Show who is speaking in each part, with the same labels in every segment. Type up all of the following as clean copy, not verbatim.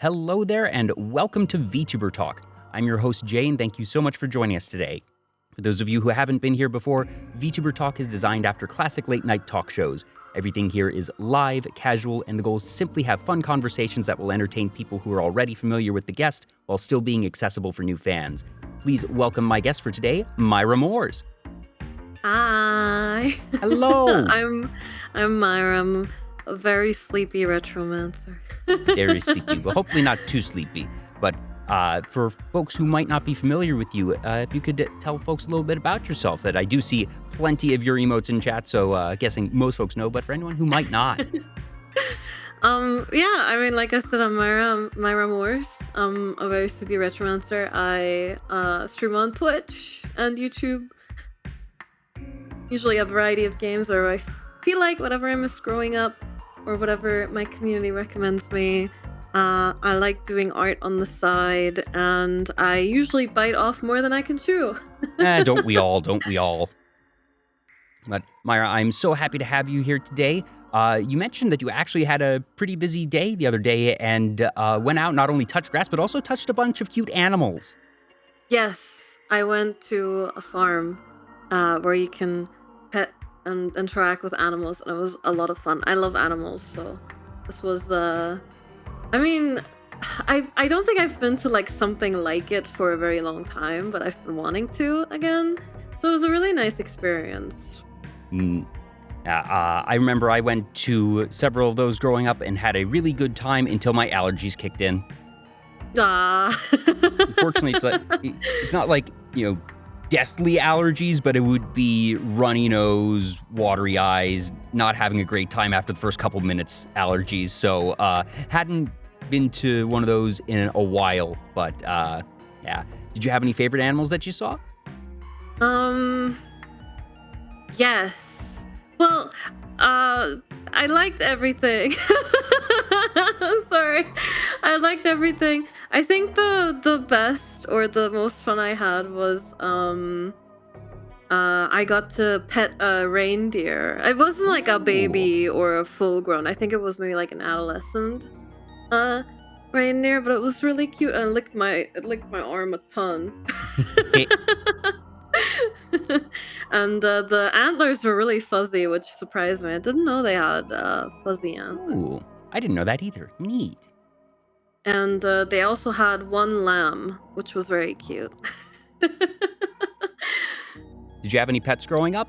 Speaker 1: Hello there, and welcome to Vtuber Talk. I'm your host, Jay, and thank you so much for joining us today. For those of you who haven't been here before, Vtuber Talk is designed after classic late-night talk shows. Everything here is live, casual, and the goal is to simply have fun conversations that will entertain people who are already familiar with the guest while still being accessible for new fans. Please welcome my guest for today, Myra Moores.
Speaker 2: Hi.
Speaker 1: Hello.
Speaker 2: I'm Myra. I'm a very sleepy retromancer.
Speaker 1: Very sleepy. Well, hopefully not too sleepy. But for folks who might not be familiar with you, if you could tell folks a little bit about yourself. That I do see plenty of your emotes in chat, so guessing most folks know, but for anyone who might not.
Speaker 2: Like I said, I'm Myra Moores. I'm a very sleepy retromancer. I stream on Twitch and YouTube. Usually a variety of games, or I feel like whatever I missed growing up, or whatever my community recommends me. I like doing art on the side, and I usually bite off more than I can chew.
Speaker 1: Don't we all? But Myra, I'm so happy to have you here today. You mentioned that you actually had a pretty busy day the other day and went out, not only touched grass, but also touched a bunch of cute animals.
Speaker 2: Yes, I went to a farm where you can pet and interact with animals, and it was a lot of fun. I love animals, so this was I don't think I've been to like something like it for a very long time, but I've been wanting to again, so it was a really nice experience.
Speaker 1: I remember I went to several of those growing up and had a really good time until my allergies kicked in. Unfortunately, it's not like, deathly allergies, but it would be runny nose, watery eyes, not having a great time after the first couple minutes allergies. So hadn't been to one of those in a while, but yeah. Did you have any favorite animals that you saw?
Speaker 2: Yes. Well, I liked everything. Sorry. I liked everything. I think the best or the most fun I had was I got to pet a reindeer. It wasn't like a baby or a full grown. I think it was maybe like an adolescent reindeer, but it was really cute, and it licked my arm a ton. And the antlers were really fuzzy, which surprised me. I didn't know they had fuzzy antlers.
Speaker 1: Ooh, I didn't know that either. Neat.
Speaker 2: And they also had one lamb, which was very cute.
Speaker 1: Did you have any pets growing up?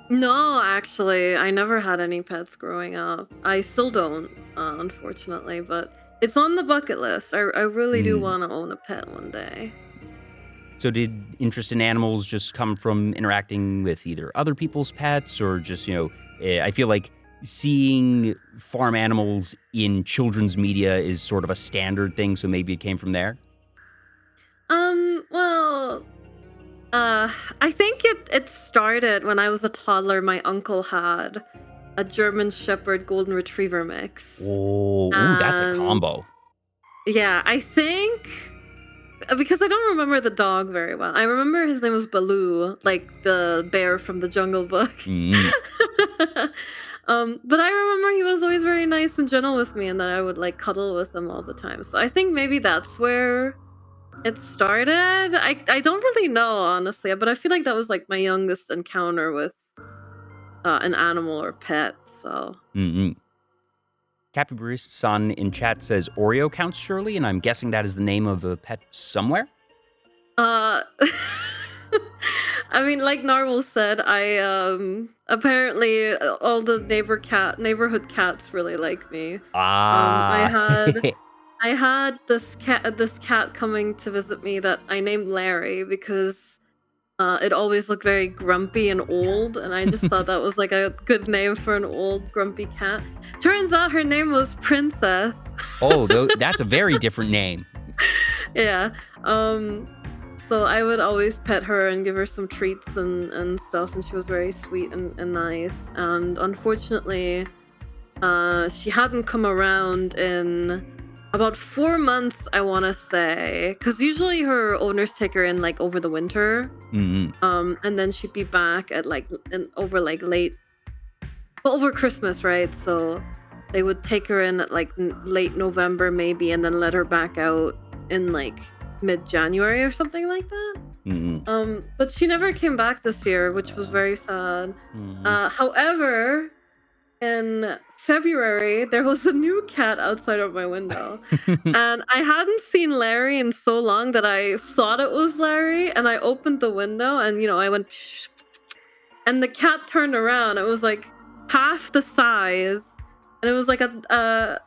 Speaker 2: No, actually, I never had any pets growing up. I still don't, unfortunately, but it's on the bucket list. I really do want to own a pet one day.
Speaker 1: So did interest in animals just come from interacting with either other people's pets, or just, I feel like seeing farm animals in children's media is sort of a standard thing, so maybe it came from there?
Speaker 2: I think it started when I was a toddler. My uncle had a German Shepherd Golden Retriever mix.
Speaker 1: Oh, that's a combo.
Speaker 2: Yeah, I think, because I don't remember the dog very well. I remember his name was Baloo, like the bear from the Jungle Book. But I remember he was always very nice and gentle with me, and that I would like cuddle with him all the time. So I think maybe that's where it started. I don't really know, honestly, but I feel like that was like my youngest encounter with an animal or pet. So.
Speaker 1: Capybara-san in chat says Oreo counts, surely, and I'm guessing that is the name of a pet somewhere?
Speaker 2: I mean, like Narwhal said, I apparently all the neighborhood cats really like me. I had this cat coming to visit me that I named Larry because it always looked very grumpy and old, and I just thought that was like a good name for an old grumpy cat. Turns out her name was Princess.
Speaker 1: Oh, that's a very different name.
Speaker 2: Yeah. So I would always pet her and give her some treats and stuff, and she was very sweet and nice. And unfortunately, she hadn't come around in about 4 months, I want to say, because usually her owners take her in like over the winter, and then she'd be back at over Christmas, right? So they would take her in at like late November maybe, and then let her back out in like mid-January or something like that. But she never came back this year, which was very sad. However, in February, there was a new cat outside of my window. And I hadn't seen Larry in so long that I thought it was Larry. And I opened the window and, I went, and the cat turned around. It was like half the size. And it was like a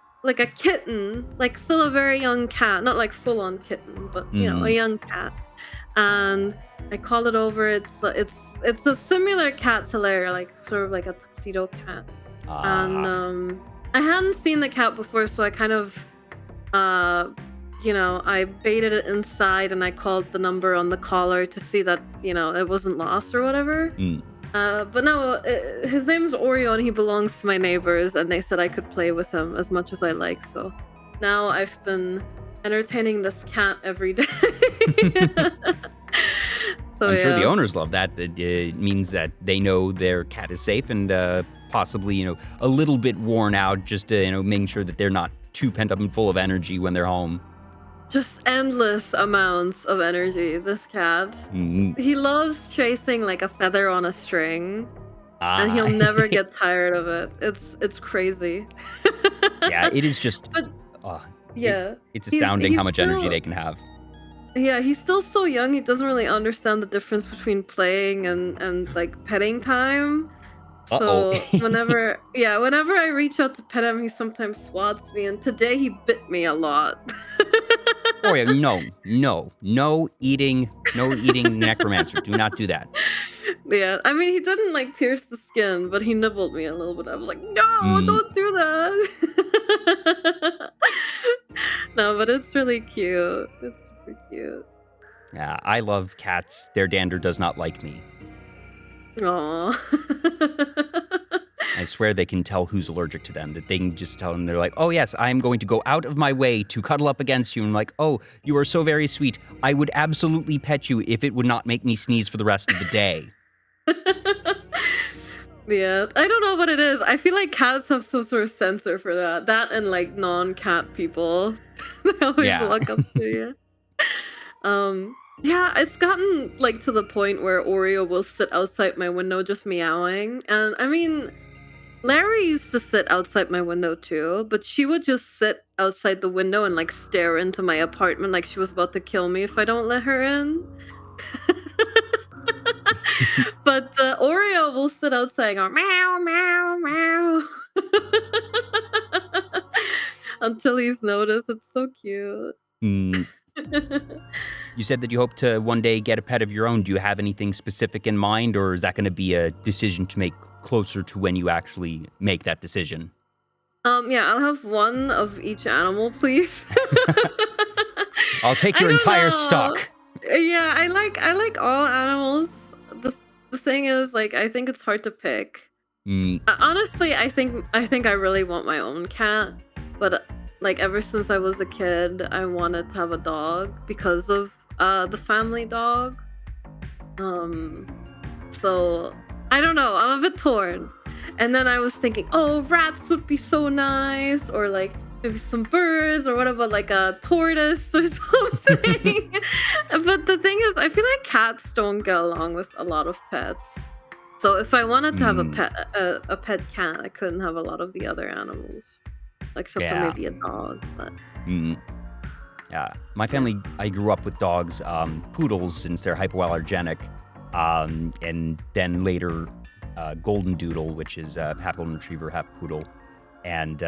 Speaker 2: kitten, like still a very young cat, not like full on kitten, but a young cat. And I called it over. It's a similar cat to Larry, like sort of like a tuxedo cat. And I hadn't seen the cat before, so I kind of I baited it inside and I called the number on the collar to see that it wasn't lost or whatever. But no, his name's Oreo and he belongs to my neighbors, and they said I could play with him as much as I like. So now I've been entertaining this cat every day. So,
Speaker 1: I'm sure the owners love that. It means that they know their cat is safe and possibly, a little bit worn out, just making sure that they're not too pent up and full of energy when they're home.
Speaker 2: Just endless amounts of energy, this cat. He loves chasing like a feather on a string. And he'll never get tired of it. It's crazy.
Speaker 1: Yeah, it is just... it's astounding how much energy they can have.
Speaker 2: Yeah, he's still so young. He doesn't really understand the difference between playing and like petting time. So whenever I reach out to pet him, he sometimes swats me. And today he bit me a lot.
Speaker 1: Oh yeah, no eating necromancer. Do not do that.
Speaker 2: Yeah, I mean, he didn't like pierce the skin, but he nibbled me a little bit. I was like, no, don't do that. No, but it's really cute. It's super cute.
Speaker 1: Yeah, I love cats. Their dander does not like me.
Speaker 2: Aww.
Speaker 1: I swear they can tell who's allergic to them, that they can just tell them, they're like, oh yes, I'm going to go out of my way to cuddle up against you. And I'm like, oh, you are so very sweet. I would absolutely pet you if it would not make me sneeze for the rest of the day.
Speaker 2: Yeah, I don't know what it is. I feel like cats have some sort of sensor for that. That and like non-cat people. They always walk up to you. Yeah, it's gotten like to the point where Oreo will sit outside my window just meowing. And I mean, Larry used to sit outside my window too, but she would just sit outside the window and like stare into my apartment like she was about to kill me if I don't let her in. But Oreo will sit outside and go meow, meow, meow. Until he's noticed. It's so cute.
Speaker 1: You said that you hope to one day get a pet of your own. Do you have anything specific in mind, or is that going to be a decision to make closer to when you actually make that decision?
Speaker 2: Yeah, I'll have one of each animal, please.
Speaker 1: I'll take your entire stock.
Speaker 2: Yeah, I like all animals. The thing is, like, I think it's hard to pick. Honestly, I think I really want my own cat, but like ever since I was a kid, I wanted to have a dog because of the family dog. So I don't know. I'm a bit torn. And then I was thinking, oh, rats would be so nice, or like maybe some birds, or what about like a tortoise or something. But the thing is, I feel like cats don't get along with a lot of pets. So if I wanted to have a pet cat, I couldn't have a lot of the other animals, except for maybe a dog. But
Speaker 1: yeah, my family, I grew up with dogs, poodles, since they're hypoallergenic, and then later golden doodle, which is half golden retriever, half poodle, and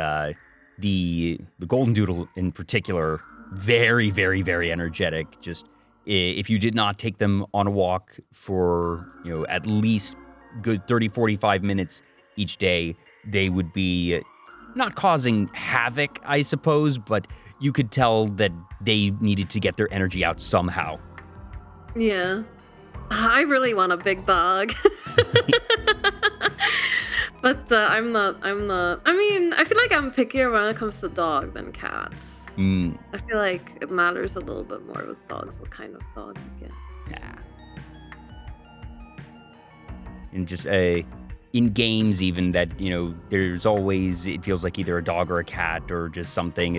Speaker 1: the golden doodle in particular, very, very, very energetic. Just if you did not take them on a walk for at least good 30-45 minutes each day, they would be not causing havoc, I suppose, but you could tell that they needed to get their energy out somehow.
Speaker 2: Yeah, I really want a big dog. But I'm not. I mean, I feel like I'm pickier when it comes to dog than cats. I feel like it matters a little bit more with dogs what kind of dog you get.
Speaker 1: Yeah. And just in games even that, there's always, it feels like either a dog or a cat or just something,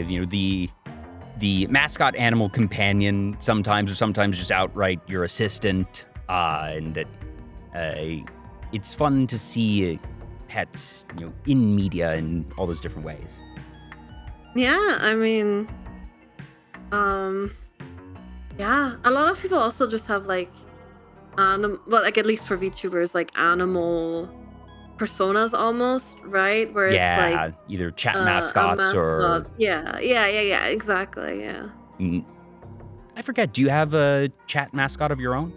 Speaker 1: the mascot animal companion sometimes, or sometimes just outright your assistant, and that it's fun to see pets, in media in all those different ways.
Speaker 2: Yeah, I mean, yeah, a lot of people also just have like, well, like at least for VTubers, like animal personas almost, right? Where it's like
Speaker 1: either chat
Speaker 2: a
Speaker 1: mascots
Speaker 2: mascot.
Speaker 1: or
Speaker 2: Yeah, exactly, yeah.
Speaker 1: I forget, do you have a chat mascot of your own?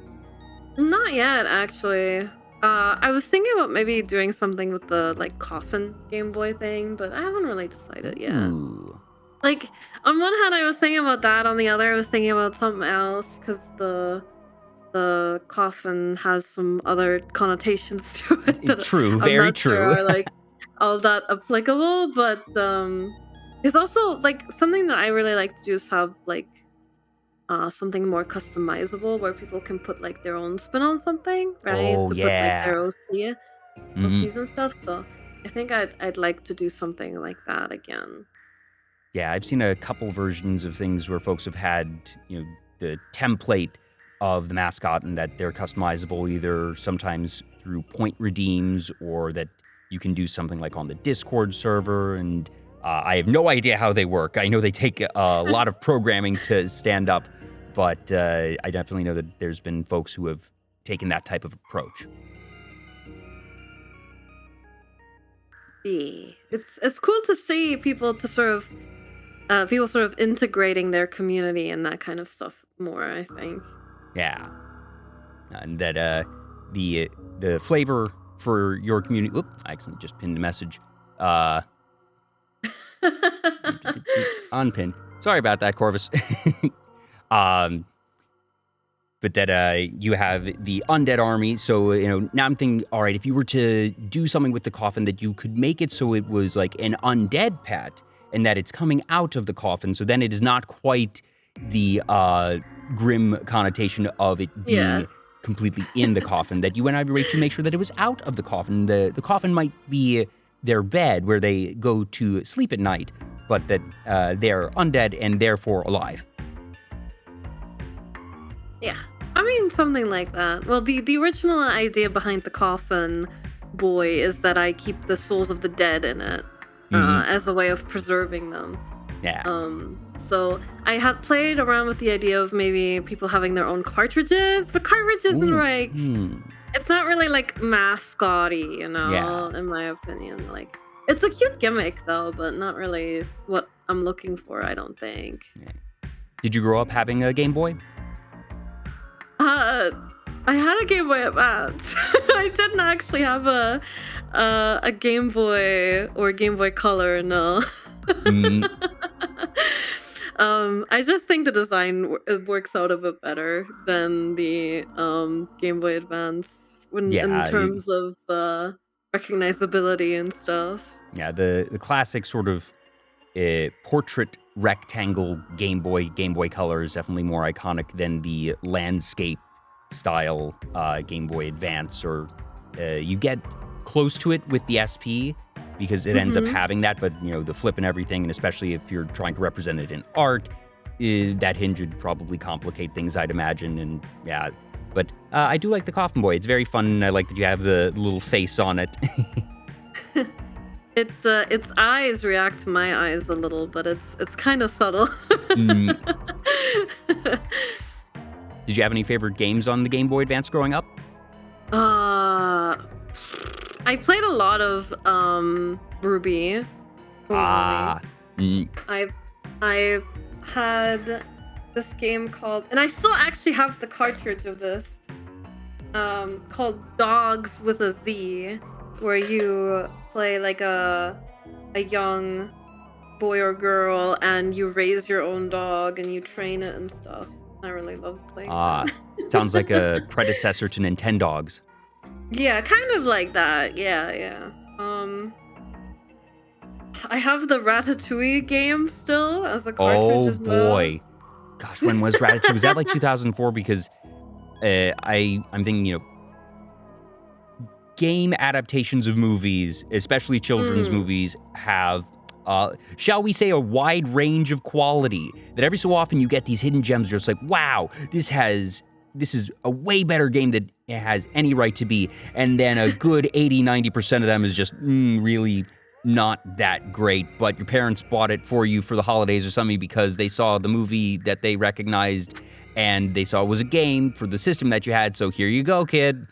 Speaker 2: Not yet, actually. I was thinking about maybe doing something with the like coffin Game Boy thing, but I haven't really decided yet.
Speaker 1: Ooh.
Speaker 2: Like on one hand, I was thinking about that. On the other, I was thinking about something else because the coffin has some other connotations to it. That
Speaker 1: True,
Speaker 2: I'm
Speaker 1: very
Speaker 2: not sure
Speaker 1: true.
Speaker 2: are like all that applicable, but it's also like something that I really like to do is have like something more customizable where people can put like their own spin on something, right?
Speaker 1: Oh,
Speaker 2: To put like their
Speaker 1: yeah.
Speaker 2: OCs and stuff. So I think I'd like to do something like that again.
Speaker 1: Yeah, I've seen a couple versions of things where folks have had, the template of the mascot and that they're customizable either sometimes through point redeems or that you can do something like on the Discord server. And I have no idea how they work. I know they take a lot of programming to stand up, but I definitely know that there's been folks who have taken that type of approach.
Speaker 2: Yeah. It's cool to see people sort of integrating their community and that kind of stuff more, I think.
Speaker 1: Yeah. And that the flavor for your community. Whoop, I accidentally just pinned a message. Unpin. Sorry about that, Corvus. But that you have the undead army. So, now I'm thinking, all right, if you were to do something with the coffin, that you could make it so it was like an undead pet and that it's coming out of the coffin. So then it is not quite the grim connotation of it being completely in the coffin, that you went out of your way to make sure that it was out of the coffin. The coffin might be their bed where they go to sleep at night, but that they're undead and therefore alive.
Speaker 2: Yeah. I mean, something like that. Well, the original idea behind the coffin boy is that I keep the souls of the dead in it as a way of preserving them.
Speaker 1: Yeah.
Speaker 2: So I had played around with the idea of maybe people having their own cartridges, but cartridges isn't like it's not really like mascot-y, in my opinion. Like it's a cute gimmick though, but not really what I'm looking for, I don't think.
Speaker 1: Yeah. Did you grow up having a Game Boy?
Speaker 2: I had a Game Boy Advance. I didn't actually have a Game Boy or Game Boy Color, no. I just think the design works out a bit better than the Game Boy Advance in terms of recognizability and stuff.
Speaker 1: Yeah, the classic sort of portrait rectangle Game Boy Color is definitely more iconic than the landscape style Game Boy Advance, or you get close to it with the SP because it ends up having that, but the flip and everything, and especially if you're trying to represent it in art, that hinge would probably complicate things, I'd imagine. And yeah, but I do like the Coffin Boy. It's very fun. I like that you have the little face on it.
Speaker 2: Its eyes react to my eyes a little, but it's kind of subtle.
Speaker 1: Did you have any favorite games on the Game Boy Advance growing up?
Speaker 2: I played a lot of Ruby. I had this game called, and I still actually have the cartridge of this, called Dogs with a Z, where you play like a young boy or girl and you raise your own dog and you train it and stuff. I really love playing that.
Speaker 1: Sounds like a predecessor to Nintendogs.
Speaker 2: Yeah, kind of like that. Yeah. I have the Ratatouille game still as a cartridge as well. Oh
Speaker 1: boy. Gosh, when was Ratatouille? Was that like 2004? Because I'm thinking, game adaptations of movies, especially children's movies, have, shall we say, a wide range of quality. That every so often you get these hidden gems where it's like, wow, this is a way better game than it has any right to be. And then a good 80-90% of them is just really not that great, but your parents bought it for you for the holidays or something because they saw the movie that they recognized and they saw it was a game for the system that you had, so here you go, kid.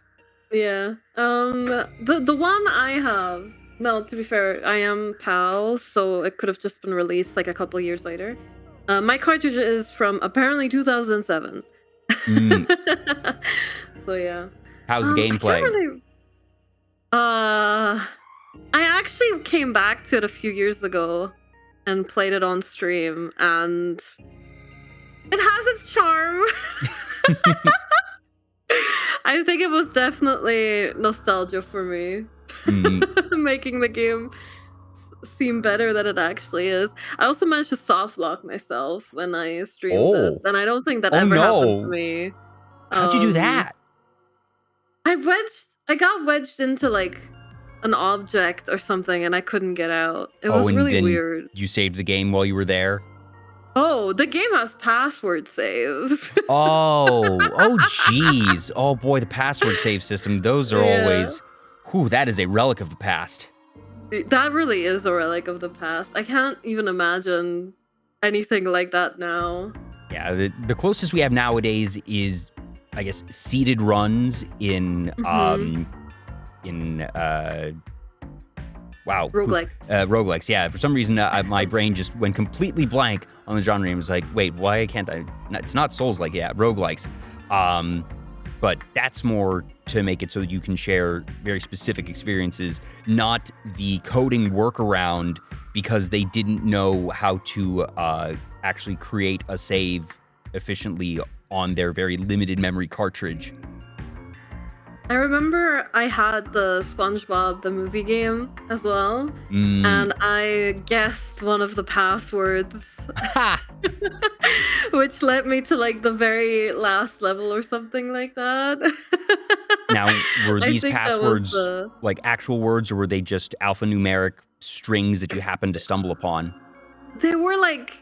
Speaker 2: Yeah. The one I have, no, to be fair, I am PAL, so it could have just been released like a couple of years later. My cartridge is from apparently 2007. So yeah.
Speaker 1: How's the gameplay?
Speaker 2: I actually came back to it a few years ago and played it on stream, and it has its charm. I think it was definitely nostalgia for me, making the game seem better than it actually is. I also managed to soft lock myself when I streamed it, and I don't think that ever happened to me.
Speaker 1: How'd you do that?
Speaker 2: I got wedged into like an object or something, and I couldn't get out. It was really weird.
Speaker 1: You saved the game while you were there?
Speaker 2: Oh, the game has password saves.
Speaker 1: Oh, jeez. Oh boy, the password save system. Those are always, that is a relic of the past.
Speaker 2: That really is a relic of the past. I can't even imagine anything like that now.
Speaker 1: Yeah, the closest we have nowadays is, I guess, seeded runs in
Speaker 2: roguelikes.
Speaker 1: Roguelikes, yeah. For some reason, my brain just went completely blank on the genre and was like, wait, why can't I? It's not Souls-like, yeah, roguelikes. But that's more to make it so that you can share very specific experiences, not the coding workaround because they didn't know how to actually create a save efficiently on their very limited memory cartridge.
Speaker 2: I remember I had the SpongeBob the movie game as well, and I guessed one of the passwords, which led me to like the very last level or something like that.
Speaker 1: Now, were these passwords like actual words, or were they just alphanumeric strings that you happened to stumble upon?
Speaker 2: They were like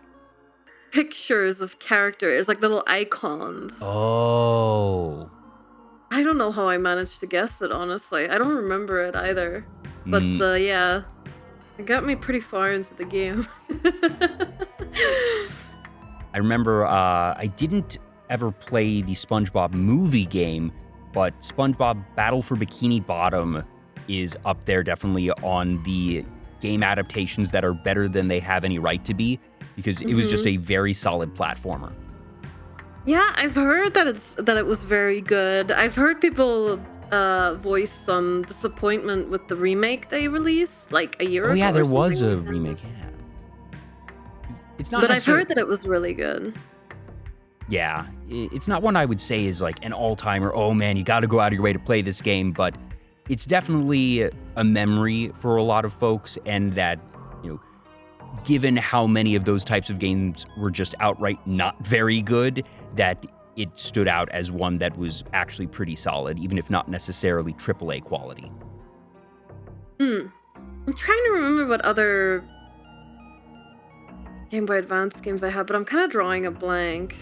Speaker 2: pictures of characters, like little icons.
Speaker 1: Oh.
Speaker 2: I don't know how I managed to guess it, honestly. I don't remember it either. But yeah, it got me pretty far into the game.
Speaker 1: I remember I didn't ever play the SpongeBob movie game, but SpongeBob Battle for Bikini Bottom is up there definitely on the game adaptations that are better than they have any right to be, because it was just a very solid platformer.
Speaker 2: Yeah, I've heard that it was very good. I've heard people voice some disappointment with the remake they released like a year ago.
Speaker 1: Oh yeah, there was a remake. Yeah, it's not.
Speaker 2: But I've heard that it was really good.
Speaker 1: Yeah, it's not one I would say is like an all-timer. Oh man, you got to go out of your way to play this game, but it's definitely a memory for a lot of folks, and that, you know, given how many of those types of games were just outright not very good, that it stood out as one that was actually pretty solid, even if not necessarily AAA quality.
Speaker 2: I'm trying to remember what other Game Boy Advance games I had, but I'm kind of drawing a blank.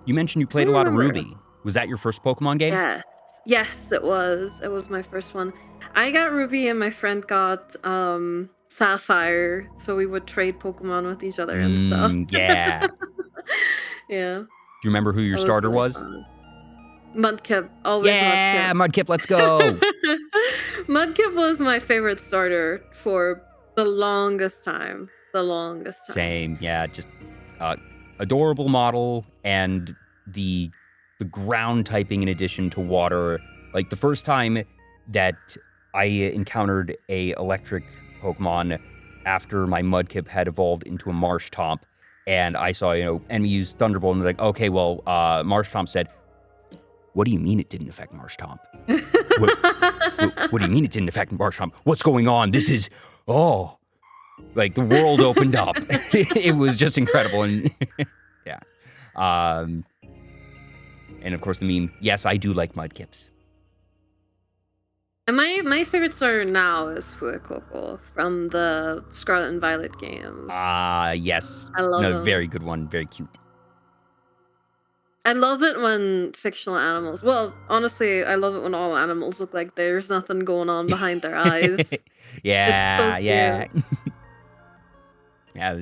Speaker 1: You mentioned you played a lot of Ruby. Was that your first Pokemon game?
Speaker 2: Yes, it was. It was my first one. I got Ruby and my friend got Sapphire, so we would trade Pokemon with each other and stuff.
Speaker 1: Yeah.
Speaker 2: Yeah.
Speaker 1: Do you remember who your starter was?
Speaker 2: Mudkip. Always
Speaker 1: yeah, Mudkip, let's go.
Speaker 2: Mudkip was my favorite starter for the longest time.
Speaker 1: Same, yeah, just adorable model, and the ground typing in addition to water. Like the first time that I encountered a electric Pokemon after my Mudkip had evolved into a Marshtomp, and I saw, enemy use Thunderbolt, and they're like, okay, well, Marshtomp said, what do you mean it didn't affect Marshtomp? What do you mean it didn't affect Marshtomp? What's going on? This is, like the world opened up. It was just incredible. And yeah. And of course the meme, yes, I do like Mudkips.
Speaker 2: And my favorite starter now is Fuecoco from the Scarlet and Violet games.
Speaker 1: Yes.
Speaker 2: I love
Speaker 1: No,
Speaker 2: him.
Speaker 1: very good one. Very cute.
Speaker 2: I love it when fictional animals. Well, honestly, I love it when all animals look like there's nothing going on behind their eyes. It's so
Speaker 1: Yeah.
Speaker 2: cute.
Speaker 1: Yeah,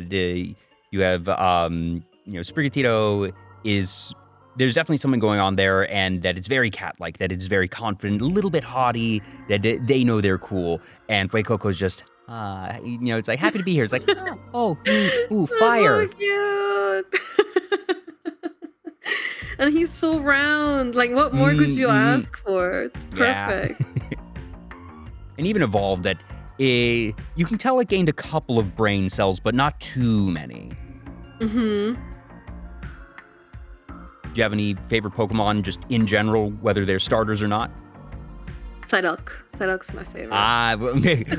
Speaker 1: you have, Sprigatito is... There's definitely something going on there, and that it's very cat-like, that it's very confident, a little bit haughty, that they know they're cool, and Fuecoco's just, it's like, happy to be here. It's like, ooh, fire.
Speaker 2: That's so cute. And he's so round. Like, what more could you ask for? It's perfect.
Speaker 1: Yeah. And even evolved that you can tell it gained a couple of brain cells, but not too many.
Speaker 2: Mm-hmm.
Speaker 1: Do you have any favorite Pokemon just in general, whether they're starters or not?
Speaker 2: Psyduck. Psyduck's my favorite.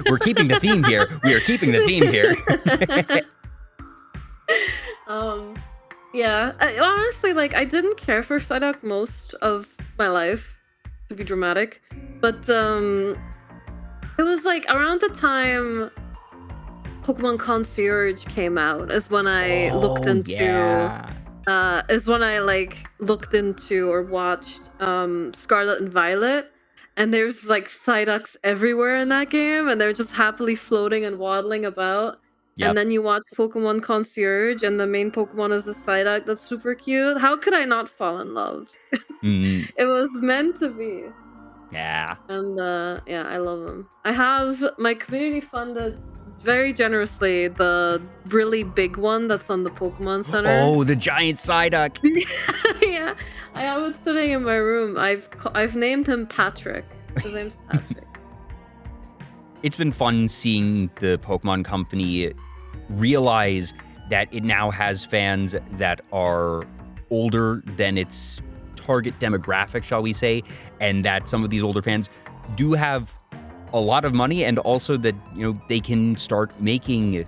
Speaker 1: We're keeping the theme here. We are keeping the theme here.
Speaker 2: Yeah. Honestly, like, I didn't care for Psyduck most of my life, to be dramatic. But, it was, like, around the time Pokemon Concierge came out is when I looked into...
Speaker 1: Yeah.
Speaker 2: Is when I, like, looked into or watched, Scarlet and Violet. And there's, like, Psyducks everywhere in that game, and they're just happily floating and waddling about.
Speaker 1: Yep.
Speaker 2: And then you watch Pokemon Concierge, and the main Pokemon is a Psyduck that's super cute. How could I not fall in love? It was meant to be.
Speaker 1: Yeah.
Speaker 2: And, yeah, I love them. I have my community funded very generously the really big one that's on the Pokemon Center.
Speaker 1: Oh, the giant Psyduck.
Speaker 2: Yeah, I have it sitting in my room. I've named him Patrick. His name's Patrick.
Speaker 1: It's been fun seeing the Pokemon Company realize that it now has fans that are older than its target demographic, shall we say, and that some of these older fans do have a lot of money, and also that, they can start making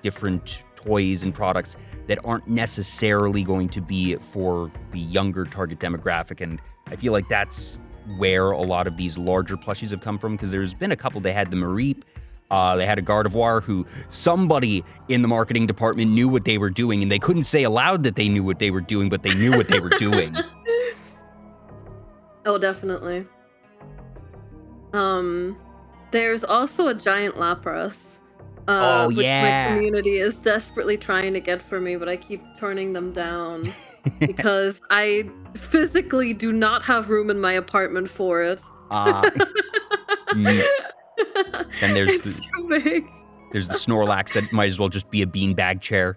Speaker 1: different toys and products that aren't necessarily going to be for the younger target demographic. And I feel like that's where a lot of these larger plushies have come from, because there's been a couple. They had the Mareep, they had a Gardevoir, who somebody in the marketing department knew what they were doing, and they couldn't say aloud that they knew what they were doing, but they knew what they were doing.
Speaker 2: Oh, definitely. There's also a giant Lapras. Which my community is desperately trying to get for me, but I keep turning them down because I physically do not have room in my apartment for it.
Speaker 1: Then there's
Speaker 2: too big.
Speaker 1: There's the Snorlax that might as well just be a beanbag chair.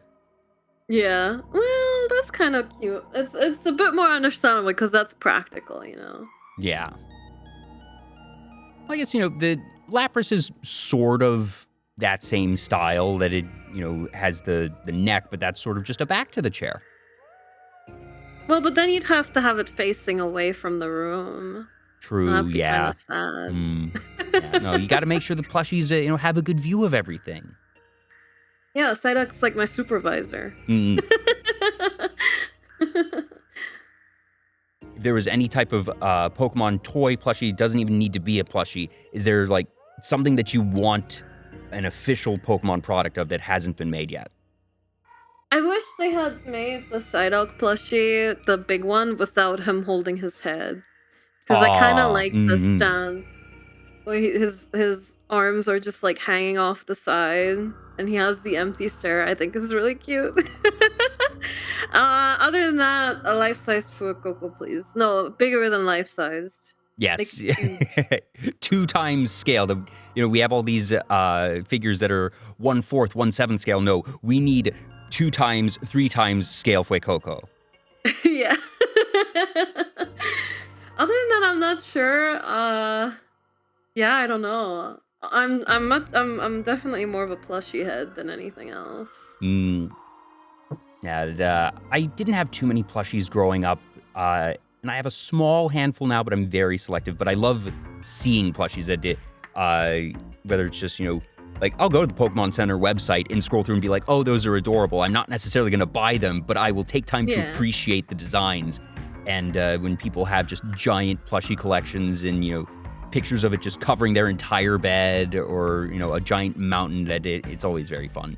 Speaker 2: Yeah, well, that's kind of cute. It's a bit more understandable because that's practical,
Speaker 1: Yeah. I guess, the Lapras is sort of that same style, that it, has the neck, but that's sort of just a back to the chair.
Speaker 2: Well, but then you'd have to have it facing away from the room.
Speaker 1: True,
Speaker 2: That'd be
Speaker 1: yeah.
Speaker 2: Kind of sad.
Speaker 1: Yeah. No, you got to make sure the plushies, have a good view of everything.
Speaker 2: Yeah, Psyduck's like my supervisor.
Speaker 1: If there was any type of Pokemon toy plushie, doesn't even need to be a plushie, is there like something that you want an official Pokemon product of that hasn't been made yet?
Speaker 2: I wish they had made the Psyduck plushie, the big one, without him holding his head. Because I kind of like the stand where his arms are just like hanging off the side, and he has the empty stare. I think is really cute. Other than that, a life-sized Fuecoco, please. No, bigger than life-sized.
Speaker 1: Yes, 2 times scale. We have all these figures that are 1/4, 1/7 scale. No, we need 2 times, 3 times scale Fuecoco.
Speaker 2: Yeah. Other than that, I'm not sure. Yeah, I don't know. I'm definitely more of a plushie head than anything else.
Speaker 1: Yeah, I didn't have too many plushies growing up, and I have a small handful now, but I'm very selective. But I love seeing plushies that did, whether it's just, like, I'll go to the Pokemon Center website and scroll through and be like, oh, those are adorable. I'm not necessarily going to buy them, but I will take time to appreciate the designs. And when people have just giant plushie collections and, pictures of it just covering their entire bed or, a giant mountain that it's always very fun.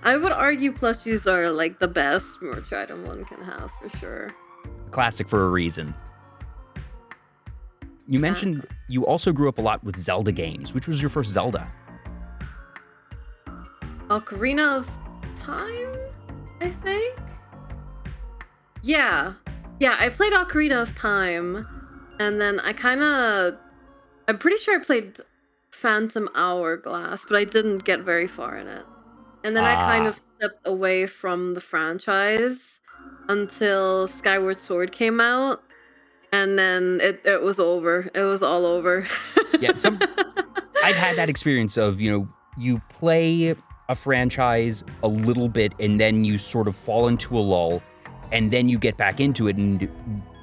Speaker 2: I would argue plushies are like the best merch item one can have for sure.
Speaker 1: Classic for a reason. You mentioned you also grew up a lot with Zelda games. Which was your first Zelda?
Speaker 2: Ocarina of Time, I think? Yeah, I played Ocarina of Time, and then I'm pretty sure I played Phantom Hourglass, but I didn't get very far in it. And then I kind of stepped away from the franchise until Skyward Sword came out, and then it was over. It was all over.
Speaker 1: Yeah, I've had that experience of, you play a franchise a little bit and then you sort of fall into a lull and then you get back into it, and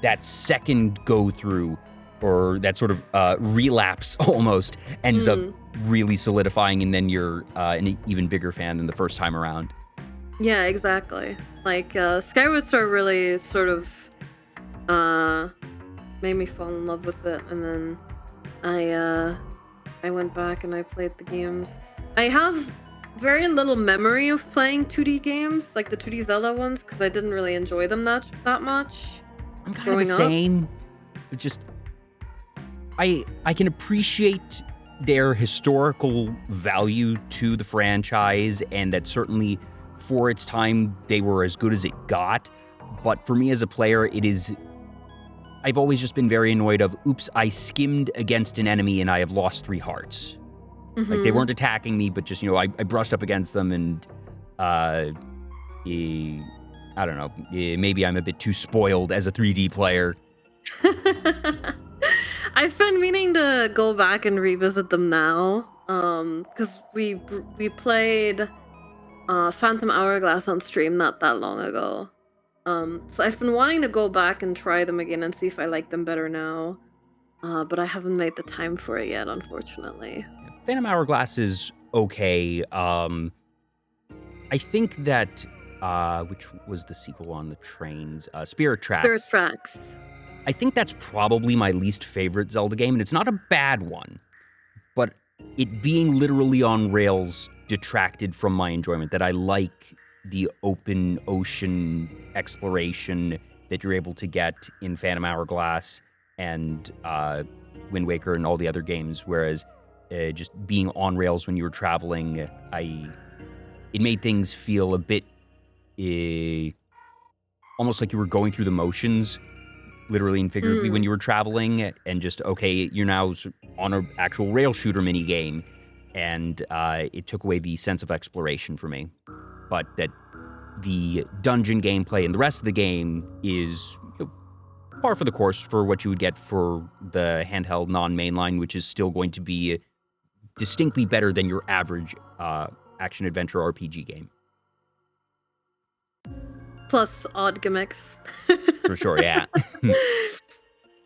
Speaker 1: that second go through or that sort of relapse almost ends up really solidifying, and then you're an even bigger fan than the first time around.
Speaker 2: Yeah, exactly. Like Skyward Sword really sort of made me fall in love with it, and then I went back and I played the games. I have very little memory of playing 2D games, like the 2D Zelda ones, because I didn't really enjoy them that much.
Speaker 1: I'm kind of the same, but just I can appreciate their historical value to the franchise, and that certainly for its time they were as good as it got. But for me as a player, I've always just been very annoyed of, oops, I skimmed against an enemy and I have lost 3 hearts. Like, they weren't attacking me, but just, I brushed up against them, and I don't know, maybe I'm a bit too spoiled as a 3D player.
Speaker 2: I've been meaning to go back and revisit them now, because we played Phantom Hourglass on stream not that long ago. So I've been wanting to go back and try them again and see if I like them better now. But I haven't made the time for it yet, unfortunately.
Speaker 1: Phantom Hourglass is okay. I think that, which was the sequel on the trains? Spirit Tracks.
Speaker 2: Spirit Tracks.
Speaker 1: I think that's probably my least favorite Zelda game, and it's not a bad one. But it being literally on rails detracted from my enjoyment, that I like the open ocean exploration that you're able to get in Phantom Hourglass and Wind Waker and all the other games, whereas just being on rails when you were traveling, it made things feel a bit almost like you were going through the motions, literally and figuratively, when you were traveling, and just, okay, you're now on an actual rail shooter mini game, and it took away the sense of exploration for me. But that the dungeon gameplay and the rest of the game is par for the course for what you would get for the handheld non-mainline, which is still going to be distinctly better than your average action-adventure RPG game.
Speaker 2: Plus odd gimmicks.
Speaker 1: For sure, yeah.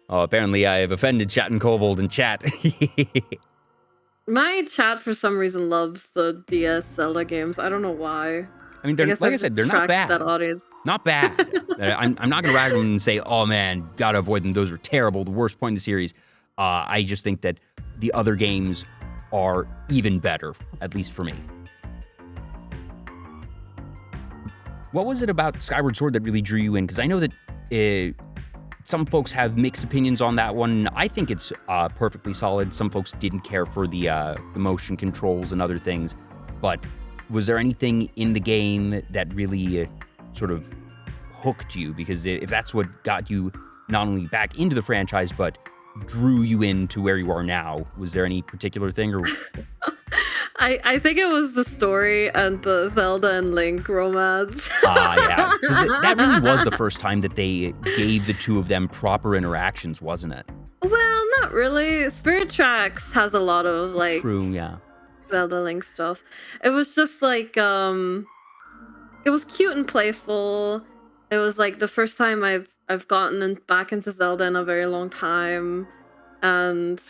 Speaker 1: Oh, apparently I have offended Chat and Kobold in chat.
Speaker 2: My chat, for some reason, loves the DS Zelda games. I don't know why.
Speaker 1: I mean, like I said, they're not bad.
Speaker 2: That audience.
Speaker 1: Not bad. I'm not going to rag them and say, oh man, gotta avoid them. Those are terrible. The worst point in the series. I just think that the other games are even better, at least for me. What was it about Skyward Sword that really drew you in? Because I know that some folks have mixed opinions on that one. I think it's perfectly solid. Some folks didn't care for the motion controls and other things. But was there anything in the game that really sort of hooked you? Because if that's what got you not only back into the franchise, but drew you into where you are now, was there any particular thing? Or
Speaker 2: I think it was the story and the Zelda and Link romance.
Speaker 1: Yeah. That really was the first time that they gave the two of them proper interactions, wasn't it?
Speaker 2: Well, not really. Spirit Tracks has a lot of, like,
Speaker 1: true, yeah,
Speaker 2: Zelda Link stuff. It was just like, it was cute and playful. It was like the first time I've gotten back into Zelda in a very long time, and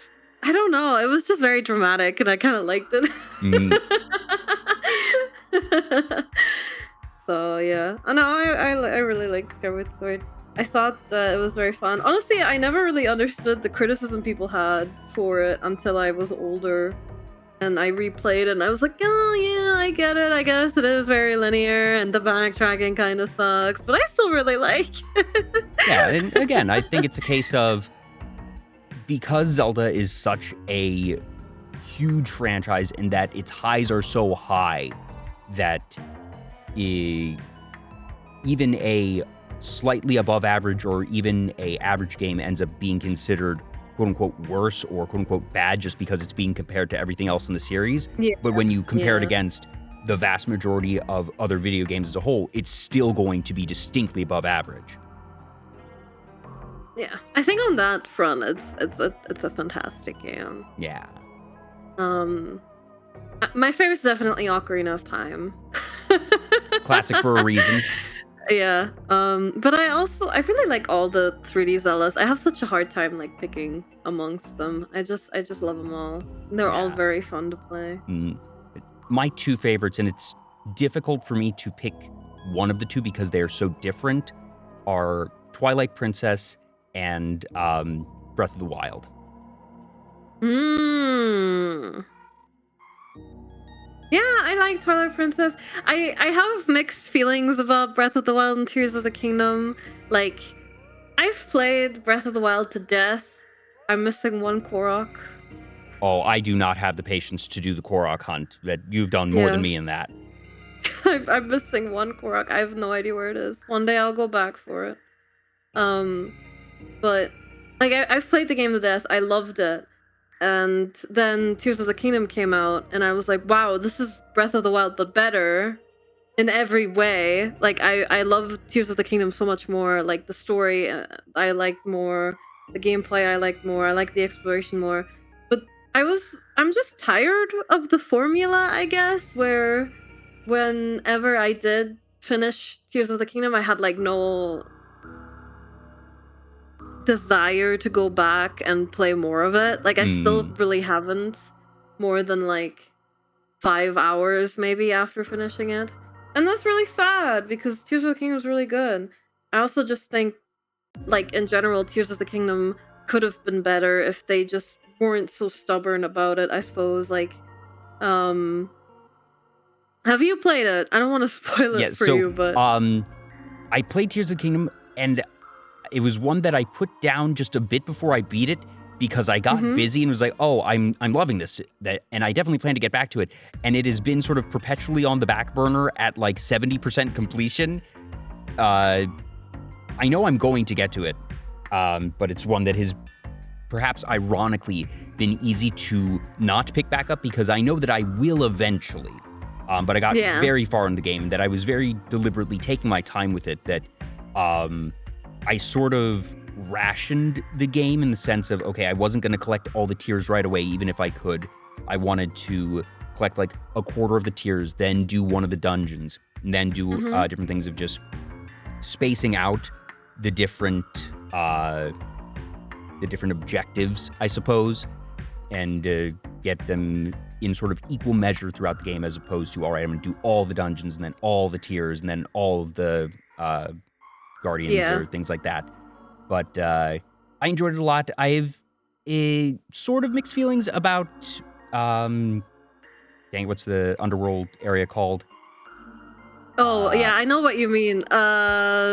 Speaker 2: I don't know, it was just very dramatic, and I kind of liked it. So yeah, I know I really like Skyward Sword. I thought it was very fun. Honestly, I never really understood the criticism people had for it until I was older. And I replayed it and I was like, oh yeah, I get it. I guess it is very linear and the backtracking kind of sucks, but I still really like it.
Speaker 1: Yeah, and again, I think it's a case of, because Zelda is such a huge franchise and that its highs are so high that even a slightly above average or even a average game ends up being considered quote unquote worse or quote unquote bad just because it's being compared to everything else in the series.
Speaker 2: Yeah.
Speaker 1: But when you compare it
Speaker 2: Yeah.
Speaker 1: against the vast majority of other video games as a whole, it's still going to be distinctly above average.
Speaker 2: Yeah, I think on that front, it's a fantastic game.
Speaker 1: Yeah.
Speaker 2: My favorite's definitely Ocarina of Time.
Speaker 1: Classic for a reason.
Speaker 2: Yeah. But I really like all the 3D Zeldas. I have such a hard time like picking amongst them. I just love them all. They're all
Speaker 1: Yeah.
Speaker 2: very fun to play.
Speaker 1: My two favorites, and it's difficult for me to pick one of the two because they are so different, are Twilight Princess and Breath of the Wild.
Speaker 2: Yeah, I like Twilight Princess. I have mixed feelings about Breath of the Wild and Tears of the Kingdom. Like, I've played Breath of the Wild to death. I'm missing one Korok.
Speaker 1: Oh, I do not have the patience to do the Korok hunt. That you've done more
Speaker 2: Yeah.
Speaker 1: than me in that.
Speaker 2: I'm missing one Korok. I have no idea where it is. One day I'll go back for it. But like I've played the game to death. I loved it. And then Tears of the Kingdom came out, and I was like, wow, this is Breath of the Wild, but better in every way. Like, I love Tears of the Kingdom so much more. Like, the story, I liked more. The gameplay, I liked more. I like the exploration more. But I'm just tired of the formula, I guess, where whenever I did finish Tears of the Kingdom, I had, like, no desire to go back and play more of it. Like, I still really haven't, more than like 5 hours maybe after finishing it, and that's really sad because Tears of the Kingdom was really good. I also just think, like, in general, Tears of the Kingdom could have been better if they just weren't so stubborn about it, I suppose. Like, have you played it? I don't want to spoil it for you, but
Speaker 1: I played Tears of the Kingdom, and it was one that I put down just a bit before I beat it because I got busy and was like, oh, I'm loving this. And I definitely plan to get back to it. And it has been sort of perpetually on the back burner at like 70% completion. I know I'm going to get to it, but it's one that has perhaps ironically been easy to not pick back up because I know that I will eventually. But I got very far in the game that I was very deliberately taking my time with it, that I sort of rationed the game in the sense of, okay, I wasn't going to collect all the tiers right away, even if I could. I wanted to collect like a quarter of the tiers, then do one of the dungeons, and then do different things of just spacing out the different objectives, I suppose, and get them in sort of equal measure throughout the game, as opposed to, all right, I'm going to do all the dungeons and then all the tiers and then all of the Guardians or things like that. But I enjoyed it a lot. I have sort of mixed feelings about, dang, what's the underworld area called?
Speaker 2: Oh, yeah, I know what you mean. I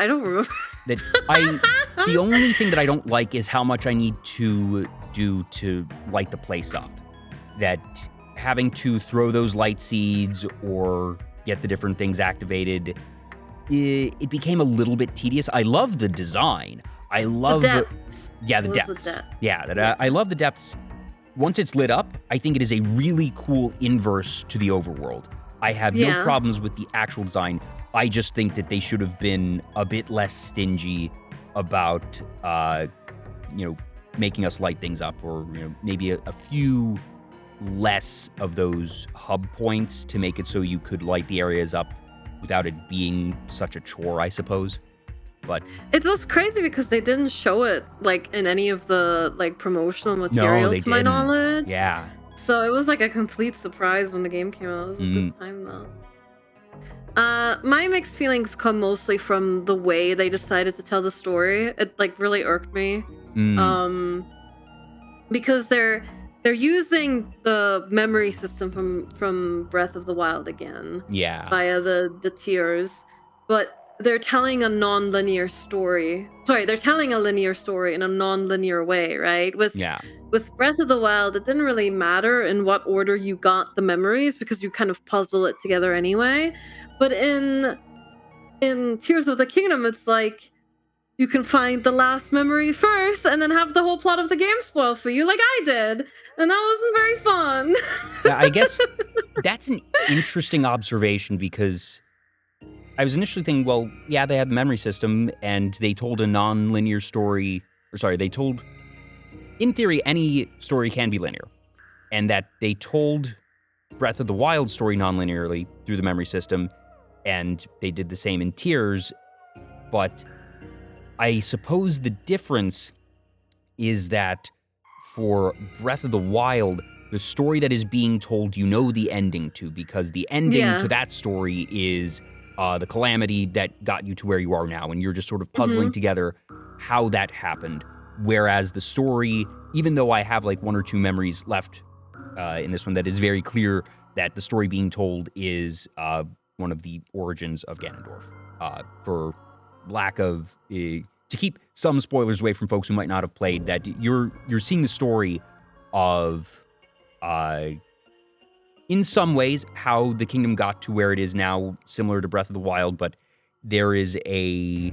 Speaker 2: don't remember.
Speaker 1: The only thing that I don't like is how much I need to do to light the place up. That having to throw those light seeds or get the different things activated, it became a little bit tedious. I love the design. I love
Speaker 2: the depths.
Speaker 1: The depths. I love the depths. Once it's lit up, I think it is a really cool inverse to the overworld. I have no problems with the actual design. I just think that they should have been a bit less stingy about, making us light things up, or maybe a few less of those hub points to make it so you could light the areas up without it being such a chore, I suppose. But
Speaker 2: it was crazy because they didn't show it like in any of the like promotional material, to my knowledge.
Speaker 1: Yeah.
Speaker 2: So it was like a complete surprise when the game came out. It was a good time though. My mixed feelings come mostly from the way they decided to tell the story. It like really irked me.
Speaker 1: Mm,
Speaker 2: Um, because they're using the memory system from Breath of the Wild again
Speaker 1: yeah,
Speaker 2: via the tears, but they're telling a non-linear story. Sorry, they're telling a linear story in a non-linear way, right?
Speaker 1: yeah,
Speaker 2: With Breath of the Wild, it didn't really matter in what order you got the memories because you kind of puzzle it together anyway. But in Tears of the Kingdom, it's like you can find the last memory first and then have the whole plot of the game spoiled for you, like I did. And that wasn't very fun.
Speaker 1: yeah. I guess that's an interesting observation because I was initially thinking, well, yeah, they had the memory system and they told a non-linear story. Or sorry, they told, in theory, any story can be linear, and that they told Breath of the Wild story non-linearly through the memory system, and they did the same in Tears. But I suppose the difference is that for Breath of the Wild, the story that is being told, you know the ending to, because the ending
Speaker 2: Yeah.
Speaker 1: to that story is the calamity that got you to where you are now, and you're just sort of puzzling together how that happened. Whereas the story, even though I have like one or two memories left in this one, that is very clear that the story being told is one of the origins of Ganondorf. For lack of to keep some spoilers away from folks who might not have played, that you're seeing the story of in some ways how the kingdom got to where it is now, similar to Breath of the Wild, but there is a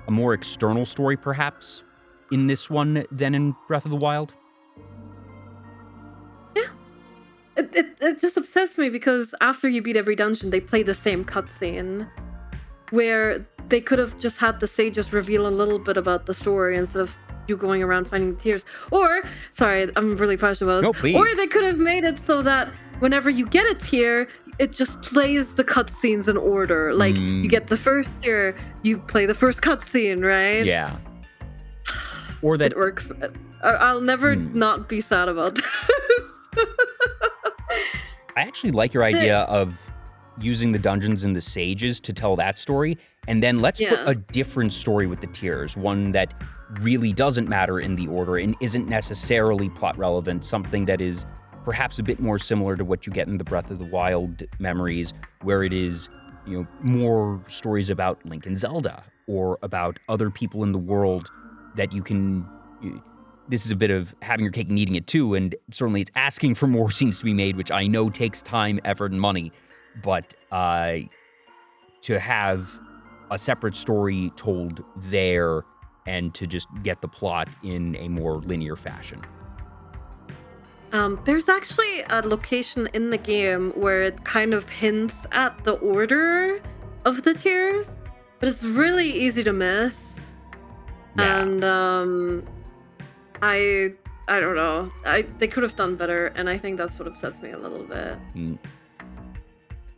Speaker 1: more external story perhaps in this one than in Breath of the Wild.
Speaker 2: Yeah. It just upsets me because after you beat every dungeon, they play the same cutscene where they could have just had the sages reveal a little bit about the story instead of you going around finding the tears. Or, sorry, I'm really passionate about this.
Speaker 1: No, please.
Speaker 2: Or they could have made it so that whenever you get a tear, it just plays the cutscenes in order. Like, you get the first tear, you play the first cutscene, right?
Speaker 1: Yeah. Or that
Speaker 2: It works. I'll never not be sad about this.
Speaker 1: I actually like your idea of using the dungeons and the sages to tell that story, and then let's put a different story with the tears, one that really doesn't matter in the order and isn't necessarily plot relevant, something that is perhaps a bit more similar to what you get in the Breath of the Wild memories, where it is, you know, more stories about Link and Zelda or about other people in the world that you can. This is a bit of having your cake and eating it too, and certainly it's asking for more scenes to be made, which I know takes time, effort, and money. But to have a separate story told there and to just get the plot in a more linear fashion.
Speaker 2: There's actually a location in the game where it kind of hints at the order of the tiers, but it's really easy to miss.
Speaker 1: Yeah.
Speaker 2: And I don't know. They could have done better, and I think that's what upsets me a little bit.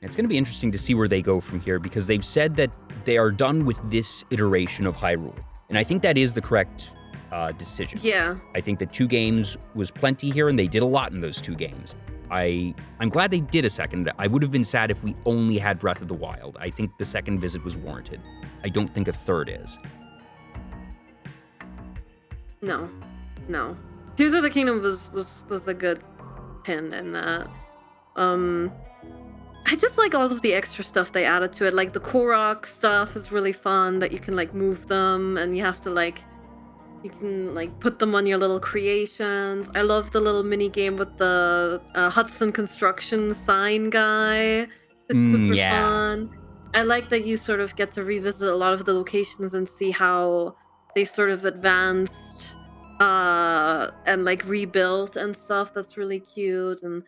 Speaker 1: It's going to be interesting to see where they go from here, because they've said that they are done with this iteration of Hyrule. And I think that is the correct decision.
Speaker 2: Yeah.
Speaker 1: I think that 2 games was plenty here, and they did a lot in those 2 games. I'm glad they did a second. I would have been sad if we only had Breath of the Wild. I think the second visit was warranted. I don't think a third is.
Speaker 2: No. Tears of the Kingdom was a good pin in that. I just like all of the extra stuff they added to it. Like the Korok stuff is really fun, that you can like move them and you have to like, you can like put them on your little creations. I love the little mini game with the Hudson Construction sign guy. It's super fun. I like that you sort of get to revisit a lot of the locations and see how they sort of advanced and like rebuilt and stuff. That's really cute. And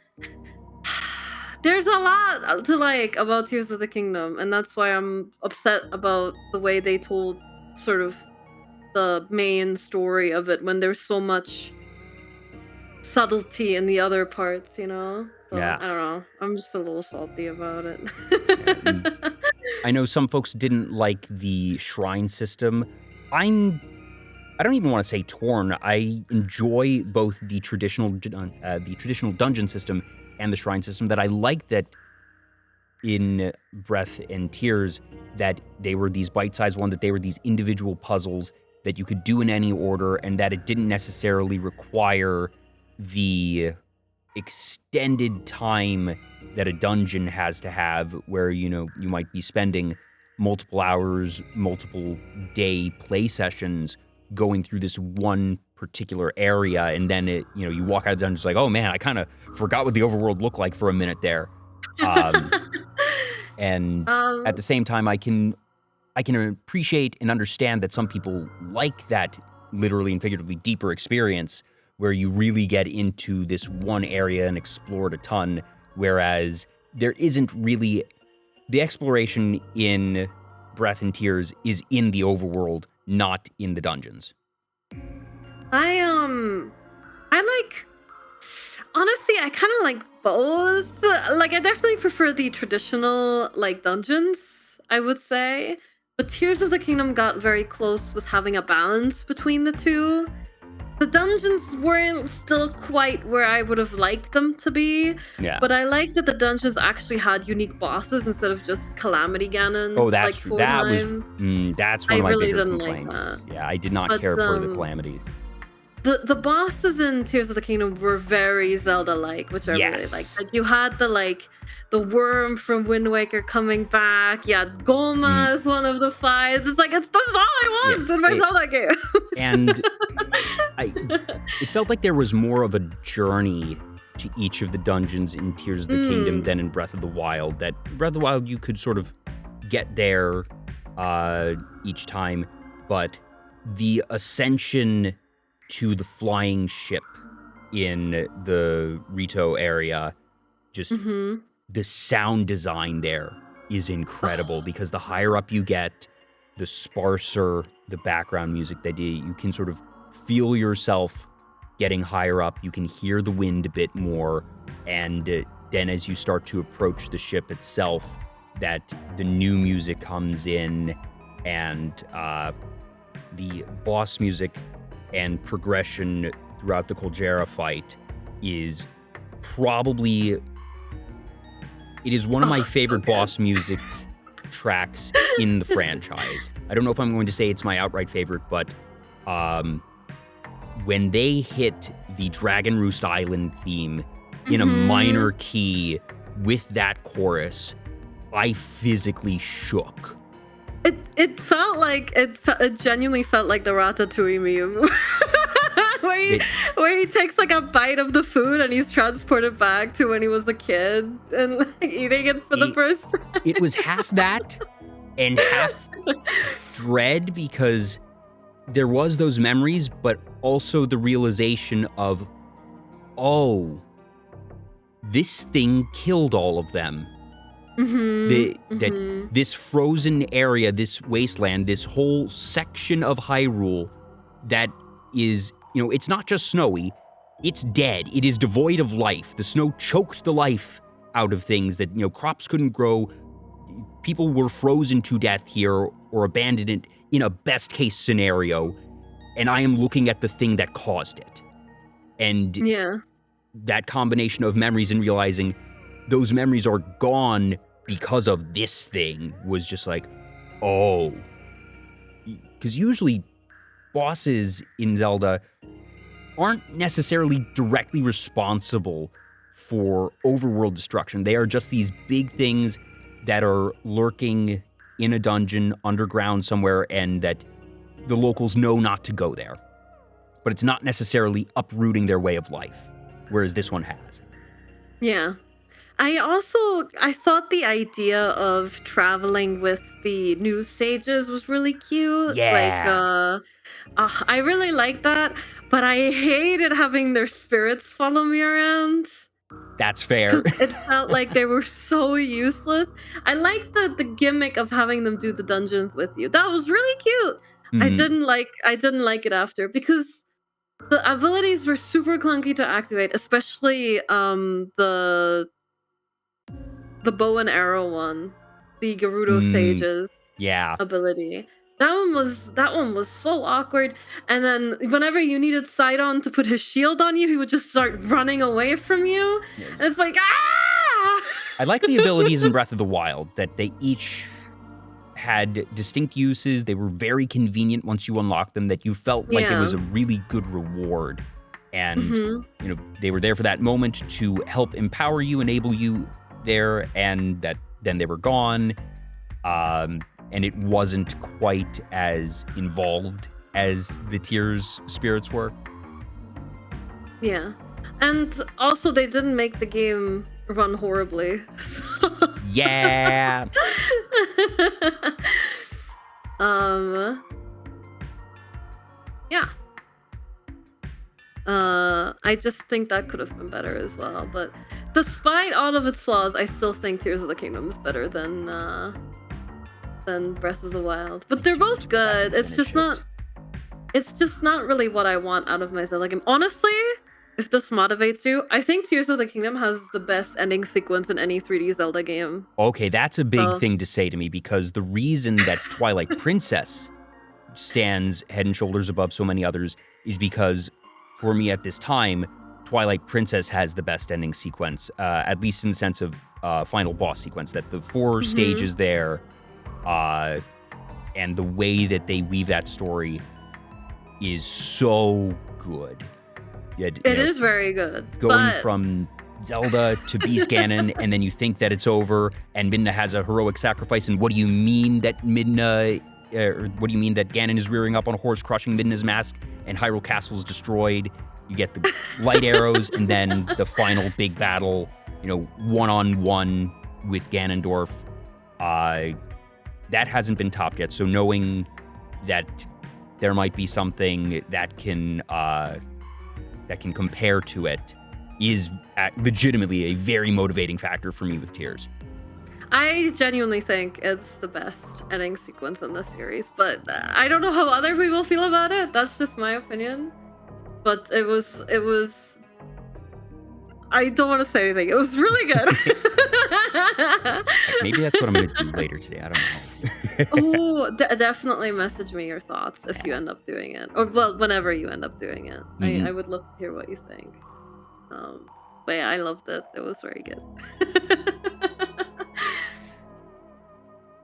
Speaker 2: there's a lot to like about Tears of the Kingdom, and that's why I'm upset about the way they told sort of the main story of it when there's so much subtlety in the other parts, you know? So,
Speaker 1: Yeah.
Speaker 2: I don't know. I'm just a little salty about it.
Speaker 1: I know some folks didn't like the shrine system. I don't even want to say torn. I enjoy both the traditional dungeon system and the shrine system. That I like that in Breath and Tears that they were these bite-sized ones, that they were these individual puzzles that you could do in any order, and that it didn't necessarily require the extended time that a dungeon has to have, where, you know, you might be spending multiple hours, multiple day play sessions going through this one particular area, and then it, you know, you walk out of the dungeon, it's like, oh man, I kind of forgot what the overworld looked like for a minute there. And at the same time, I can appreciate and understand that some people like that literally and figuratively deeper experience where you really get into this one area and explore it a ton, whereas there isn't really the exploration in Breath and Tears is in the overworld, not in the dungeons.
Speaker 2: Honestly, I kind of like both. Like, I definitely prefer the traditional, like, dungeons, I would say. But Tears of the Kingdom got very close with having a balance between the two. The dungeons weren't still quite where I would have liked them to be.
Speaker 1: Yeah.
Speaker 2: But I like that the dungeons actually had unique bosses instead of just Calamity Ganon.
Speaker 1: Oh, that's
Speaker 2: like,
Speaker 1: true. That's one of my
Speaker 2: really
Speaker 1: bigger
Speaker 2: didn't like
Speaker 1: complaints.
Speaker 2: that.
Speaker 1: Yeah, I did not care for the Calamities.
Speaker 2: The bosses in Tears of the Kingdom were very Zelda-like, which I really liked. Like, you had the worm from Wind Waker coming back. Yeah, Goma is one of the 5. It's like, that's all I want in my Zelda game.
Speaker 1: And it felt like there was more of a journey to each of the dungeons in Tears of the Kingdom than in Breath of the Wild. That Breath of the Wild, you could sort of get there each time, but the ascension to the flying ship in the Rito area, just the sound design there is incredible because the higher up you get, the sparser the background music that you can sort of feel yourself getting higher up. You can hear the wind a bit more, and then as you start to approach the ship itself, that the new music comes in, and the boss music and progression throughout the Kolgera fight is probably... It is one of my favorite boss music tracks in the franchise. I don't know if I'm going to say it's my outright favorite, but when they hit the Dragon Roost Island theme in a minor key with that chorus, I physically shook.
Speaker 2: It felt like it genuinely felt like the Ratatouille meme. where he takes like a bite of the food and he's transported back to when he was a kid and like eating it for the first time.
Speaker 1: It was half that and half dread, because there was those memories, but also the realization of, oh, this thing killed all of them. That this frozen area, this wasteland, this whole section of Hyrule that is, you know, it's not just snowy, it's dead. It is devoid of life. The snow choked the life out of things that, you know, crops couldn't grow. People were frozen to death here or abandoned in a best case scenario. And I am looking at the thing that caused it. And that combination of memories and realizing those memories are gone because of this thing was just like, oh. Because usually bosses in Zelda aren't necessarily directly responsible for overworld destruction. They are just these big things that are lurking in a dungeon underground somewhere, and that the locals know not to go there. But it's not necessarily uprooting their way of life, whereas this one has.
Speaker 2: Yeah. I thought the idea of traveling with the new sages was really cute.
Speaker 1: Yeah.
Speaker 2: Like, I really like that, but I hated having their spirits follow me around.
Speaker 1: That's fair.
Speaker 2: It felt like they were so useless. I liked the gimmick of having them do the dungeons with you. That was really cute. I didn't like it after, because the abilities were super clunky to activate, especially the bow and arrow one, the Gerudo Sage's ability. That one was so awkward. And then whenever you needed Sidon to put his shield on you, he would just start running away from you. And it's like, ah!
Speaker 1: I like the abilities in Breath of the Wild, that they each had distinct uses. They were very convenient once you unlocked them, that you felt like it was a really good reward. And, you know, they were there for that moment to help empower you, enable you there, and that then they were gone. And it wasn't quite as involved as the Tears spirits were.
Speaker 2: Yeah. And also they didn't make the game run horribly. So.
Speaker 1: Yeah.
Speaker 2: Yeah. I just think that could have been better as well. But despite all of its flaws, I still think Tears of the Kingdom is better than Breath of the Wild. But they're both good. It's just not really what I want out of my Zelda game. Honestly, if this motivates you, I think Tears of the Kingdom has the best ending sequence in any 3D Zelda game.
Speaker 1: Okay, that's a big thing to say to me, because the reason that Twilight Princess stands head and shoulders above so many others is because, for me at this time, Twilight Princess has the best ending sequence, at least in the sense of final boss sequence, that the 4 stages there, and the way that they weave that story is so good. It
Speaker 2: is very good.
Speaker 1: Going from Zelda to Beast Ganon, and then you think that it's over, and Midna has a heroic sacrifice, and what do you mean that Ganon is rearing up on a horse, crushing Midna's mask, and Hyrule Castle is destroyed? You get the light arrows, and then the final big battle, you know, one-on-one with Ganondorf. That hasn't been topped yet, so knowing that there might be something that can compare to it is legitimately a very motivating factor for me with Tears.
Speaker 2: I genuinely think it's the best ending sequence in this series, but I don't know how other people feel about it. That's just my opinion. But it was I don't want to say anything. It was really good.
Speaker 1: Maybe that's what I'm going to do later today. I don't know.
Speaker 2: Oh, definitely message me your thoughts if you end up doing it. Or, well, whenever you end up doing it. I would love to hear what you think. But yeah, I loved it. It was very good.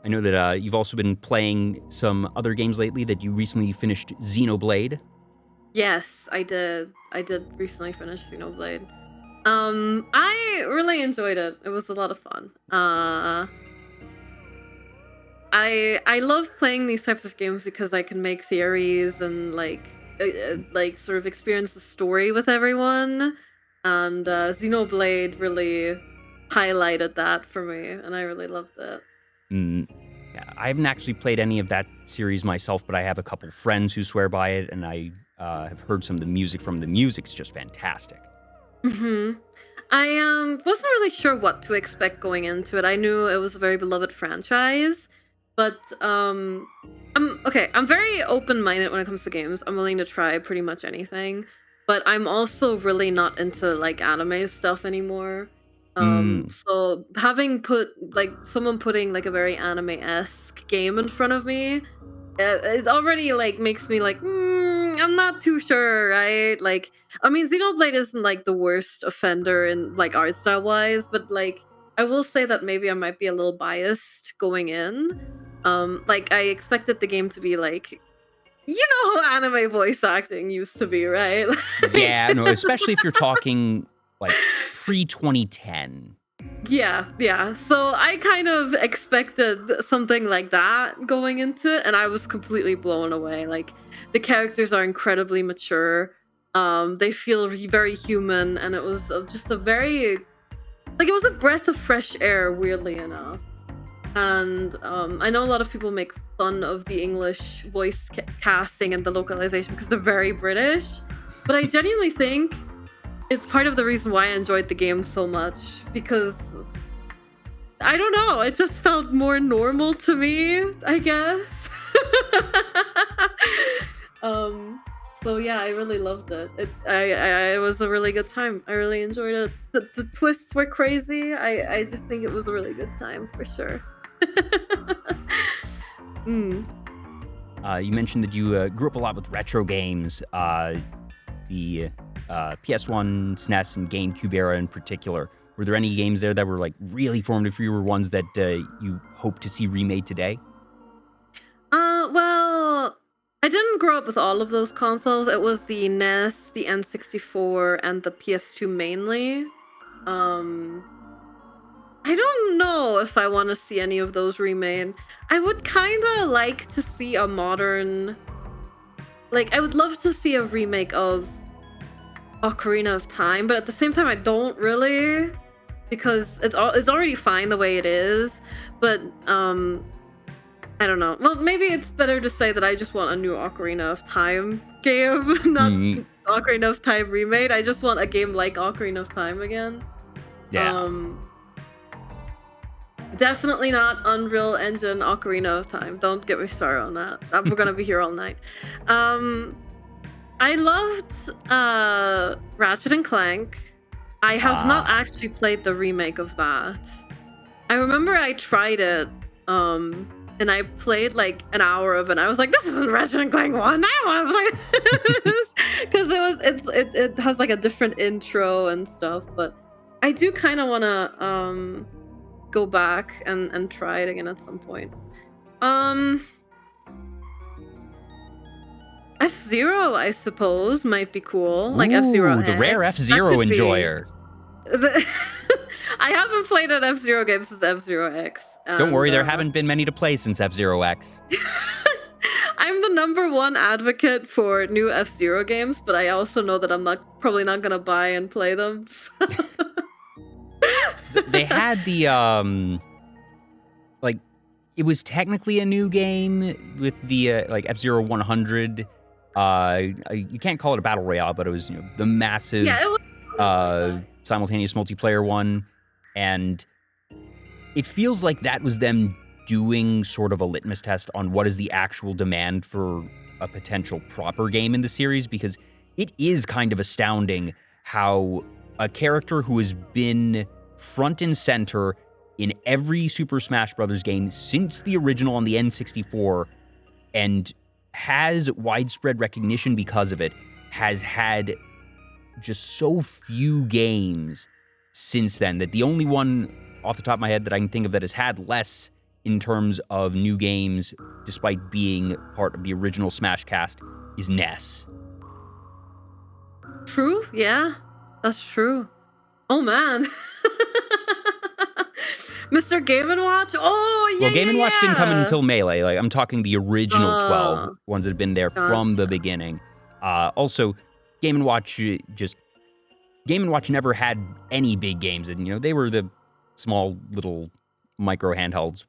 Speaker 1: I know that you've also been playing some other games lately, that you recently finished Xenoblade. Yes,
Speaker 2: I did recently finish Xenoblade. I really enjoyed it. It was a lot of fun. I love playing these types of games because I can make theories and like sort of experience the story with everyone. And Xenoblade really highlighted that for me, and I really loved it.
Speaker 1: Yeah, I haven't actually played any of that series myself, but I have a couple friends who swear by it, and I have heard some of the music from the music's just fantastic.
Speaker 2: I wasn't really sure what to expect going into it. I knew it was a very beloved franchise, but I'm very open-minded when it comes to games. I'm willing to try pretty much anything, but I'm also really not into like anime stuff anymore. So having someone putting like a very anime-esque game in front of me, it already like makes me like, I'm not too sure, right? Like, I mean, Xenoblade isn't like the worst offender in like art style wise, but like I will say that maybe I might be a little biased going in. Like I expected the game to be like, you know how anime voice acting used to be, right?
Speaker 1: Yeah, no, especially if you're talking like pre-2010.
Speaker 2: Yeah. So I kind of expected something like that going into it, and I was completely blown away. Like, the characters are incredibly mature. They feel very human, and it was just a very... like, it was a breath of fresh air, weirdly enough. And I know a lot of people make fun of the English voice casting and the localization because they're very British, but I genuinely think it's part of the reason why I enjoyed the game so much, because I don't know, it just felt more normal to me, I guess. So yeah, I really loved it. It was a really good time. I really enjoyed it. The twists were crazy. I just think it was a really good time for sure.
Speaker 1: You mentioned that you grew up a lot with retro games, the PS1, SNES, and GameCube era in particular. Were there any games there that were like really formative for you, or ones that you hope to see remade today?
Speaker 2: Well, I didn't grow up with all of those consoles. It was the NES, the N64, and the PS2 mainly. Um, I don't know if I want to see any of those remade. I would kind of like to see a modern... Like, I would love to see a remake of Ocarina of Time, but at the same time, I don't really, because it's already fine the way it is. But I don't know. Well, maybe it's better to say that I just want a new Ocarina of Time game, not Ocarina of Time remade. I just want a game like Ocarina of Time again.
Speaker 1: Yeah.
Speaker 2: Definitely not Unreal Engine Ocarina of Time. Don't get me started on that. We're gonna be here all night. I loved Ratchet and Clank. I have not actually played the remake of that. I remember I tried it, and I played like an hour of it. And I was like, "This isn't Ratchet and Clank 1. I don't want to play this," because it has like a different intro and stuff. But I do kind of want to go back and try it again at some point. F-Zero, I suppose, might be cool. Like F-Zero X.
Speaker 1: The rare F-Zero enjoyer.
Speaker 2: I haven't played an F-Zero game since F-Zero X.
Speaker 1: Don't worry, there haven't been many to play since F-Zero X.
Speaker 2: I'm the #1 advocate for new F-Zero games, but I also know that I'm probably not gonna buy and play them.
Speaker 1: They had the like, it was technically a new game with the like F-Zero 100. You can't call it a battle royale, but it was, you know, the massive simultaneous multiplayer one, and it feels like that was them doing sort of a litmus test on what is the actual demand for a potential proper game in the series, because it is kind of astounding how a character who has been front and center in every Super Smash Bros. Game since the original on the N64 and has widespread recognition because of it, has had just so few games since then, that the only one off the top of my head that I can think of that has had less in terms of new games, despite being part of the original Smash cast, is NES.
Speaker 2: True, yeah, that's true. Oh man. Mr. Game & Watch? Oh, yeah,
Speaker 1: well, Game & Watch didn't come in until
Speaker 2: yeah.
Speaker 1: Melee. Like, I'm talking the original 12 ones that have been there from the beginning. Also, Game & Watch never had any big games, and, you know, they were the small little micro handhelds.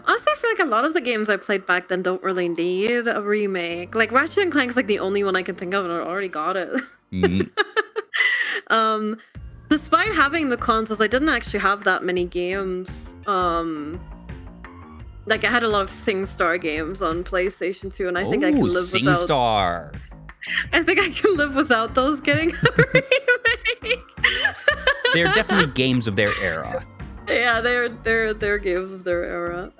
Speaker 2: Honestly, I feel like a lot of the games I played back then don't really need a remake. Like, Ratchet & Clank's like the only one I can think of, and I already got it. Despite having the consoles, I didn't actually have that many games. Like, I had a lot of SingStar games on PlayStation 2, and I think I can live without...
Speaker 1: SingStar!
Speaker 2: I think I can live without those getting a remake.
Speaker 1: They're definitely games of their era.
Speaker 2: Yeah, they're games of their era.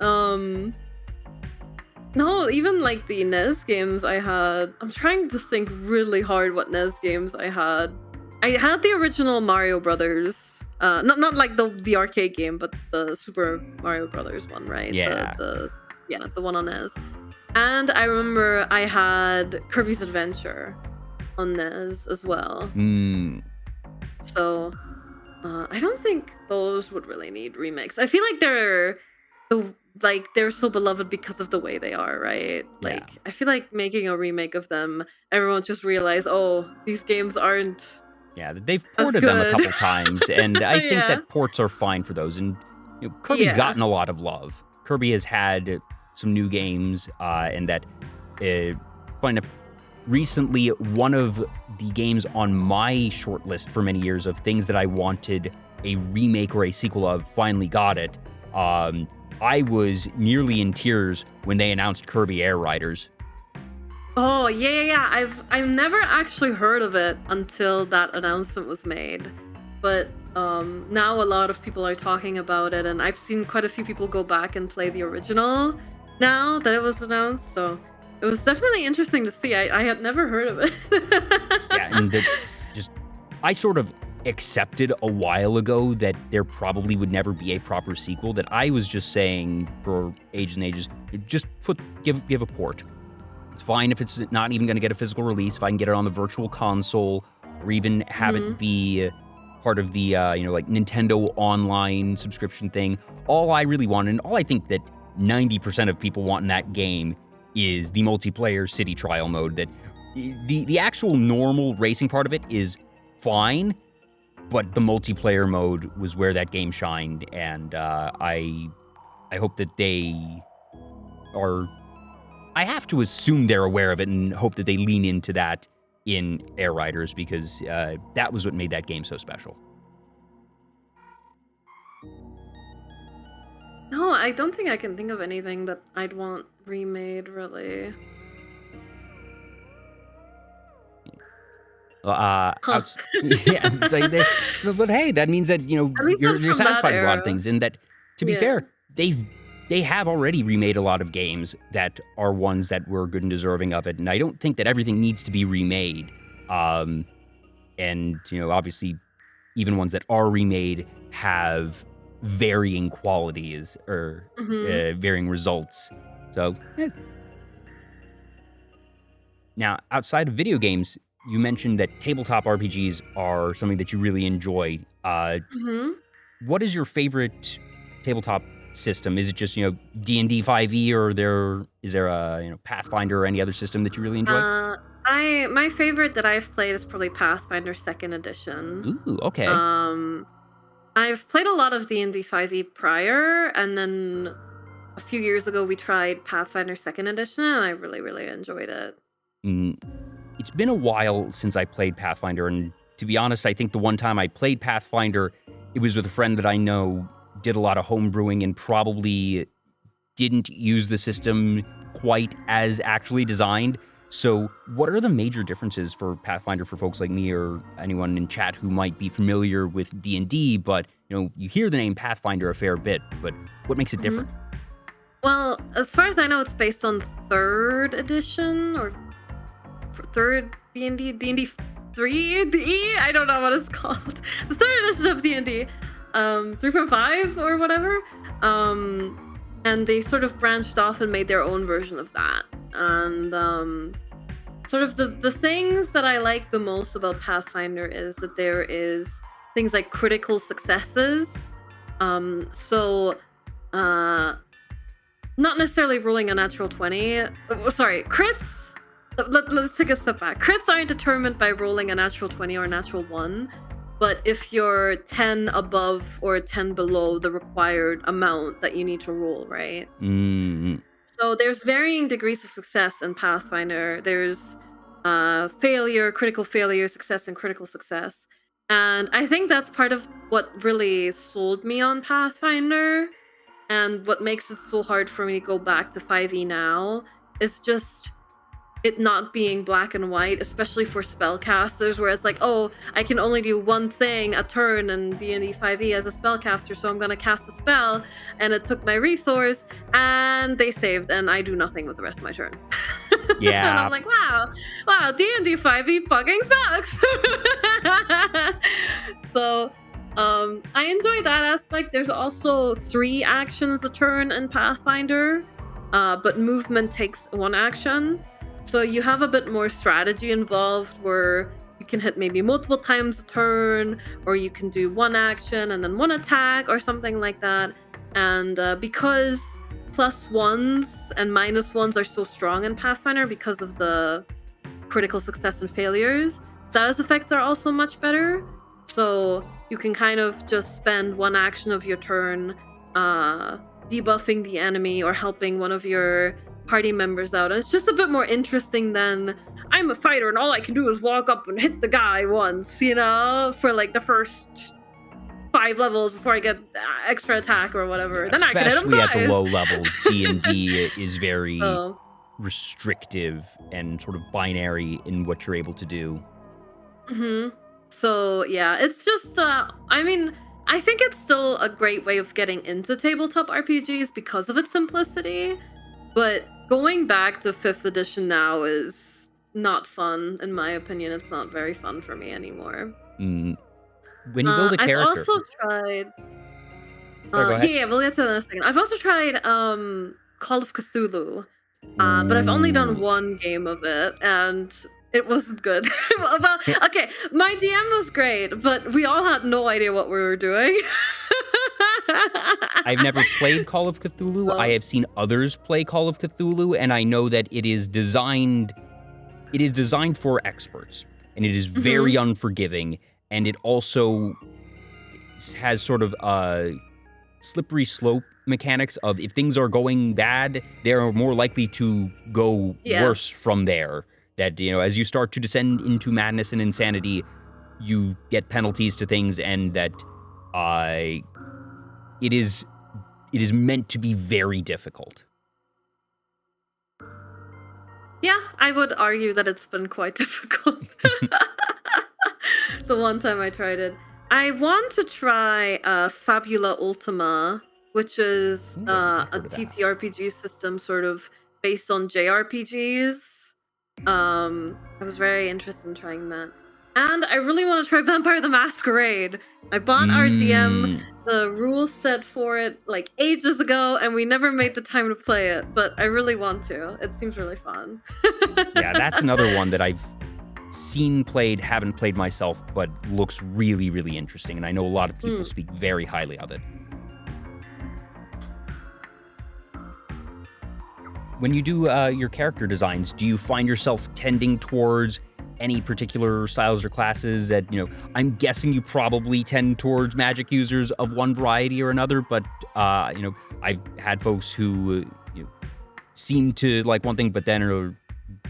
Speaker 2: No, even like the NES games I had. I'm trying to think really hard what NES games I had. I had the original Mario Brothers. Not like the arcade game, but the Super Mario Brothers one, right?
Speaker 1: Yeah.
Speaker 2: The one on NES. And I remember I had Kirby's Adventure on NES as well. So I don't think those would really need remakes. I feel like they're so beloved because of the way they are, right? Like, I feel like making a remake of them, everyone just realized, oh, these games aren't.
Speaker 1: Yeah, they've ported them a couple times, and I think that ports are fine for those. And, you know, Kirby's gotten a lot of love. Kirby has had some new games, and that, funny enough, recently one of the games on my short list for many years of things that I wanted a remake or a sequel of finally got it. I was nearly in tears when they announced Kirby Air Riders.
Speaker 2: Oh, yeah. I've never actually heard of it until that announcement was made. But now a lot of people are talking about it, and I've seen quite a few people go back and play the original now that it was announced. So it was definitely interesting to see. I had never heard of it.
Speaker 1: Yeah, and I sort of accepted a while ago that there probably would never be a proper sequel, that I was just saying for ages and ages, just give a port. It's fine if it's not even going to get a physical release, if I can get it on the virtual console, or even have it be part of the like Nintendo Online subscription thing. All I really want, and all I think that 90% of people want in that game, is the multiplayer city trial mode. That the actual normal racing part of it is fine, but the multiplayer mode was where that game shined, and I hope that they are. I have to assume they're aware of it and hope that they lean into that in Air Riders, because that was what made that game so special.
Speaker 2: No, I don't think I can think of anything that I'd want remade, really.
Speaker 1: Yeah, it's like but hey, that means that you're satisfied with a lot of things, and that, to be fair, they have already remade a lot of games that are ones that were good and deserving of it, and I don't think that everything needs to be remade. And obviously, even ones that are remade have varying qualities or varying results. So, now outside of video games, you mentioned that tabletop RPGs are something that you really enjoy. What is your favorite tabletop system? Is it just D&D 5e, or is there a Pathfinder or any other system that you really enjoy?
Speaker 2: My favorite that I've played is probably Pathfinder 2nd Edition.
Speaker 1: Ooh, okay.
Speaker 2: I've played a lot of D&D 5e prior, and then a few years ago we tried Pathfinder 2nd Edition, and I really, really enjoyed it.
Speaker 1: It's been a while since I played Pathfinder, and to be honest, I think the one time I played Pathfinder, it was with a friend that I know did a lot of homebrewing and probably didn't use the system quite as actually designed. So what are the major differences for Pathfinder for folks like me or anyone in chat who might be familiar with D&D, but you hear the name Pathfinder a fair bit, but what makes it different?
Speaker 2: Well, as far as I know, it's based on 3rd edition or 3rd D&D 3D? I don't know what it's called. The 3rd edition of D&D, 3.5 or whatever. And they sort of branched off and made their own version of that. And sort of the things that I like the most about Pathfinder is that there is things like critical successes. Not necessarily rolling a natural 20. Sorry, crits. Let's take a step back. Crits aren't determined by rolling a natural 20 or a natural 1, but if you're 10 above or 10 below the required amount that you need to roll, right? So there's varying degrees of success in Pathfinder. There's failure, critical failure, success, and critical success. And I think that's part of what really sold me on Pathfinder, and what makes it so hard for me to go back to 5e now is just it not being black and white, especially for spellcasters, where it's like, oh, I can only do one thing a turn in D&D 5e as a spellcaster, so I'm gonna cast a spell, and it took my resource, and they saved, and I do nothing with the rest of my turn.
Speaker 1: Yeah.
Speaker 2: And I'm like, wow, D&D 5e fucking sucks. So, I enjoy that aspect. There's also 3 actions a turn in Pathfinder, but movement takes 1 action. So you have a bit more strategy involved, where you can hit maybe multiple times a turn, or you can do 1 action and then 1 attack or something like that. And because +1s and -1s are so strong in Pathfinder because of the critical success and failures, status effects are also much better. So you can kind of just spend 1 action of your turn debuffing the enemy or helping one of your party members out, and it's just a bit more interesting than I'm a fighter and all I can do is walk up and hit the guy once, for like the first 5 levels before I get extra attack or whatever. Then I can hit him twice.
Speaker 1: Especially at the low levels, D&D is very restrictive and sort of binary in what you're able to do.
Speaker 2: So yeah, it's just I think it's still a great way of getting into tabletop RPGs because of its simplicity. But going back to 5th edition now is not fun, in my opinion. It's not very fun for me anymore.
Speaker 1: when you build a
Speaker 2: I've
Speaker 1: character.
Speaker 2: also tried.
Speaker 1: Sorry, go ahead.
Speaker 2: Yeah, we'll get to that in a second. I've also tried Call of Cthulhu, but I've only done
Speaker 1: Ooh.
Speaker 2: one game of it, and it wasn't good. Well, okay, my DM was great, but we all had no idea what we were doing.
Speaker 1: I've never played Call of Cthulhu. I have seen others play Call of Cthulhu, and I know that it is designed for experts, and it is very unforgiving, and it also has sort of slippery slope mechanics of if things are going bad, they're more likely to go worse from there. That, as you start to descend into madness and insanity, you get penalties to things, and that it is meant to be very difficult.
Speaker 2: Yeah, I would argue that it's been quite difficult. The one time I tried it. I want to try Fabula Ultima, which is a TTRPG system sort of based on JRPGs. I was very interested in trying that. And I really want to try Vampire the Masquerade. I bought RDM, the rule set for it, like ages ago, and we never made the time to play it, but I really want to. It seems really fun.
Speaker 1: Yeah, that's another one that I've seen played, haven't played myself, but looks really, really interesting, and I know a lot of people speak very highly of it. When you do your character designs, do you find yourself tending towards any particular styles or classes that, I'm guessing you probably tend towards magic users of one variety or another, but, I've had folks who seem to like one thing, but then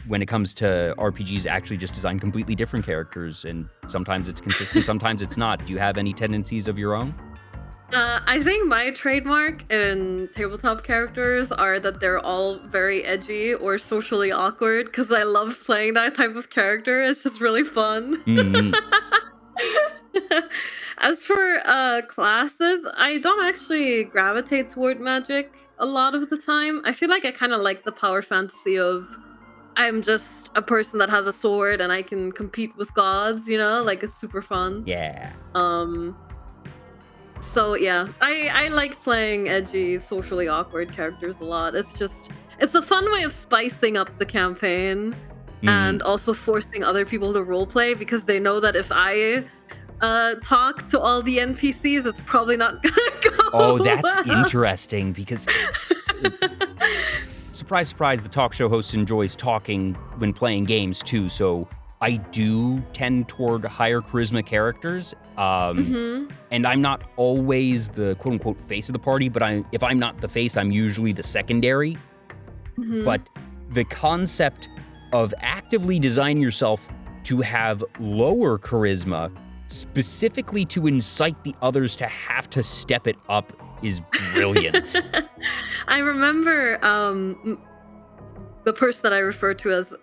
Speaker 1: when it comes to RPGs, actually just design completely different characters, and sometimes it's consistent, sometimes it's not. Do you have any tendencies of your own?
Speaker 2: I think my trademark in tabletop characters are that they're all very edgy or socially awkward, because I love playing that type of character. It's just really fun. As for classes, I don't actually gravitate toward magic a lot of the time. I feel like I kind of like the power fantasy of I'm just a person that has a sword and I can compete with gods, like it's super fun.
Speaker 1: Yeah.
Speaker 2: So yeah, I like playing edgy, socially awkward characters a lot. It's a fun way of spicing up the campaign and also forcing other people to roleplay, because they know that if I talk to all the NPCs, it's probably not gonna go
Speaker 1: Oh, that's
Speaker 2: well.
Speaker 1: interesting, because surprise, surprise, the talk show host enjoys talking when playing games too, so I do tend toward higher charisma characters, and I'm not always the quote-unquote face of the party, but if I'm not the face, I'm usually the secondary. But the concept of actively designing yourself to have lower charisma, specifically to incite the others to have to step it up, is brilliant.
Speaker 2: I remember the person that I referred to as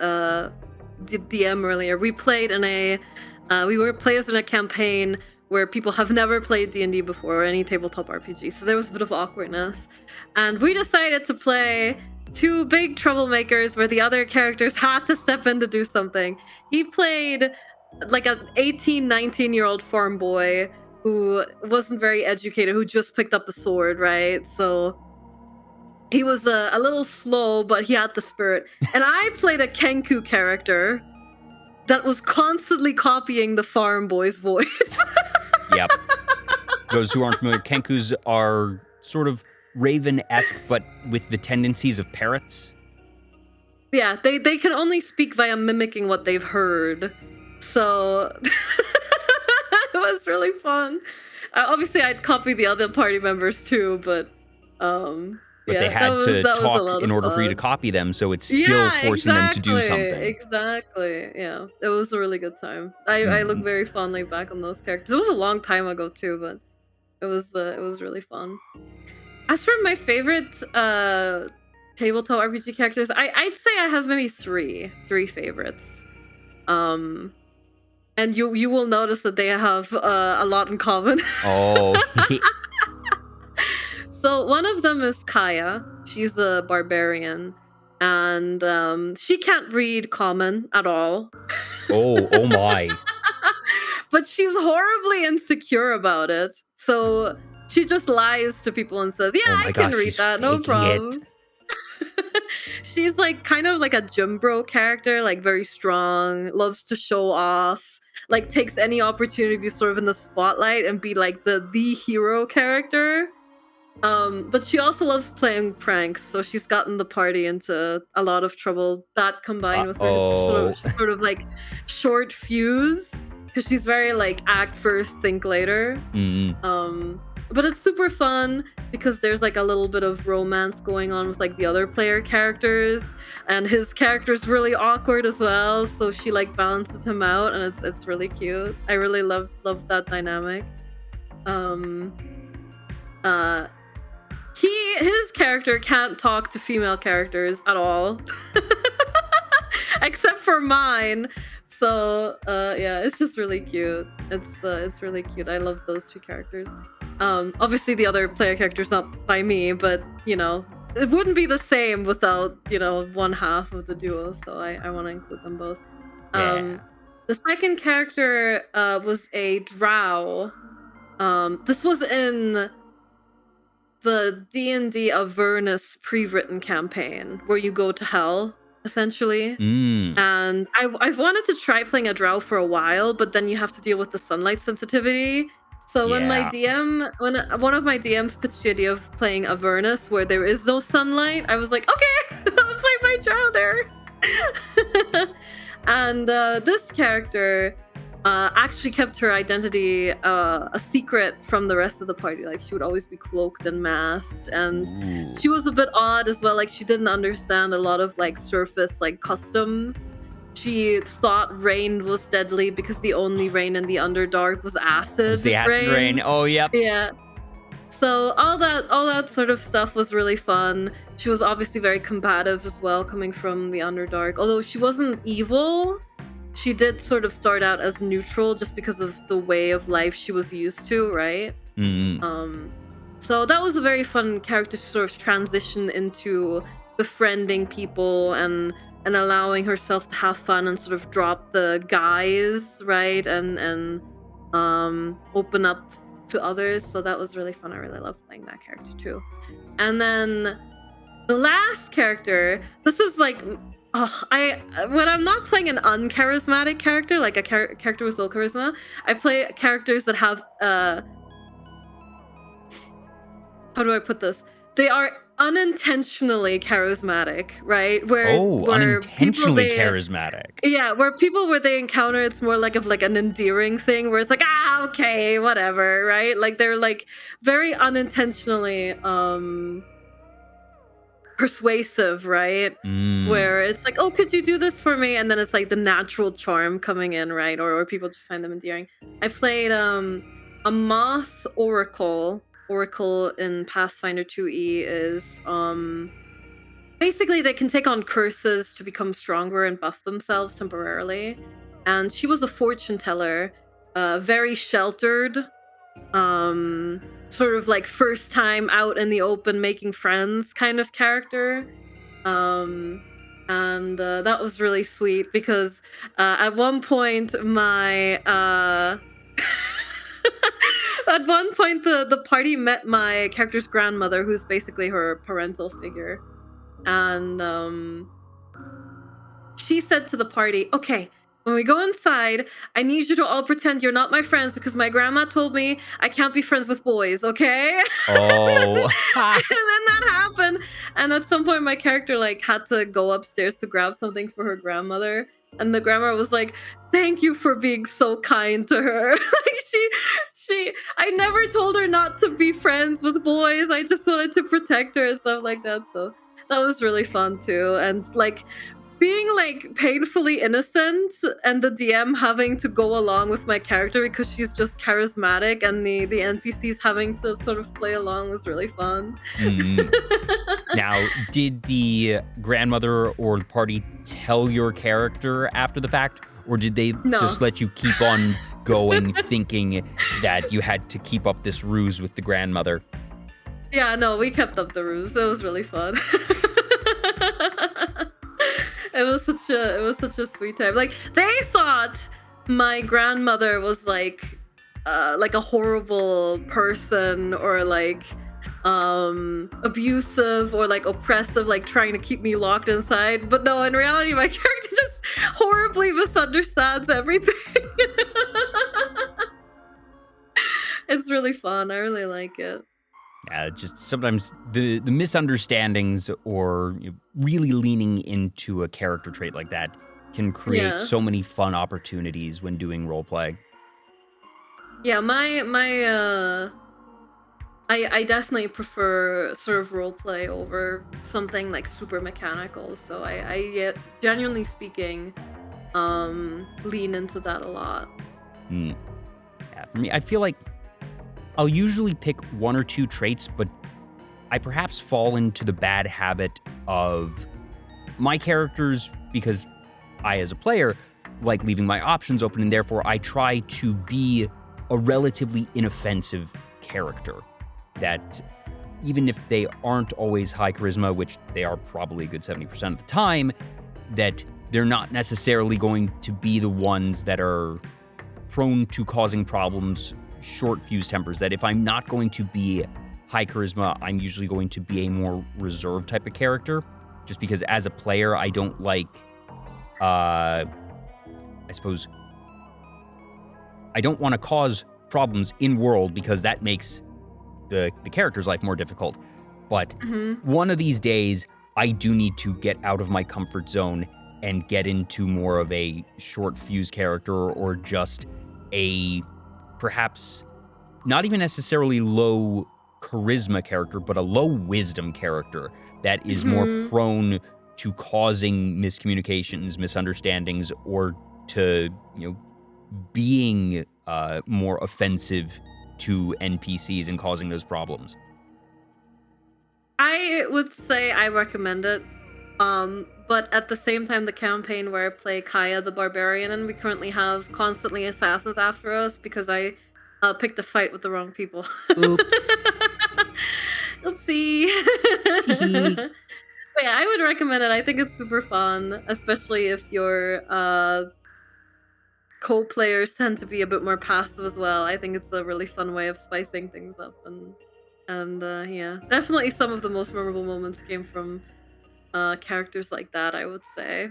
Speaker 2: DM earlier. We played we were players in a campaign where people have never played D&D before, or any tabletop RPG, so there was a bit of awkwardness, and we decided to play two big troublemakers where the other characters had to step in to do something. He played like an 18-19-year-old farm boy who wasn't very educated, who just picked up a sword, right? So he was a little slow, but he had the spirit. And I played a Kenku character that was constantly copying the farm boy's voice.
Speaker 1: Yep. Those who aren't familiar, Kenkus are sort of Raven-esque, but with the tendencies of parrots.
Speaker 2: Yeah, they can only speak via mimicking what they've heard. So it was really fun. Obviously, I'd copy the other party members too, but
Speaker 1: they had to talk in order for you to copy them, so it's still forcing them to do something.
Speaker 2: Exactly. Yeah, it was a really good time. I look very fondly back on those characters. It was a long time ago too, but it was really fun. As for my favorite tabletop RPG characters, I'd say I have maybe three favorites. And you will notice that they have a lot in common.
Speaker 1: Oh.
Speaker 2: So one of them is Kaya. She's a barbarian, and she can't read common at all.
Speaker 1: Oh my.
Speaker 2: but she's horribly insecure about it. So she just lies to people and says, yeah,
Speaker 1: Oh my
Speaker 2: I can
Speaker 1: gosh,
Speaker 2: read
Speaker 1: she's
Speaker 2: that, no
Speaker 1: faking
Speaker 2: problem.
Speaker 1: it.
Speaker 2: She's like kind of like a gym bro character, like very strong, loves to show off, like takes any opportunity to be sort of in the spotlight and be like the hero character. But she also loves playing pranks, so she's gotten the party into a lot of trouble. That combined with her sort of like short fuse, because she's very like act first, think later. But it's super fun because there's like a little bit of romance going on with like the other player characters, and his character's really awkward as well. So she like balances him out, and it's really cute. I really love that dynamic. His character can't talk to female characters at all, except for mine. So yeah, it's just really cute. It's really cute. I love those two characters. Obviously the other player character's not by me, but you know, it wouldn't be the same without, you know, one half of the duo. So I want to include them both. The second character was a drow. This was in the D&D Avernus pre-written campaign where you go to hell, essentially. And I've wanted to try playing a drow for a while, but then you have to deal with the sunlight sensitivity. So when one of my DMs pitched the idea of playing Avernus where there is no sunlight, I was like, okay, I'll play my drow there. And this character actually kept her identity a secret from the rest of the party. Like she would always be cloaked and masked, and she was a bit odd as well. Like she didn't understand a lot of like surface like customs. She thought rain was deadly because the only rain in the Underdark was acid.
Speaker 1: It was the acid rain. Oh, yep.
Speaker 2: Yeah. So all that sort of stuff was really fun. She was obviously very combative as well, coming from the Underdark. Although she wasn't evil, she did sort of start out as neutral just because of the way of life she was used to, right? So that was a very fun character to sort of transition into befriending people and allowing herself to have fun and sort of drop the guise, right? And open up to others. So that was really fun. I really loved playing that character too. And then the last character, this is like, when I'm not playing an uncharismatic character, like a character with low charisma, I play characters that have how do I put this? They are unintentionally charismatic, right? Where
Speaker 1: unintentionally charismatic.
Speaker 2: Yeah, where they encounter, it's more like an endearing thing where it's like, okay, whatever, right? Like they're like very unintentionally persuasive, right? Where it's like, oh, could you do this for me? And then it's like the natural charm coming in, right? Or people just find them endearing. I played a moth oracle. Oracle in Pathfinder 2e is basically they can take on curses to become stronger and buff themselves temporarily. And she was a fortune teller, very sheltered, sort of like first time out in the open making friends kind of character. And that was really sweet because at one point at one point, the party met my character's grandmother, who's basically her parental figure. And she said to the party, okay, when we go inside, I need you to all pretend you're not my friends because my grandma told me I can't be friends with boys, okay?
Speaker 1: Oh.
Speaker 2: And then that happened. And at some point, my character like had to go upstairs to grab something for her grandmother. And the grandma was like, thank you for being so kind to her. Like I never told her not to be friends with boys. I just wanted to protect her and stuff like that. So that was really fun too. And like being like painfully innocent and the DM having to go along with my character because she's just charismatic and the NPCs having to sort of play along was really fun.
Speaker 1: Now, did the grandmother or the party tell your character after the fact? Or did they just let you keep on going thinking that you had to keep up this ruse with the grandmother?
Speaker 2: Yeah, no, we kept up the ruse. It was really fun. It was such a sweet time. Like they thought my grandmother was like a horrible person, or like abusive or like oppressive, like trying to keep me locked inside. But no, in reality, my character just horribly misunderstands everything. It's really fun. I really like it.
Speaker 1: Yeah, just sometimes the misunderstandings or really leaning into a character trait like that can create
Speaker 2: Yeah.
Speaker 1: so many fun opportunities when doing roleplay.
Speaker 2: Yeah, I definitely prefer sort of roleplay over something like super mechanical. So I genuinely speaking, lean into that a lot.
Speaker 1: Yeah, for me, I feel like I'll usually pick one or two traits, but I perhaps fall into the bad habit of my characters, because I, as a player, like leaving my options open, and therefore I try to be a relatively inoffensive character. That even if they aren't always high charisma, which they are probably a good 70% of the time, that they're not necessarily going to be the ones that are prone to causing problems, short fuse tempers. That if I'm not going to be high charisma, I'm usually going to be a more reserved type of character, just because as a player, I don't like, I suppose, I don't want to cause problems in world, because that makes the character's life more difficult. But one of these days, I do need to get out of my comfort zone and get into more of a short fuse character, or just a perhaps not even necessarily low charisma character, but a low wisdom character that is more prone to causing miscommunications, misunderstandings, or to, being more offensive to NPCs and causing those problems.
Speaker 2: I would say I recommend it. But at the same time, the campaign where I play Kaya the Barbarian, and we currently have constantly assassins after us because I picked a fight with the wrong people.
Speaker 1: Oops.
Speaker 2: Oopsie. But yeah, I would recommend it. I think it's super fun, especially if your co-players tend to be a bit more passive as well. I think it's a really fun way of spicing things up, and yeah, definitely some of the most memorable moments came from characters like that, I would say.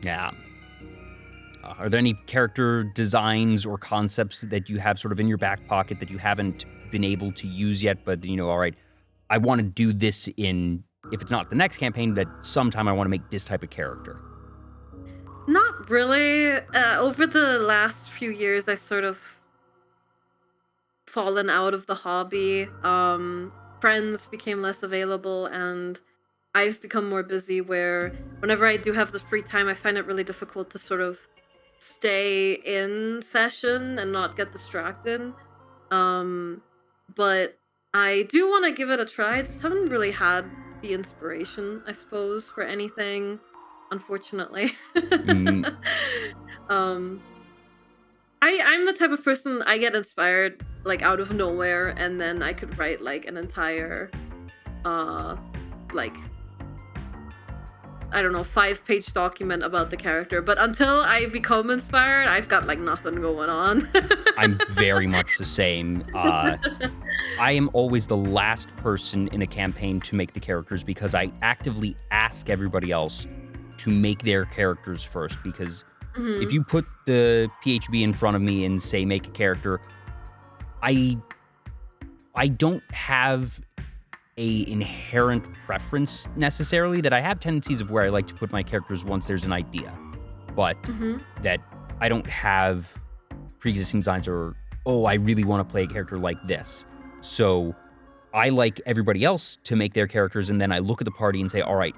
Speaker 1: Yeah. Are there any character designs or concepts that you have sort of in your back pocket that you haven't been able to use yet, but, all right, I want to do this in, if it's not the next campaign, that sometime I want to make this type of character?
Speaker 2: Not really. Over the last few years, I've sort of fallen out of the hobby. Friends became less available, and I've become more busy, where whenever I do have the free time, I find it really difficult to sort of stay in session and not get distracted. But I do want to give it a try. I just haven't really had the inspiration, I suppose, for anything, unfortunately. um I'm the type of person, I get inspired like out of nowhere, and then I could write like an entire like, I don't know, 5-page document about the character. But until I become inspired, I've got like nothing going on.
Speaker 1: I'm very much the same. I am always the last person in a campaign to make the characters, because I actively ask everybody else to make their characters first, because if you put the PHB in front of me and say make a character, I don't have a inherent preference necessarily. That I have tendencies of where I like to put my characters once there's an idea, but that I don't have pre-existing designs, or, oh, I really want to play a character like this. So I like everybody else to make their characters, and then I look at the party and say, all right,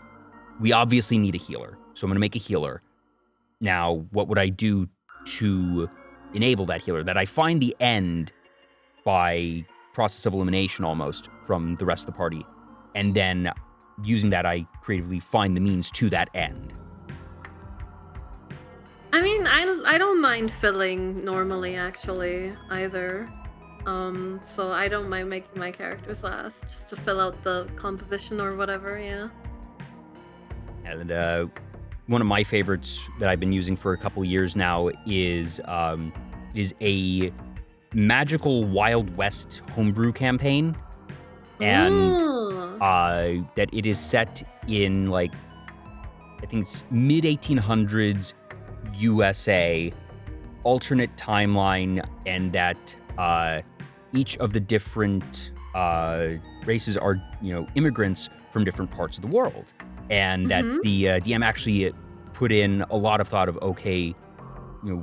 Speaker 1: we obviously need a healer, so I'm going to make a healer. Now, what would I do to enable that healer? That I find the end by process of elimination almost from the rest of the party. And then using that, I creatively find the means to that end.
Speaker 2: I mean, I don't mind filling normally, actually, either. So I don't mind making my characters last, just to fill out the composition or whatever, yeah.
Speaker 1: And one of my favorites that I've been using for a couple years now is a magical Wild West homebrew campaign, and that it is set in like I think it's mid 1800s USA, alternate timeline, and that each of the different races are immigrants from different parts of the world, and that the DM actually put in a lot of thought of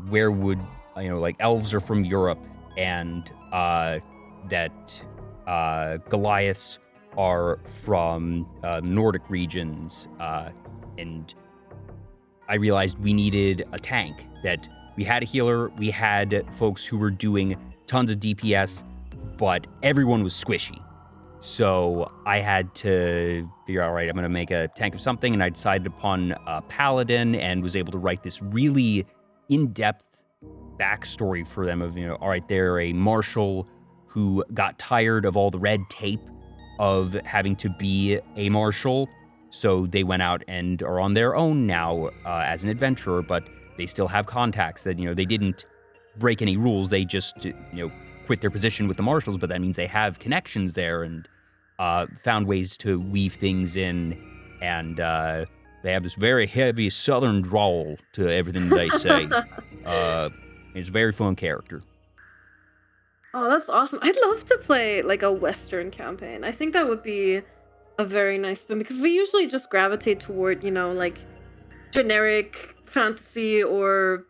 Speaker 1: where would like elves are from Europe, and that Goliaths are from Nordic regions, and I realized we needed a tank, that we had a healer, we had folks who were doing tons of DPS, but everyone was squishy. So I had to figure out, all right, I'm going to make a tank of something, and I decided upon a paladin and was able to write this really in-depth backstory for them of, all right, they're a marshal who got tired of all the red tape of having to be a marshal, so they went out and are on their own now as an adventurer, but they still have contacts that, they didn't break any rules, they just, quit their position with the marshals, but that means they have connections there and found ways to weave things in, and they have this very heavy southern drawl to everything they say. It's a very fun character.
Speaker 2: Oh, that's awesome. I'd love to play like a Western campaign. I think that would be a very nice spin, because we usually just gravitate toward, like generic fantasy or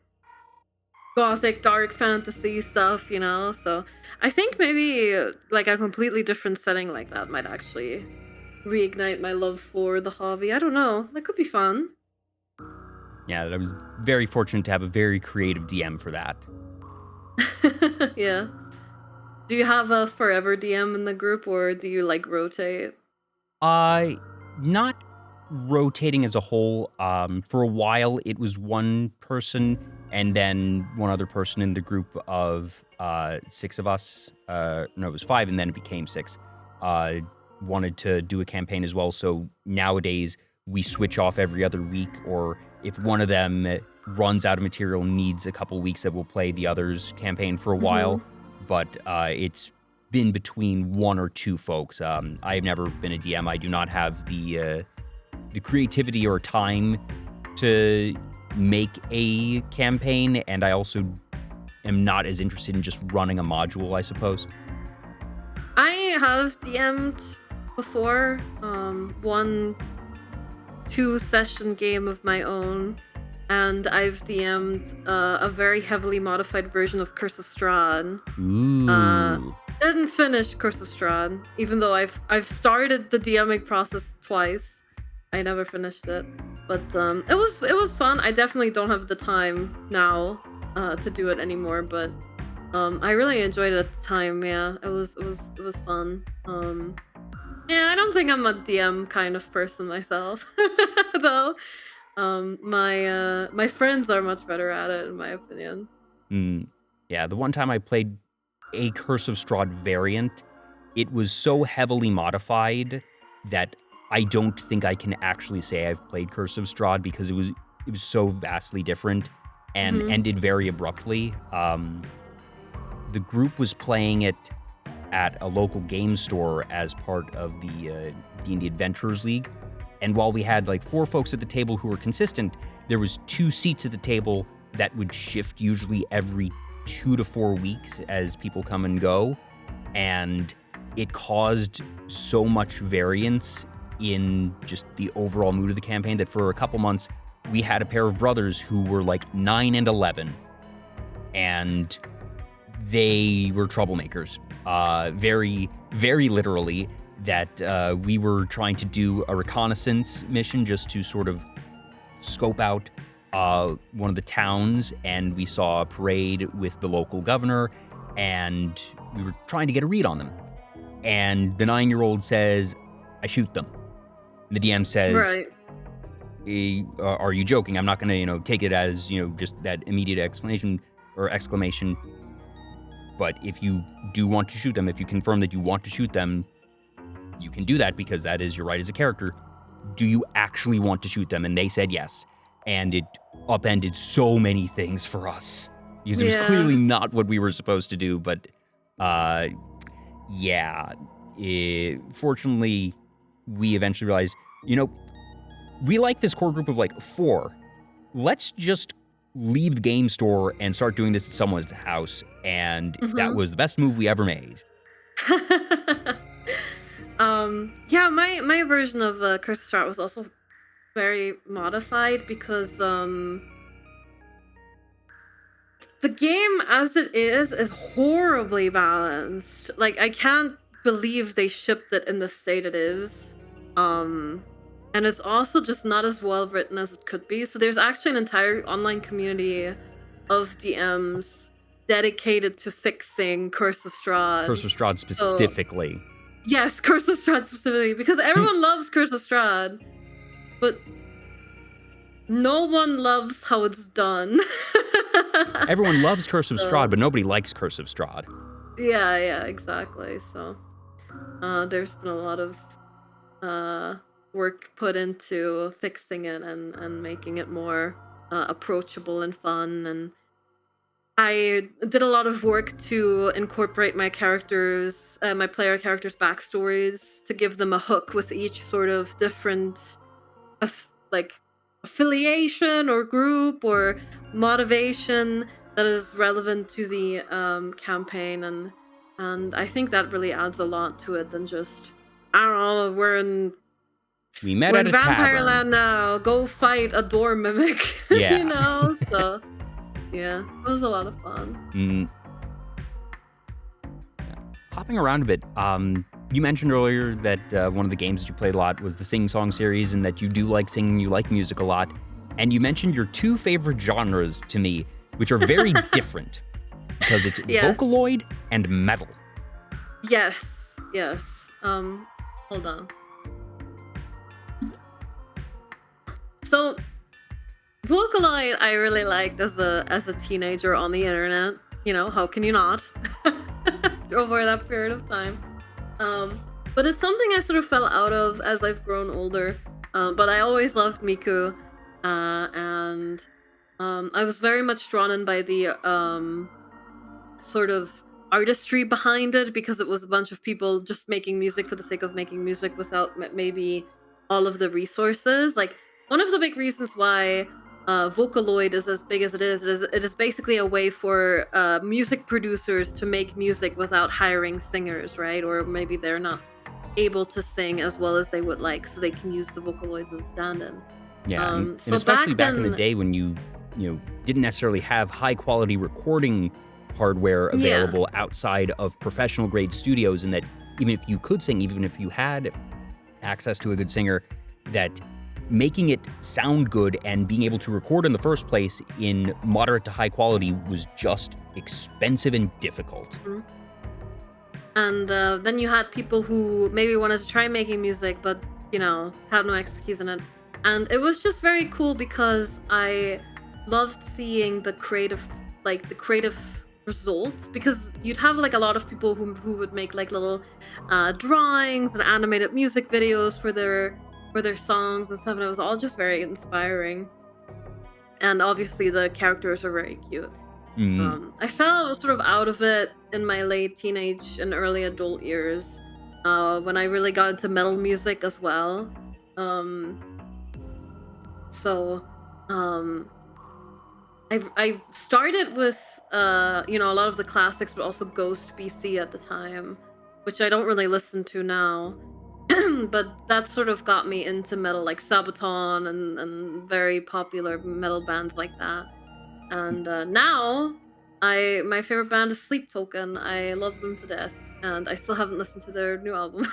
Speaker 2: gothic dark fantasy stuff, so I think maybe like a completely different setting like that might actually reignite my love for the hobby. I don't know, that could be fun.
Speaker 1: Yeah, I was very fortunate to have a very creative DM for that.
Speaker 2: Yeah. Do you have a forever DM in the group, or do you like rotate?
Speaker 1: Not rotating as a whole. For a while it was one person and then one other person in the group of 6 of us. No, it was 5 and then it became 6. Wanted to do a campaign as well, so nowadays we switch off every other week, or if one of them runs out of material, needs a couple weeks, that we'll play the other's campaign for a while. But it's been between 1 or 2 folks. I have never been a DM. I do not have the creativity or time to make a campaign, and I also am not as interested in just running a module, I suppose.
Speaker 2: I have DM'd before, 1 2-session game of my own, and I've DM'd a very heavily modified version of Curse of Strahd.
Speaker 1: Ooh.
Speaker 2: Didn't finish Curse of Strahd, even though I've started the DMing process twice. I never finished it, but it was fun. I definitely don't have the time now to do it anymore, but I really enjoyed it at the time. Yeah, it was fun. Yeah, I don't think I'm a DM kind of person myself, though. My friends are much better at it, in my opinion.
Speaker 1: Yeah, the one time I played a Curse of Strahd variant, it was so heavily modified that I don't think I can actually say I've played Curse of Strahd, because it was so vastly different and ended very abruptly. The group was playing it at a local game store as part of the D&D Adventurers League, and while we had like 4 folks at the table who were consistent, there was 2 seats at the table that would shift usually every 2 to 4 weeks as people come and go, and it caused so much variance in just the overall mood of the campaign that for a couple months we had a pair of brothers who were like 9 and 11, and they were troublemakers, very, very literally, that we were trying to do a reconnaissance mission just to sort of scope out one of the towns, and we saw a parade with the local governor, and we were trying to get a read on them. And the 9-year-old says, "I shoot them." And the DM says,
Speaker 2: Right.
Speaker 1: Are you joking? I'm not going to, take it as, just that immediate explanation or exclamation. But if you do want to shoot them, if you confirm that you want to shoot them, you can do that because that is your right as a character. Do you actually want to shoot them? And they said yes. and it upended so many things for us because it was
Speaker 2: Yeah.
Speaker 1: clearly not what we were supposed to do. But fortunately, we eventually realized, we like this core group of like 4. Let's just leave the game store and start doing this at someone's house. And that was the best move we ever made.
Speaker 2: Yeah, my version of Curse of Strahd was also very modified because the game as it is horribly balanced. Like, I can't believe they shipped it in the state it is. And it's also just not as well written as it could be. So there's actually an entire online community of DMs dedicated to fixing Curse of Strahd.
Speaker 1: Curse of Strahd specifically.
Speaker 2: Yes, Curse of Strahd specifically, because everyone loves Curse of Strahd, but no one loves how it's done.
Speaker 1: Everyone loves Curse of Strahd, but nobody likes Curse of Strahd.
Speaker 2: Yeah, exactly. So there's been a lot of work put into fixing it and making it more approachable and fun. And I did a lot of work to incorporate my characters, my player characters' backstories to give them a hook with each sort of different affiliation or group or motivation that is relevant to the campaign, and I think that really adds a lot to it than just, I don't know,
Speaker 1: we met
Speaker 2: we're
Speaker 1: at
Speaker 2: in
Speaker 1: a
Speaker 2: Vampire
Speaker 1: tavern.
Speaker 2: Land now, go fight a door mimic.
Speaker 1: Yeah.
Speaker 2: So yeah, it was a lot of fun.
Speaker 1: Hopping around a bit, you mentioned earlier that one of the games that you played a lot was the sing-song series and that you do like singing, you like music a lot. And you mentioned your 2 favorite genres to me, which are very different because it's Vocaloid and metal.
Speaker 2: Yes. Hold on. So Vocaloid I really liked as a teenager on the internet. How can you not? Over that period of time. But it's something I sort of fell out of as I've grown older. But I always loved Miku. And I was very much drawn in by the sort of artistry behind it, because it was a bunch of people just making music for the sake of making music without maybe all of the resources. Like, one of the big reasons why Vocaloid is as big as it is basically a way for music producers to make music without hiring singers, right? Or maybe they're not able to sing as well as they would like, so they can use the Vocaloids as a stand-in.
Speaker 1: Yeah, and especially back in the day when you didn't necessarily have high quality recording hardware available outside of professional grade studios, and that even if you could sing, even if you had access to a good singer, that making it sound good and being able to record in the first place in moderate to high quality was just expensive and difficult.
Speaker 2: Mm-hmm. And then you had people who maybe wanted to try making music, but had no expertise in it. And it was just very cool because I loved seeing the creative results, because you'd have like a lot of people who would make like little drawings and animated music videos for their songs and stuff, and it was all just very inspiring. And obviously the characters are very cute. I felt sort of out of it in my late teenage and early adult years when I really got into metal music as well. I started with a lot of the classics, but also Ghost BC at the time, which I don't really listen to now. But that sort of got me into metal, like Sabaton and very popular metal bands like that. And now my favorite band is Sleep Token. I love them to death, and I still haven't listened to their new album.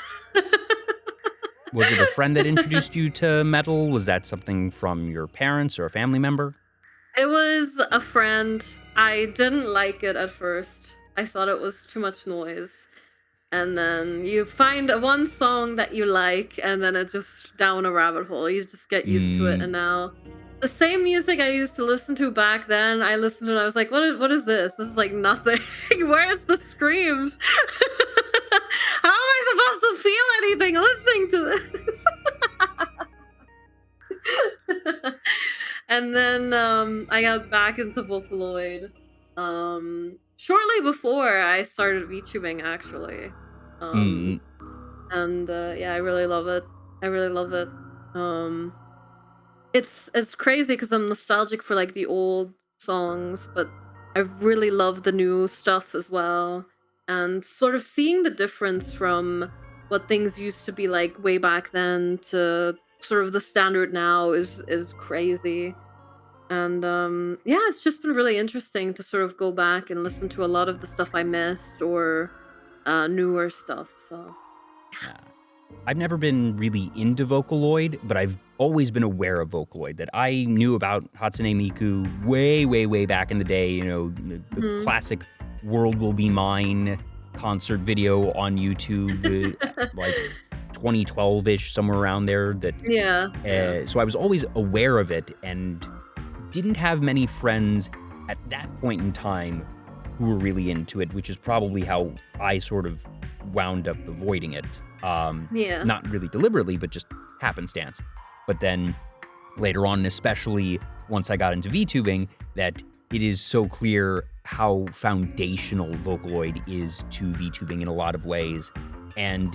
Speaker 1: Was it a friend that introduced you to metal? Was that something from your parents or a family member?
Speaker 2: It was a friend. I didn't like it at first. I thought it was too much noise. And then you find one song that you like, and then it's just down a rabbit hole. You just get used to it. And now the same music I used to listen to back then, I listened to it and I was like, what is this? This is like nothing. Where's the screams? How am I supposed to feel anything listening to this? And then I got back into Vocaloid shortly before I started VTubing, actually.
Speaker 1: Mm,
Speaker 2: And yeah, I really love it. I really love it. Um, it's crazy because I'm nostalgic for like the old songs, but I really love the new stuff as well. And sort of seeing the difference from what things used to be like way back then to sort of the standard now is crazy. And yeah, it's just been really interesting to sort of go back and listen to a lot of the stuff I missed or newer stuff. So
Speaker 1: yeah. I've never been really into Vocaloid, but I've always been aware of Vocaloid. That I knew about Hatsune Miku way, way, way back in the day. You know, the classic "World Will Be Mine" concert video on YouTube, like 2012-ish, somewhere around there. That
Speaker 2: yeah.
Speaker 1: so I was always aware of it and didn't have many friends at that point in time who were really into it, which is probably how I sort of wound up avoiding it.
Speaker 2: Yeah.
Speaker 1: Not really deliberately, but just happenstance. But then later on, especially once I got into VTubing, that it is so clear how foundational Vocaloid is to VTubing in a lot of ways. And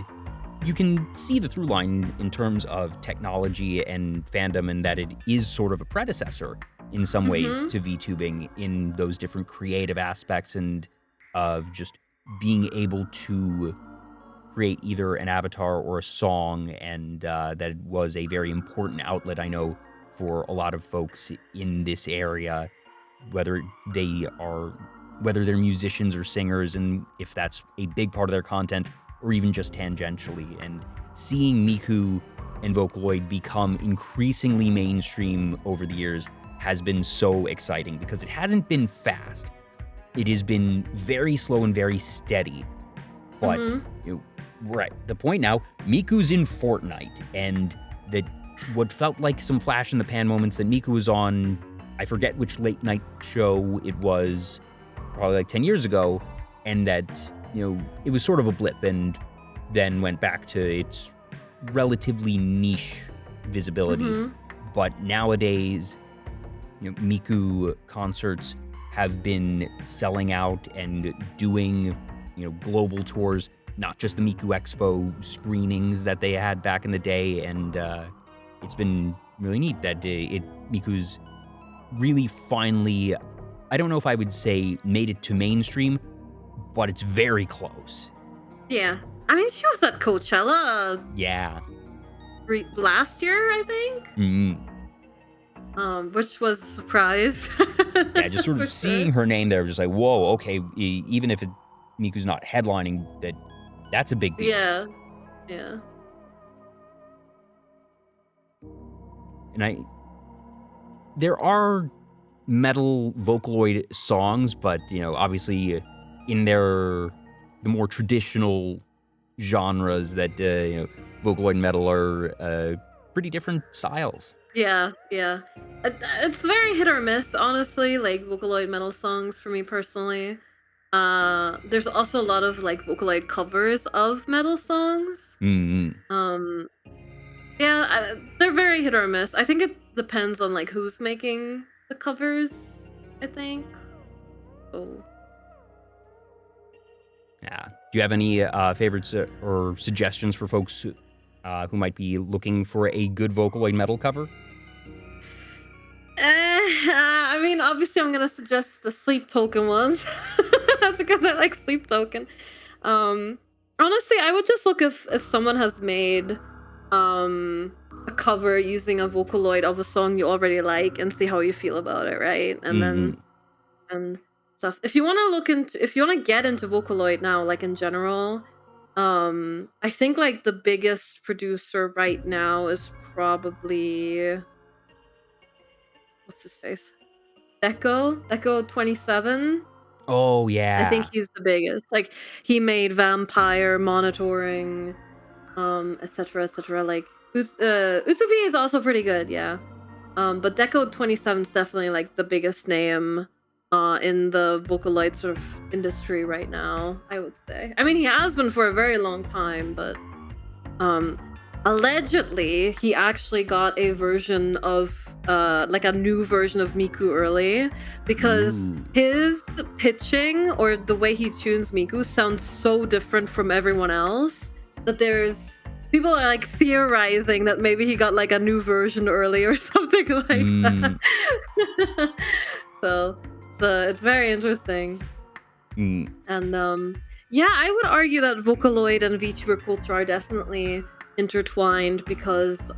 Speaker 1: you can see the through line in terms of technology and fandom, and that it is sort of a predecessor in some ways to VTubing in those different creative aspects and of just being able to create either an avatar or a song, and that was a very important outlet, I know, for a lot of folks in this area, whether they're musicians or singers, and if that's a big part of their content, or even just tangentially. And seeing Miku and Vocaloid become increasingly mainstream over the years has been so exciting, because it hasn't been fast. It has been very slow and very steady. But we're at the point now, Miku's in Fortnite, and that what felt like some flash in the pan moments that Miku was on, I forget which late night show it was, probably like 10 years ago, and that, you know, it was sort of a blip and then went back to its relatively niche visibility. But nowadays, you know, Miku concerts have been selling out and doing, you know, global tours, not just the Miku Expo screenings that they had back in the day. And it's been really neat that Miku's really finally, I don't know if I would say made it to mainstream, but it's very close.
Speaker 2: Yeah. I mean, she was at Coachella
Speaker 1: Yeah.
Speaker 2: last year, I think. Which was a surprise.
Speaker 1: Yeah, just sort of seeing her name there, just like, whoa, okay, even if Miku's not headlining, that's a big deal.
Speaker 2: Yeah. Yeah.
Speaker 1: And there are metal Vocaloid songs, but, you know, obviously in the more traditional genres that, you know, Vocaloid and metal are pretty different styles.
Speaker 2: Yeah. It's very hit or miss, honestly, like Vocaloid metal songs for me personally. There's also a lot of like Vocaloid covers of metal songs. Yeah, they're very hit or miss. I think it depends on like who's making the covers, I think. Oh.
Speaker 1: Yeah. Do you have any favorites or suggestions for folks who might be looking for a good Vocaloid metal cover?
Speaker 2: I mean, obviously, I'm gonna suggest the Sleep Token ones. That's because I like Sleep Token. Honestly, I would just look if someone has made a cover using a Vocaloid of a song you already like and see how you feel about it, right? And then and stuff. If you want to get into Vocaloid now, like in general, I think like the biggest producer right now is probably, what's his face? Deco 27.
Speaker 1: Oh, yeah.
Speaker 2: I think he's the biggest. Like, he made Vampire, Monitoring, etc., etc. Like, Usubi is also pretty good, yeah. But Deco 27 is definitely like the biggest name in the Vocaloid sort of industry right now, I would say. I mean, he has been for a very long time, but allegedly he actually got a version of like a new version of Miku early, because his pitching or the way he tunes Miku sounds so different from everyone else that there's people are like theorizing that maybe he got like a new version early or something like that. So it's very interesting. And yeah, I would argue that Vocaloid and VTuber culture are definitely intertwined, because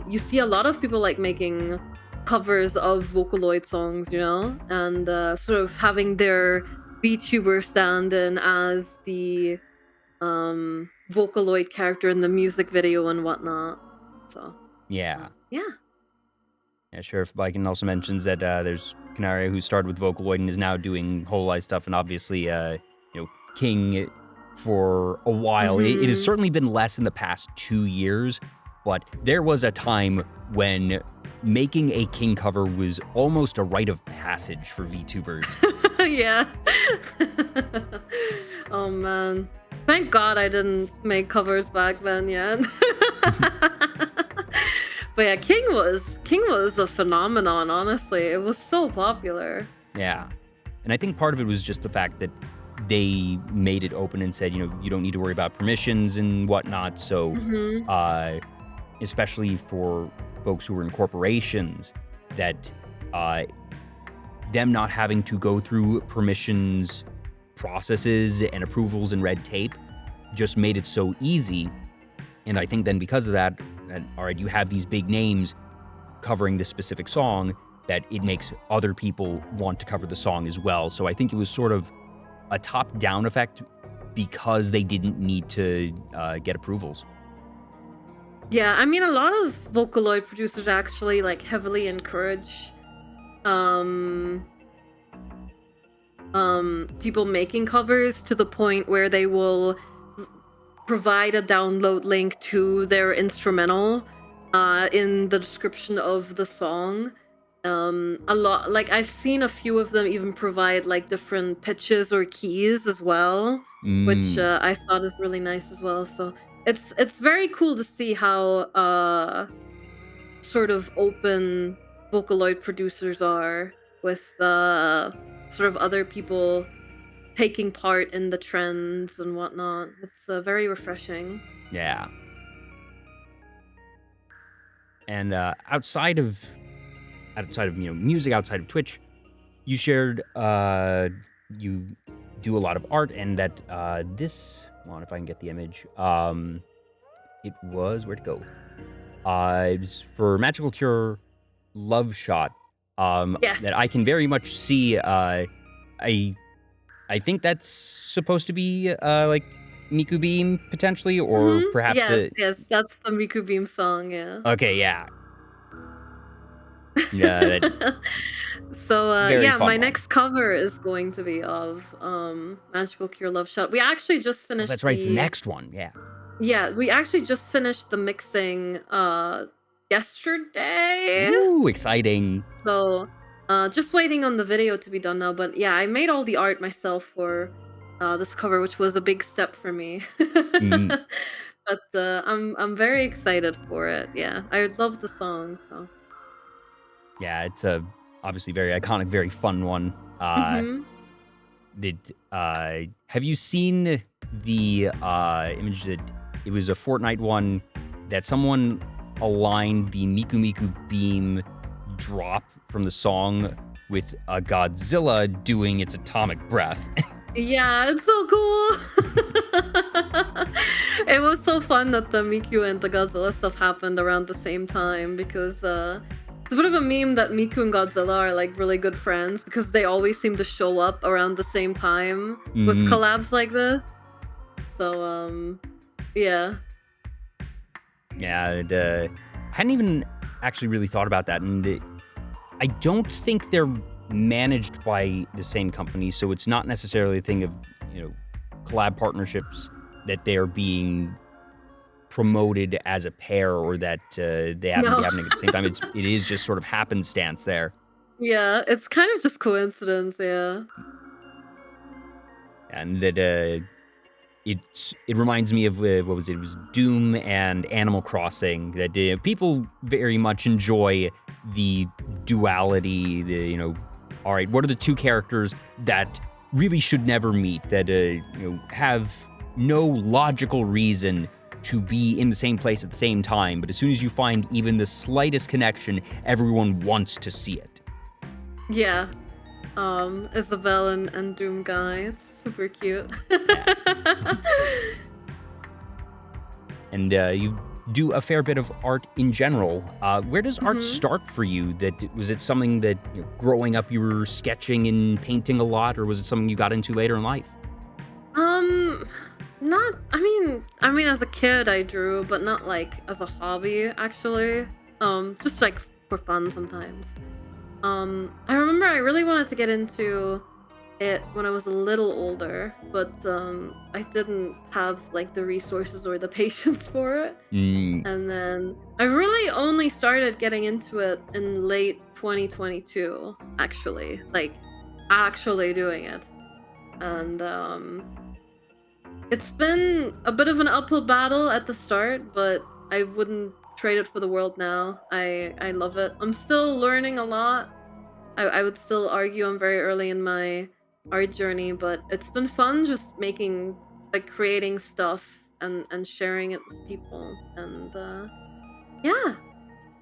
Speaker 2: you see a lot of people like making covers of Vocaloid songs, you know, and sort of having their VTuber stand in as the Vocaloid character in the music video and whatnot. So
Speaker 1: Yeah.
Speaker 2: yeah.
Speaker 1: Yeah, Sheriff Biken also mentions that there's Canaria who started with Vocaloid and is now doing whole life stuff, and obviously, King for a while. It has certainly been less in the past 2 years, but there was a time when making a King cover was almost a rite of passage for VTubers.
Speaker 2: Yeah. Oh man. Thank God I didn't make covers back then yet. But yeah, King was a phenomenon, honestly. It was so popular.
Speaker 1: Yeah. And I think part of it was just the fact that they made it open and said, you don't need to worry about permissions and whatnot. So, especially for folks who were in corporations, that them not having to go through permissions processes and approvals and red tape just made it so easy. And I think then because of that, all right, you have these big names covering this specific song, that it makes other people want to cover the song as well. So I think it was sort of a top-down effect because they didn't need to get approvals.
Speaker 2: Yeah, I mean, a lot of Vocaloid producers actually like heavily encourage people making covers, to the point where they will provide a download link to their instrumental in the description of the song. A lot, like I've seen a few of them even provide like different pitches or keys as well, which I thought is really nice as well. So it's very cool to see how sort of open Vocaloid producers are with sort of other people taking part in the trends and whatnot. It's very refreshing.
Speaker 1: Yeah. And outside of music, outside of Twitch, you shared you do a lot of art, and that this one, if I can get the image, it was, where'd it go? It was for Magical Cure Love Shot.
Speaker 2: Yes.
Speaker 1: That I can very much see. I think that's supposed to be like Miku Beam potentially, or perhaps
Speaker 2: yes, that's the Miku Beam song. Yeah.
Speaker 1: Okay, yeah. Yeah.
Speaker 2: So yeah, my next cover is going to be of Magical Cure Love Shot. We actually just finished.
Speaker 1: That's right. It's the next one. Yeah.
Speaker 2: Yeah, we actually just finished the mixing yesterday.
Speaker 1: Ooh, exciting.
Speaker 2: So just waiting on the video to be done now. But yeah, I made all the art myself for this cover, which was a big step for me. But I'm very excited for it. Yeah, I love the song. So
Speaker 1: yeah, it's a obviously very iconic, very fun one. Have you seen the image that it was a Fortnite one that someone aligned the Miku Miku Beam drop from the song with a Godzilla doing its atomic breath?
Speaker 2: Yeah, it's so cool. It was so fun that the Miku and the Godzilla stuff happened around the same time, because it's a bit of a meme that Miku and Godzilla are like really good friends, because they always seem to show up around the same time with collabs like this. So yeah.
Speaker 1: Yeah, hadn't even actually really thought about that, and I don't think they're managed by the same company, so it's not necessarily a thing of collab partnerships that they're being promoted as a pair, or that they happen to be happening at the same time. It is just sort of happenstance there.
Speaker 2: Yeah, it's kind of just coincidence. Yeah.
Speaker 1: And that it reminds me of what was it? It was Doom and Animal Crossing, that people very much enjoy the duality, all right, what are the two characters that really should never meet, that have no logical reason to be in the same place at the same time, but as soon as you find even the slightest connection, everyone wants to see it.
Speaker 2: Yeah. Isabel and Doom Guy. It's super cute.
Speaker 1: Yeah. And you do a fair bit of art in general. Where does art start for you? Was it something that growing up you were sketching and painting a lot, or was it something you got into later in life?
Speaker 2: Not. I mean, as a kid I drew, but not like as a hobby actually. Just like for fun sometimes. I remember I really wanted to get into it when I was a little older, but I didn't have like the resources or the patience for it. And then I really only started getting into it in late 2022, actually, like actually doing it. And it's been a bit of an uphill battle at the start, but I wouldn't trade it for the world now. I love it. I'm still learning a lot. I would still argue I'm very early in my art journey, but it's been fun just creating stuff and sharing it with people. And yeah,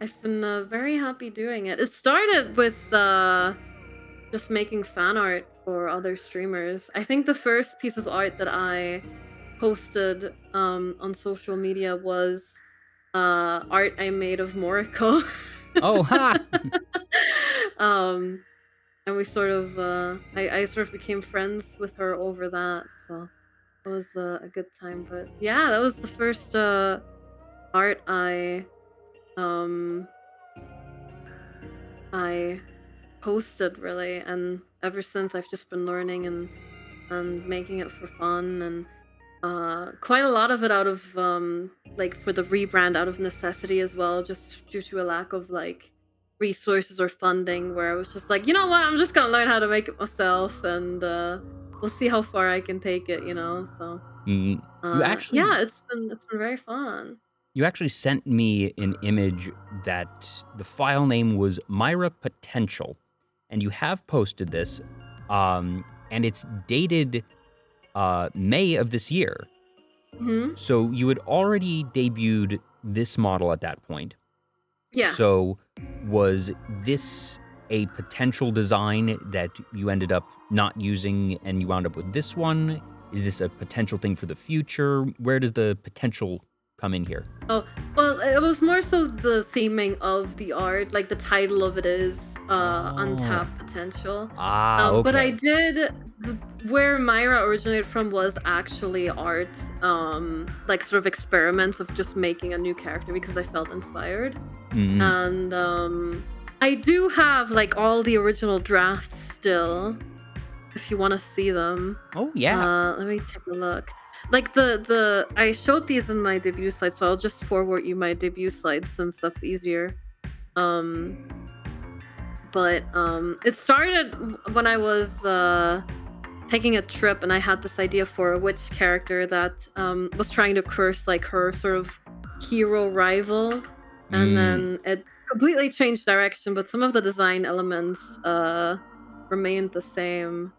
Speaker 2: I've been very happy doing it. It started with just making fan art for other streamers. I think the first piece of art that I posted on social media was art I made of Moriko.
Speaker 1: Oh, ha!
Speaker 2: And we sort of I sort of became friends with her over that, so it was a good time. But yeah, that was the first art I posted, really, and ever since I've just been learning and making it for fun, and quite a lot of it out of for the rebrand, out of necessity as well, just due to a lack of resources or funding, where I was just like, you know what, I'm just gonna learn how to make it myself, and we'll see how far I can take it, so
Speaker 1: You actually
Speaker 2: yeah, it's been very fun.
Speaker 1: You actually sent me an image that the file name was Myra Potential, and you have posted this, and it's dated May of this year. So you had already debuted this model at that point.
Speaker 2: Yeah.
Speaker 1: So was this a potential design that you ended up not using and you wound up with this one? Is this a potential thing for the future? Where does the potential come in here?
Speaker 2: Oh, well, it was more so the theming of the art. Like, the title of it is Untapped Potential.
Speaker 1: Okay.
Speaker 2: But I did, where Myra originated from was actually art, sort of experiments of just making a new character because I felt inspired. And I do have all the original drafts still, if you want to see them.
Speaker 1: Oh yeah.
Speaker 2: Let me take a look. I showed these in my debut slide, so I'll just forward you my debut slides since that's easier. But it started when I was taking a trip, and I had this idea for a witch character that was trying to curse her sort of hero rival, and then it completely changed direction, but some of the design elements remained the same.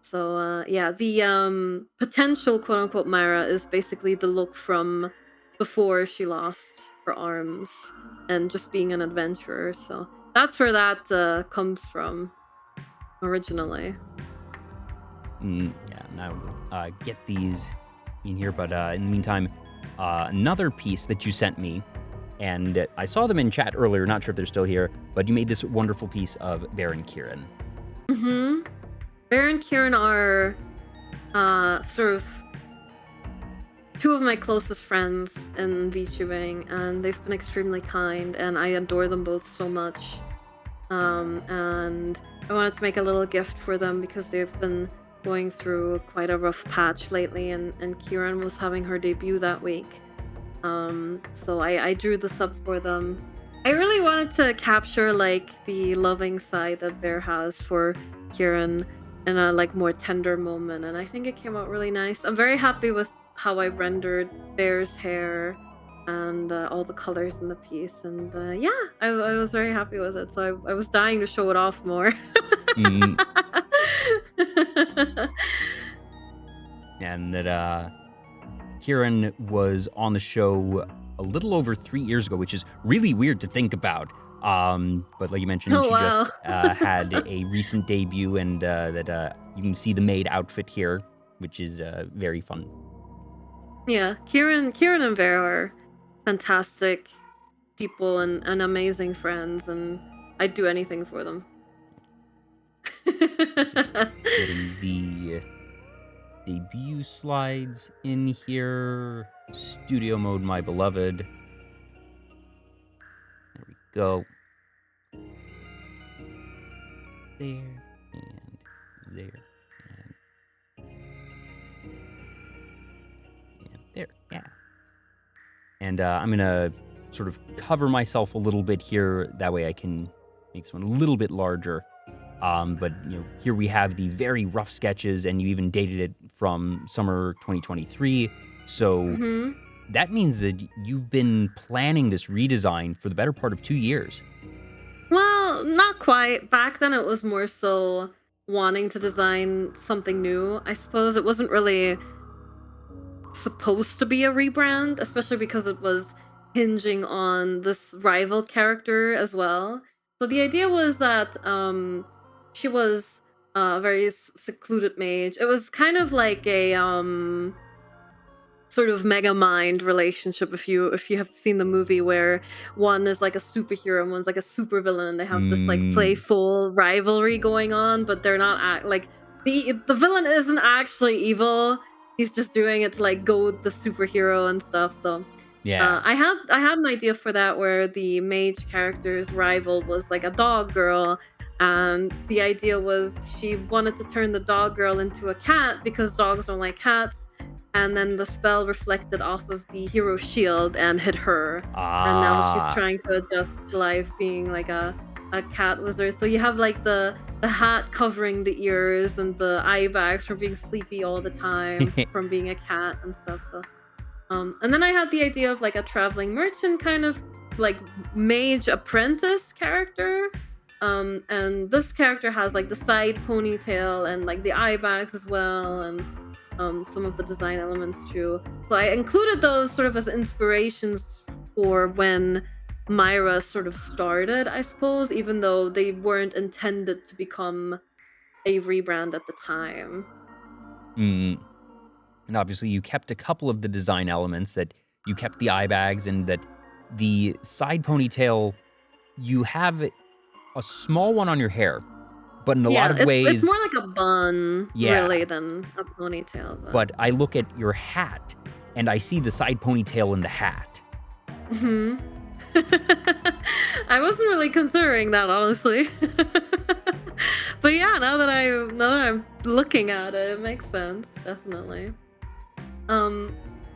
Speaker 2: So yeah, the potential quote-unquote Myra is basically the look from before she lost her arms and just being an adventurer. So that's where that comes from originally.
Speaker 1: Yeah, now we'll get these in here, but in the meantime, another piece that you sent me, and I saw them in chat earlier, not sure if they're still here, but you made this wonderful piece of Bear and Kieran.
Speaker 2: Bear and Kieran are sort of two of my closest friends in VTubing, and they've been extremely kind, and I adore them both so much. And I wanted to make a little gift for them because they've been going through quite a rough patch lately, and Kieran was having her debut that week. So I drew this up for them. I really wanted to capture the loving side that Bear has for Kieran in a more tender moment, and I think it came out really nice. I'm very happy with how I rendered Bear's hair and all the colors in the piece. And yeah, I was very happy with it. So I was dying to show it off more.
Speaker 1: Mm, and that Kieran was on the show a little over 3 years ago, which is really weird to think about. But like you mentioned,
Speaker 2: Oh
Speaker 1: she just
Speaker 2: wow.
Speaker 1: had a recent debut, and that you can see the maid outfit here, which is very fun.
Speaker 2: Yeah, Kieran and Vera are fantastic people and amazing friends, and I'd do anything for them.
Speaker 1: Getting the debut slides in here. Studio mode, my beloved. There we go. There and there and there. Yeah. And I'm gonna sort of cover myself a little bit here. That way I can make this one a little bit larger. But here we have the very rough sketches, and you even dated it from summer 2023. So
Speaker 2: hmm
Speaker 1: that means that you've been planning this redesign for the better part of 2 years.
Speaker 2: Well, not quite. Back then, it was more so wanting to design something new. I suppose it wasn't really supposed to be a rebrand, especially because it was hinging on this rival character as well. So the idea was that she was a very secluded mage. It was kind of like a sort of mega mind relationship, if you have seen the movie, where one is like a superhero and one's like a supervillain, and they have this like
Speaker 1: Mm,
Speaker 2: playful rivalry going on, but they're not like the villain isn't actually evil. He's just doing it to like goad the superhero and stuff. So
Speaker 1: yeah.
Speaker 2: I had an idea for that, where the mage character's rival was like a dog girl, and the idea was she wanted to turn the dog girl into a cat because dogs don't like cats, and then the spell reflected off of the hero's shield and hit her, and now she's
Speaker 1: Ah.
Speaker 2: trying to adjust to life being like a cat wizard. So you have like the hat covering the ears and the eye bags from being sleepy all the time from being a cat and stuff. So and then I had the idea of like a traveling merchant kind of like mage apprentice character. And this character has like the side ponytail and like the eye bags as well, and some of the design elements too. So I included those sort of as inspirations for when Myra sort of started, I suppose, even though they weren't intended to become a rebrand at the time.
Speaker 1: Mm. And obviously, you kept a couple of the design elements. That you kept the eye bags, and that the side ponytail, you have a small one on your hair, but in a lot
Speaker 2: Yeah,
Speaker 1: of
Speaker 2: it's
Speaker 1: ways,
Speaker 2: more like a bun
Speaker 1: yeah.
Speaker 2: really than a ponytail, but
Speaker 1: But I look at your hat, and I see the side ponytail in the hat.
Speaker 2: mhm. I wasn't really considering that, honestly. But yeah, now that I'm looking at it, it makes sense, definitely. So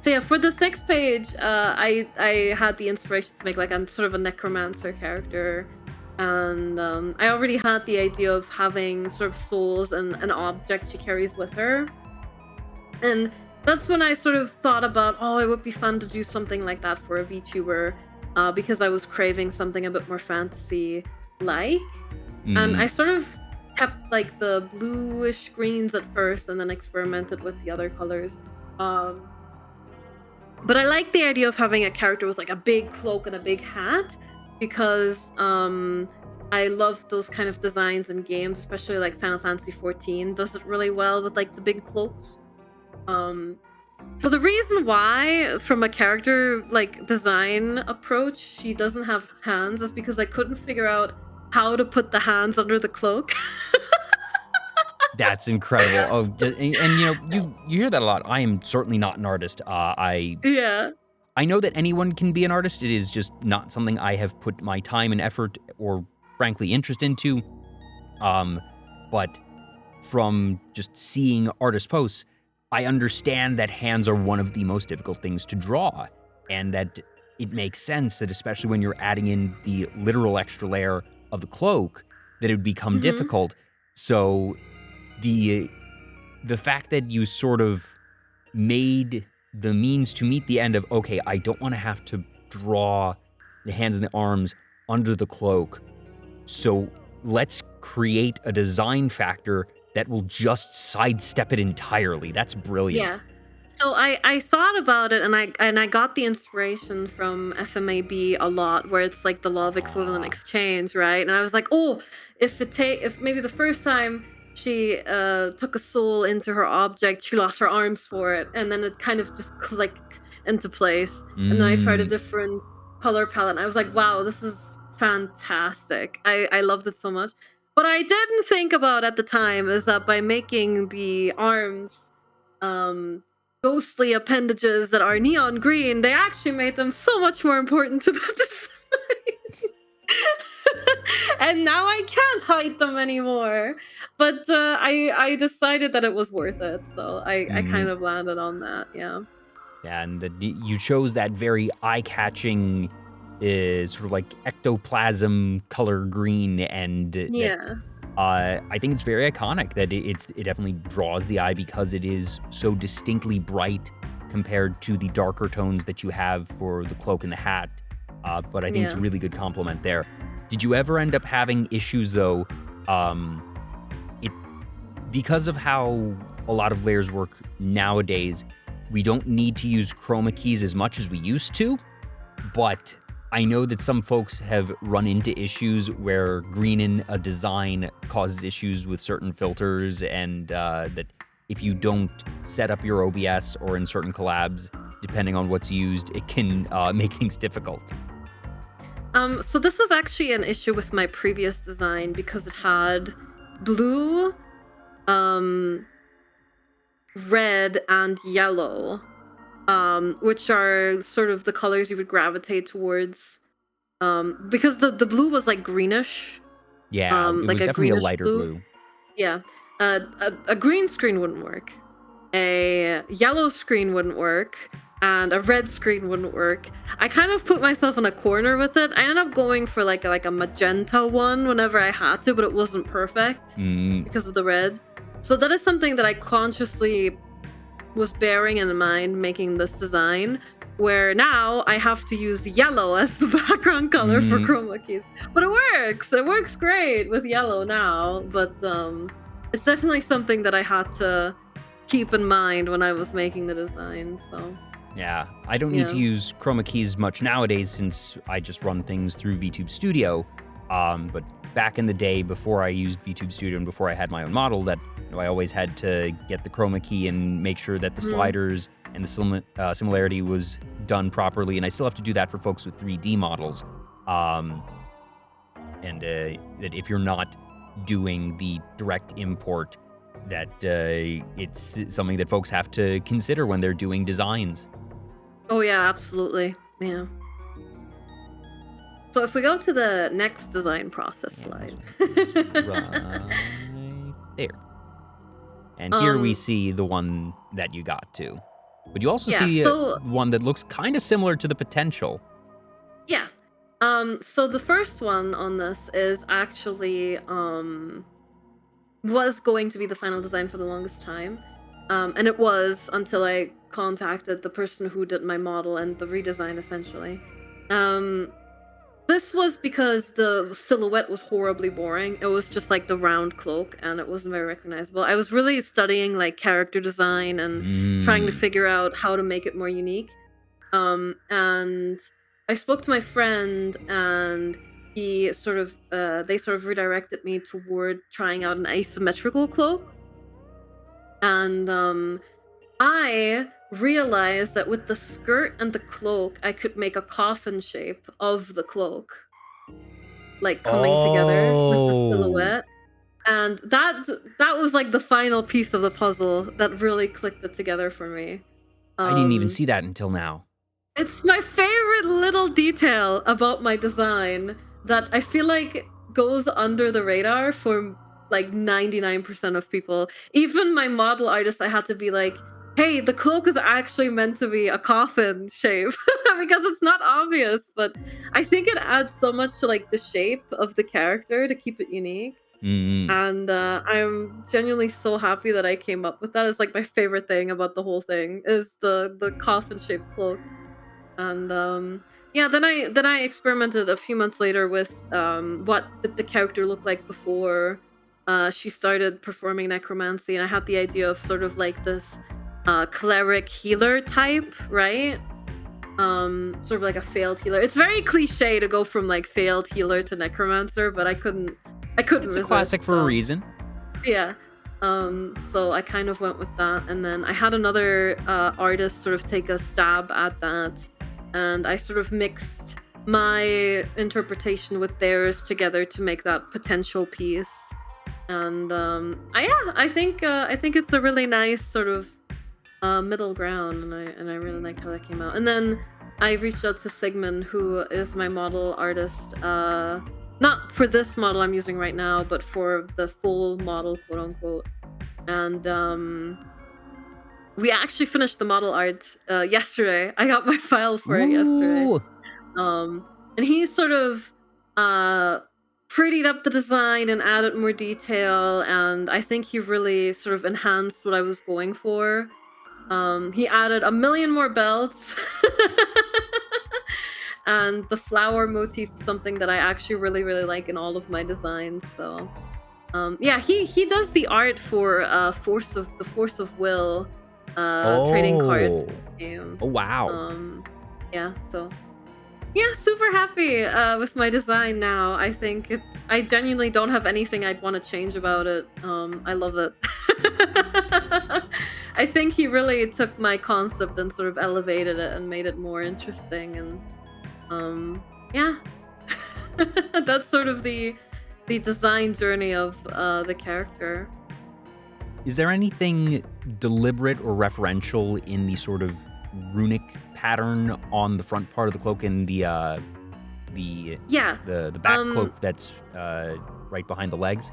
Speaker 2: yeah, for this next page, I had the inspiration to make like a sort of a necromancer character, and I already had the idea of having sort of souls and an object she carries with her, and that's when I sort of thought about, oh, it would be fun to do something like that for a VTuber, because I was craving something a bit more fantasy like, and
Speaker 1: Mm.
Speaker 2: I sort of kept like the bluish greens at first, and then experimented with the other colors. Um, but I like the idea of having a character with like a big cloak and a big hat, because I love those kind of designs in games, especially like Final Fantasy 14 does it really well with like the big cloaks. Um so the reason why from a character like design approach she doesn't have hands is because I couldn't figure out how to put the hands under the cloak.
Speaker 1: That's incredible. Oh, and you hear that a lot. I am certainly not an artist.
Speaker 2: Yeah.
Speaker 1: I know that anyone can be an artist. It is just not something I have put my time and effort, or frankly interest into. But from just seeing artist posts, I understand that hands are one of the most difficult things to draw, and that it makes sense that, especially when you're adding in the literal extra layer of the cloak, that it would become
Speaker 2: hmm
Speaker 1: difficult. So the fact that you sort of made the means to meet the end of, okay, I don't want to have to draw the hands and the arms under the cloak. So let's create a design factor that will just sidestep it entirely. That's brilliant.
Speaker 2: Yeah. So I thought about it, and I got the inspiration from FMAB a lot, where it's like the law of equivalent exchange, right? And I was like, oh, if maybe the first time she took a soul into her object, she lost her arms for it, and then it kind of just clicked into place. And then I tried a different color palette, and I was like, wow, this is fantastic. I loved it so much. What I didn't think about at the time is that by making the arms ghostly appendages that are neon green, they actually made them so much more important to the design. And now I can't hide them anymore. But I decided that it was worth it, so I kind of landed on that. Yeah.
Speaker 1: Yeah, and you chose that very eye-catching, sort of like ectoplasm color green, and
Speaker 2: Yeah.
Speaker 1: I think it's very iconic that it definitely draws the eye because it is so distinctly bright compared to the darker tones that you have for the cloak and the hat. But I think it's a really good compliment there. Did you ever end up having issues though? Because of how a lot of layers work nowadays, we don't need to use chroma keys as much as we used to, but I know that some folks have run into issues where greening a design causes issues with certain filters, and that if you don't set up your OBS or in certain collabs, depending on what's used, it can make things difficult.
Speaker 2: So this was actually an issue with my previous design because it had blue, red, and yellow. Which are sort of the colors you would gravitate towards, because the blue was like greenish.
Speaker 1: Yeah, it
Speaker 2: like
Speaker 1: was
Speaker 2: a
Speaker 1: definitely a
Speaker 2: greenish
Speaker 1: lighter blue.
Speaker 2: Yeah, a green screen wouldn't work, a yellow screen wouldn't work, and a red screen wouldn't work. I kind of put myself in a corner with it. I ended up going for like a magenta one whenever I had to, but it wasn't perfect because of the red. So that is something that I consciously was bearing in mind making this design, where now I have to use yellow as the background color for chroma keys. But it works great with yellow now, but it's definitely something that I had to keep in mind when I was making the design. So
Speaker 1: yeah, I don't need to use chroma keys much nowadays since I just run things through VTube Studio, but back in the day before I used VTube Studio and before I had my own model, that I always had to get the chroma key and make sure that the sliders and the similarity was done properly. And I still have to do that for folks with 3D models. And that if you're not doing the direct import, that it's something that folks have to consider when they're doing designs.
Speaker 2: Oh yeah, absolutely. Yeah. So if we go to the next design process slide.
Speaker 1: Right there. And here we see the one that you got to. But you also see one that looks kind of similar to the potential.
Speaker 2: Yeah. So the first one on this is actually was going to be the final design for the longest time. And it was until I contacted the person who did my model and the redesign essentially. This was because the silhouette was horribly boring. It was just like the round cloak, and it wasn't very recognizable. I was really studying like character design and trying to figure out how to make it more unique. And I spoke to my friend, and he sort of they sort of redirected me toward trying out an asymmetrical cloak. And I realized that with the skirt and the cloak, I could make a coffin shape of the cloak, like coming together with the silhouette. And that was like the final piece of the puzzle that really clicked it together for me.
Speaker 1: I didn't even see that until now.
Speaker 2: It's my favorite little detail about my design that I feel like goes under the radar for like 99% of people. Even my model artist, I had to be like, hey, the cloak is actually meant to be a coffin shape because it's not obvious, but I think it adds so much to like the shape of the character to keep it unique. And I'm genuinely so happy that I came up with that. It's like my favorite thing about the whole thing is the coffin shaped cloak. And yeah, then I experimented a few months later with what did the character look like before she started performing necromancy, and I had the idea of sort of like this cleric healer type, right? Sort of like a failed healer. It's very cliche to go from like failed healer to necromancer, but I couldn't
Speaker 1: It's a classic
Speaker 2: resist.
Speaker 1: for a reason.
Speaker 2: Yeah. So I kind of went with that, and then I had another artist sort of take a stab at that, and I sort of mixed my interpretation with theirs together to make that potential piece. And I think it's a really nice sort of middle ground, and I really liked how that came out. And then I reached out to Sigmund, who is my model artist. Not for this model I'm using right now, but for the full model, quote unquote. And we actually finished the model art yesterday. I got my file for it yesterday.
Speaker 1: Ooh.
Speaker 2: And he sort of prettied up the design and added more detail, and I think he really sort of enhanced what I was going for. He added a million more belts. And the flower motif is something that I actually really, really like in all of my designs. So yeah, he does the art for Force of Will trading card game.
Speaker 1: Oh, wow.
Speaker 2: Yeah, so yeah, super happy with my design now. I think I genuinely don't have anything I'd want to change about it. I love it. I think he really took my concept and sort of elevated it and made it more interesting. And yeah, that's sort of the design journey of the character.
Speaker 1: Is there anything deliberate or referential in the sort of runic pattern on the front part of the cloak and the back cloak that's right behind the legs?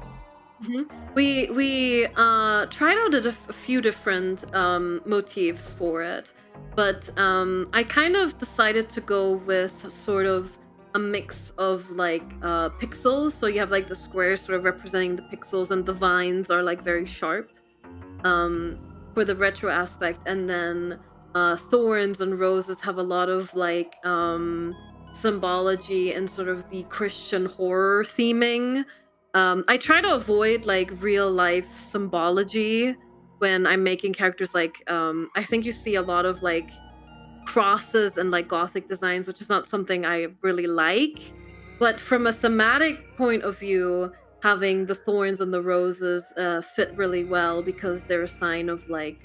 Speaker 2: We tried out a few different motifs for it, but I kind of decided to go with sort of a mix of like pixels. So you have like the squares sort of representing the pixels, and the vines are like very sharp for the retro aspect, and then thorns and roses have a lot of like symbology and sort of the Christian horror theming. I try to avoid like real life symbology when I'm making characters. Like I think you see a lot of like crosses and like gothic designs, which is not something I really like. But from a thematic point of view, having the thorns and the roses fit really well, because they're a sign of like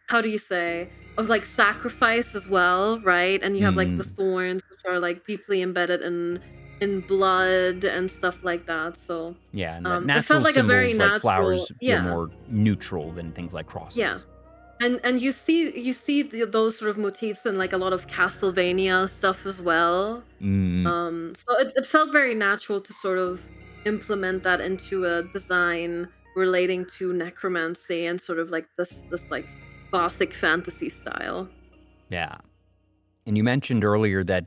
Speaker 2: how do you say, of like sacrifice as well, right? And you have like the thorns, which are like deeply embedded in blood and stuff like that. So
Speaker 1: yeah, and
Speaker 2: it
Speaker 1: natural
Speaker 2: felt like a
Speaker 1: symbols
Speaker 2: very
Speaker 1: like
Speaker 2: natural,
Speaker 1: flowers
Speaker 2: yeah,
Speaker 1: feel more neutral than things like crosses.
Speaker 2: yeah. And you see those sort of motifs in like a lot of Castlevania stuff as well. So it felt very natural to sort of implement that into a design relating to necromancy and sort of like this like gothic fantasy style.
Speaker 1: Yeah. And you mentioned earlier that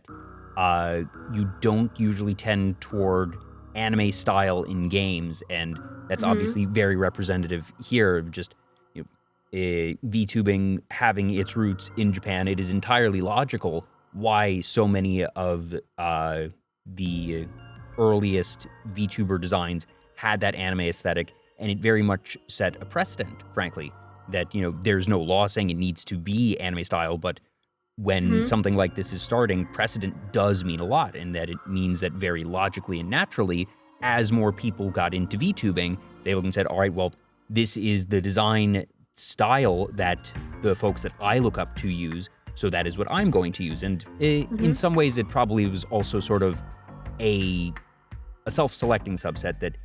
Speaker 1: you don't usually tend toward anime style in games, and that's obviously very representative here of just VTubing having its roots in Japan. It is entirely logical why so many of the earliest VTuber designs had that anime aesthetic, and it very much set a precedent, frankly, that, there's no law saying it needs to be anime style, but when something like this is starting, precedent does mean a lot, and that it means that very logically and naturally, as more people got into VTubing, they looked and said, all right, well, this is the design style that the folks that I look up to use, so that is what I'm going to use. And in some ways, it probably was also sort of a self-selecting subset, that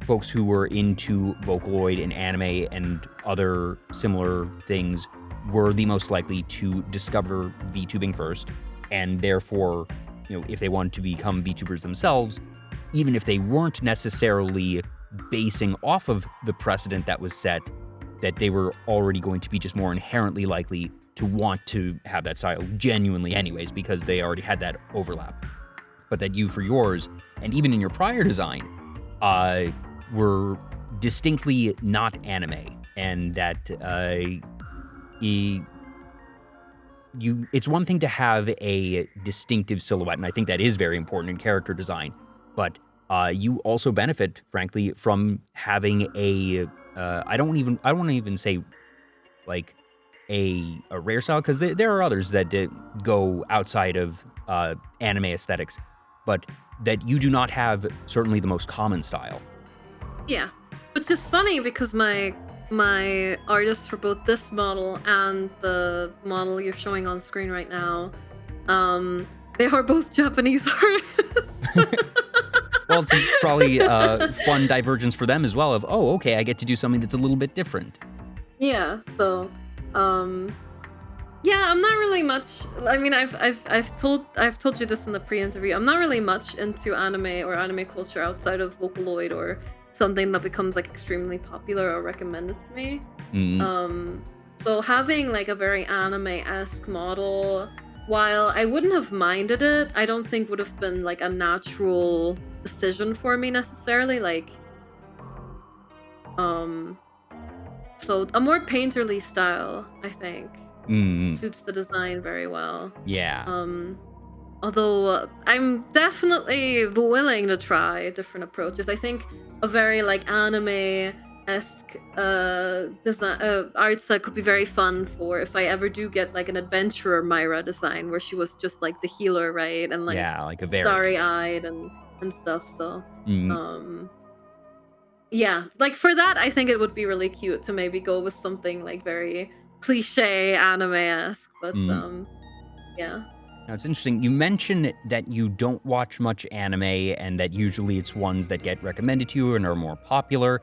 Speaker 1: folks who were into Vocaloid and anime and other similar things were the most likely to discover VTubing first, and therefore, if they wanted to become VTubers themselves, even if they weren't necessarily basing off of the precedent that was set, that they were already going to be just more inherently likely to want to have that style genuinely anyways, because they already had that overlap. but that you, for yours, and even in your prior design, were distinctly not anime, and that it's one thing to have a distinctive silhouette, and I think that is very important in character design, but you also benefit, frankly, from having I don't want to even say like a rare style, because there are others that go outside of anime aesthetics, but that you do not have certainly the most common style.
Speaker 2: Yeah, which is funny because my artists for both this model and the model you're showing on screen right now, they are both Japanese artists.
Speaker 1: Well, it's probably a fun divergence for them as well of, oh, okay, I get to do something that's a little bit different.
Speaker 2: Yeah, so yeah, I'm not really much. I mean, I've told you this in the pre-interview. I'm not really much into anime or anime culture outside of Vocaloid or something that becomes like extremely popular or recommended to me. So having like a very anime-esque model, while I wouldn't have minded it, I don't think would have been like a natural decision for me necessarily. Like, so a more painterly style, I think, suits the design very well.
Speaker 1: Yeah.
Speaker 2: Although I'm definitely willing to try different approaches. I think a very like anime-esque design art set could be very fun for if I ever do get like an adventurer Myra design where she was just like the healer, right? And like,
Speaker 1: yeah, like a very
Speaker 2: starry-eyed and stuff. So yeah, like for that, I think it would be really cute to maybe go with something like very cliche anime-esque. But yeah.
Speaker 1: Now, it's interesting. You mentioned that you don't watch much anime and that usually it's ones that get recommended to you and are more popular.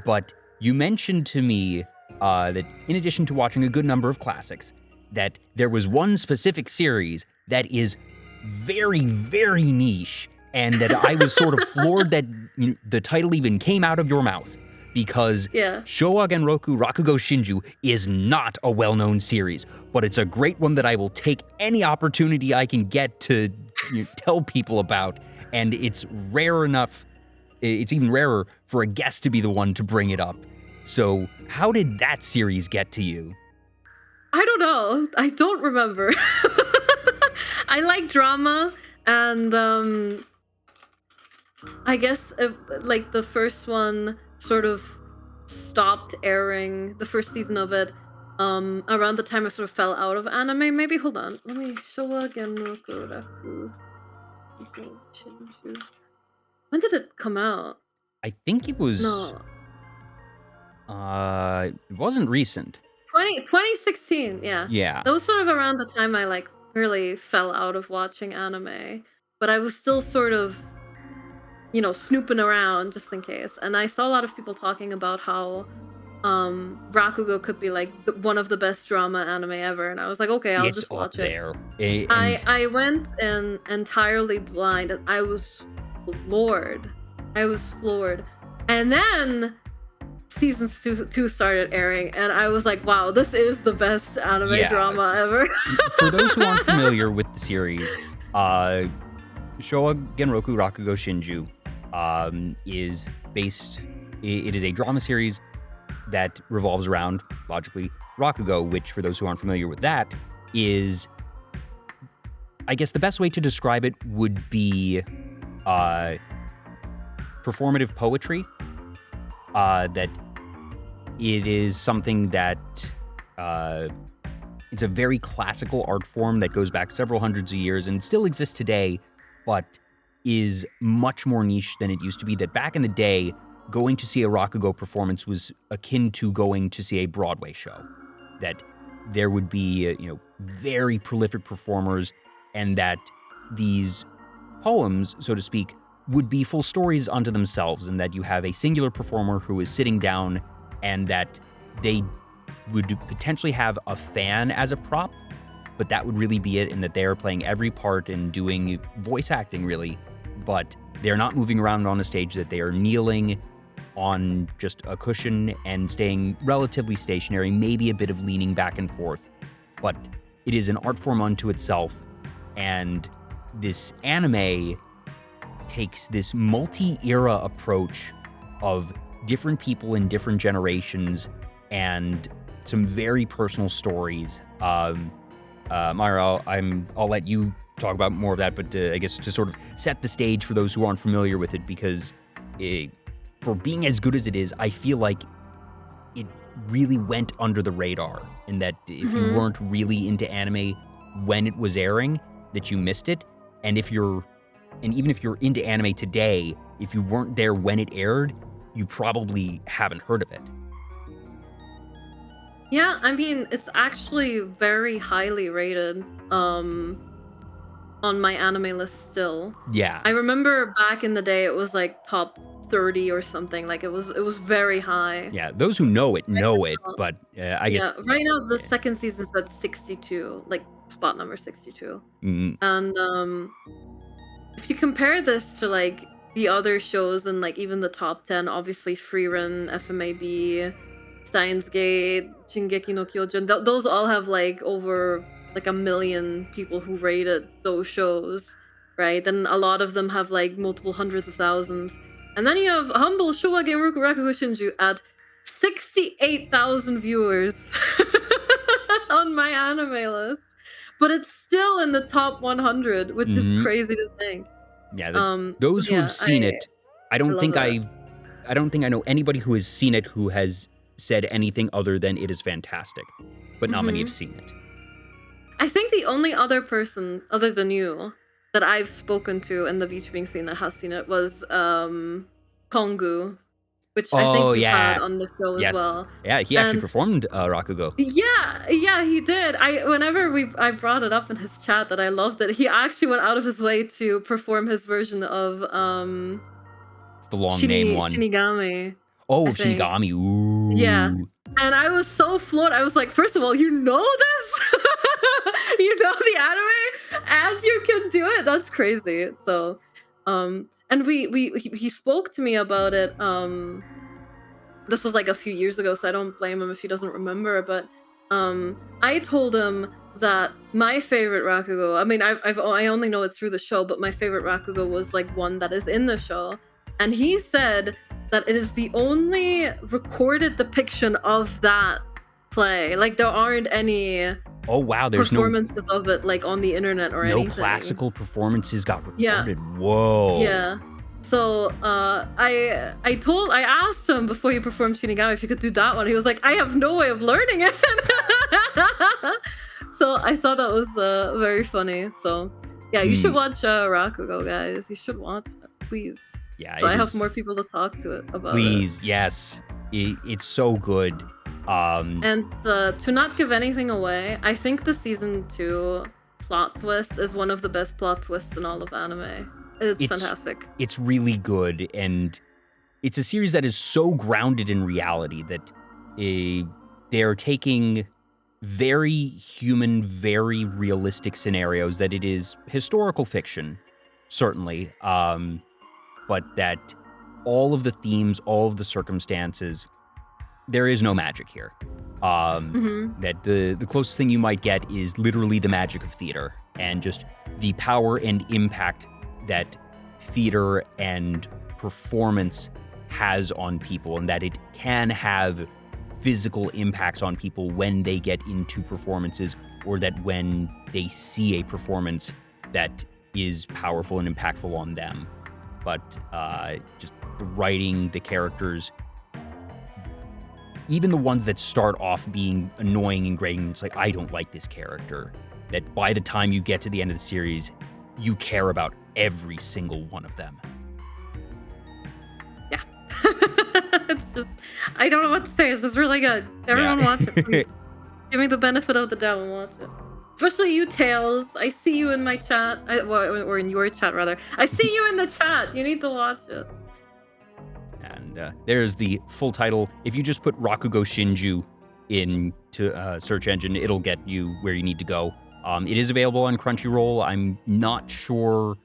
Speaker 1: But you mentioned to me that in addition to watching a good number of classics, that there was one specific series that is very, very niche, and that I was sort of floored that the title even came out of your mouth. Because Showa Genroku Rakugo Shinju is not a well-known series, but it's a great one that I will take any opportunity I can get to tell people about, and it's rare enough, it's even rarer for a guest to be the one to bring it up. So how did that series get to you?
Speaker 2: I don't know. I don't remember. I like drama, and I guess like the first one sort of stopped airing, the first season of it, around the time I sort of fell out of anime. Maybe, hold on, let me Showa Genroku Rakugo Shinju. When did it come out?
Speaker 1: I think it was...
Speaker 2: No.
Speaker 1: It wasn't recent.
Speaker 2: 2016, yeah.
Speaker 1: Yeah.
Speaker 2: That was sort of around the time I like really fell out of watching anime. But I was still sort of, snooping around just in case. And I saw a lot of people talking about how Rakugo could be like one of the best drama anime ever. And I was like, okay, I'll just watch it. I went in entirely blind and I was floored. And then season 2 started airing and I was like, wow, this is the best anime drama ever.
Speaker 1: For those who aren't familiar with the series, Showa Genroku Rakugo Shinju is based, it is a drama series that revolves around, logically, Rakugo, which, for those who aren't familiar with that, is, I guess the best way to describe it would be performative poetry. That it is something that it's a very classical art form that goes back several hundreds of years and still exists today, but is much more niche than it used to be. That back in the day, going to see a Rakugo performance was akin to going to see a Broadway show. That there would be, very prolific performers, and that these poems, so to speak, would be full stories unto themselves, and that you have a singular performer who is sitting down, and that they would potentially have a fan as a prop, but that would really be it, and that they are playing every part and doing voice acting, really, but they're not moving around on a stage, that they are kneeling on just a cushion and staying relatively stationary, maybe a bit of leaning back and forth, but it is an art form unto itself, and this anime takes this multi-era approach of different people in different generations and some very personal stories. Myra, I'll let you talk about more of that, but I guess to sort of set the stage for those who aren't familiar with it, because for being as good as it is, I feel like it really went under the radar, in that if you weren't really into anime when it was airing, that you missed it. And even if you're into anime today, if you weren't there when it aired, you probably haven't heard of it.
Speaker 2: Yeah, I mean, it's actually very highly rated on my anime list still.
Speaker 1: Yeah.
Speaker 2: I remember back in the day it was like top 30 or something. Like it was very high.
Speaker 1: Yeah, those who know it, but I guess...
Speaker 2: Yeah, right now the second season's at 62, like spot number 62. And if you compare this to like the other shows and like even the top 10, obviously Frieren, FMAB, Steins Gate, Shingeki no Kyojin, those all have like over like 1 million people who rated those shows, right? And a lot of them have like multiple hundreds of thousands. And then you have humble Showa Genroku Rakugo Shinju at 68,000 viewers on my anime list, but it's still in the top 100, which is crazy to think.
Speaker 1: Yeah, those who have seen it, I don't think I know anybody who has seen it who has said anything other than it is fantastic, but not many have seen it.
Speaker 2: I think the only other person other than you that I've spoken to in the VTubing scene that has seen it was Kongu, which I think we had on the show as well.
Speaker 1: Yeah, he actually performed Rakugo.
Speaker 2: Yeah, he did. Whenever I brought it up in his chat that I loved it, he actually went out of his way to perform his version of
Speaker 1: the long name one.
Speaker 2: Shinigami.
Speaker 1: Oh, Shinigami. Ooh.
Speaker 2: Yeah. And I was so floored. I was like, first of all, you know this? You know the anime? And you can do it? That's crazy. So, and he spoke to me about it. This was like a few years ago, so I don't blame him if he doesn't remember. But I told him that my favorite Rakugo, I mean, I only know it through the show, but my favorite Rakugo was like one that is in the show. And he said that it is the only recorded depiction of that play. Like there aren't any there's performances of it like on the internet or anything.
Speaker 1: No classical performances got recorded. Whoa.
Speaker 2: Yeah. So I asked him before he performed Shinigami if he could do that one. He was like, I have no way of learning it. So I thought that was very funny. So yeah, you should watch Rakugo, guys. You should watch it, please.
Speaker 1: Yeah,
Speaker 2: so I have more people to talk to it about.
Speaker 1: Please, yes. It's so good.
Speaker 2: And to not give anything away, I think the season 2 plot twist is one of the best plot twists in all of anime. It's fantastic. It's
Speaker 1: really good, and it's a series that is so grounded in reality that they're taking very human, very realistic scenarios that it is historical fiction, certainly, but that all of the themes, all of the circumstances, there is no magic here. That the closest thing you might get is literally the magic of theater and just the power and impact that theater and performance has on people, and that it can have physical impacts on people when they get into performances, or that when they see a performance that is powerful and impactful on them. But just the writing, the characters, even the ones that start off being annoying and grating, it's like, I don't like this character, that by the time you get to the end of the series, you care about every single one of them.
Speaker 2: Yeah. It's just, I don't know what to say. It's just really good. Everyone watch it, please. Give me the benefit of the doubt and watch it. Especially you, Tails. I see you in my chat. Or in your chat, rather. I see you in the chat. You need to watch it.
Speaker 1: And there's the full title. If you just put Rakugo Shinju into a search engine, it'll get you where you need to go. It is available on Crunchyroll. I'm not sure,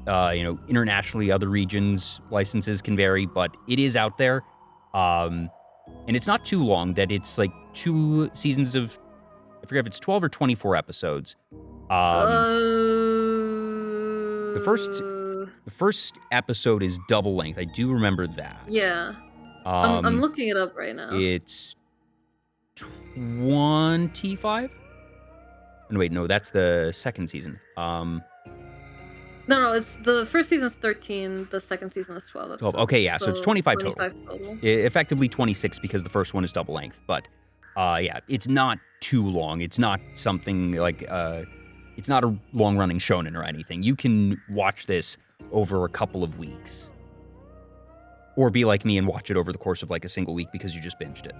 Speaker 1: internationally, other regions' licenses can vary, but it is out there. And it's not too long, that it's like 2 seasons of, I forget if it's 12 or 24 episodes. The The first episode is double length. I do remember that.
Speaker 2: Yeah. I'm looking it up right now.
Speaker 1: It's 25? No, wait, no, that's the second season.
Speaker 2: No, it's the first season is 13, the second season is 12 episodes.
Speaker 1: 12. Okay, yeah, so it's 25 total.
Speaker 2: 25 total.
Speaker 1: Effectively 26 because the first one is double length. But yeah, it's not too long. It's not something like it's not a long-running shonen or anything. You can watch this over a couple of weeks. Or be like me and watch it over the course of like a single week because you just binged it.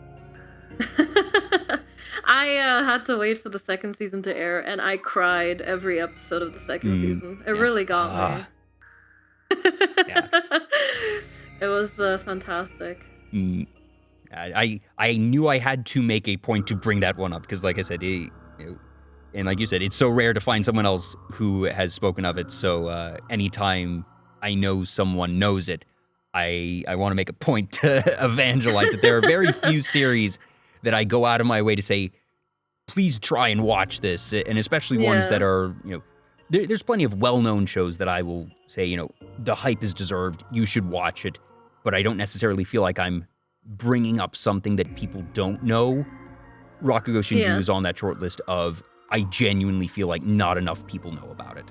Speaker 2: I had to wait for the second season to air, and I cried every episode of the second season. It really got me.
Speaker 1: Yeah.
Speaker 2: It was fantastic.
Speaker 1: I knew I had to make a point to bring that one up because, like I said, and like you said, it's so rare to find someone else who has spoken of it. So anytime I know someone knows it, I want to make a point to evangelize it. There are very few series that I go out of my way to say, please try and watch this, and especially ones that are, there's plenty of well-known shows that I will say, the hype is deserved, you should watch it, but I don't necessarily feel like I'm bringing up something that people don't know. Rakugo Shinju is on that short list of, I genuinely feel like not enough people know about it.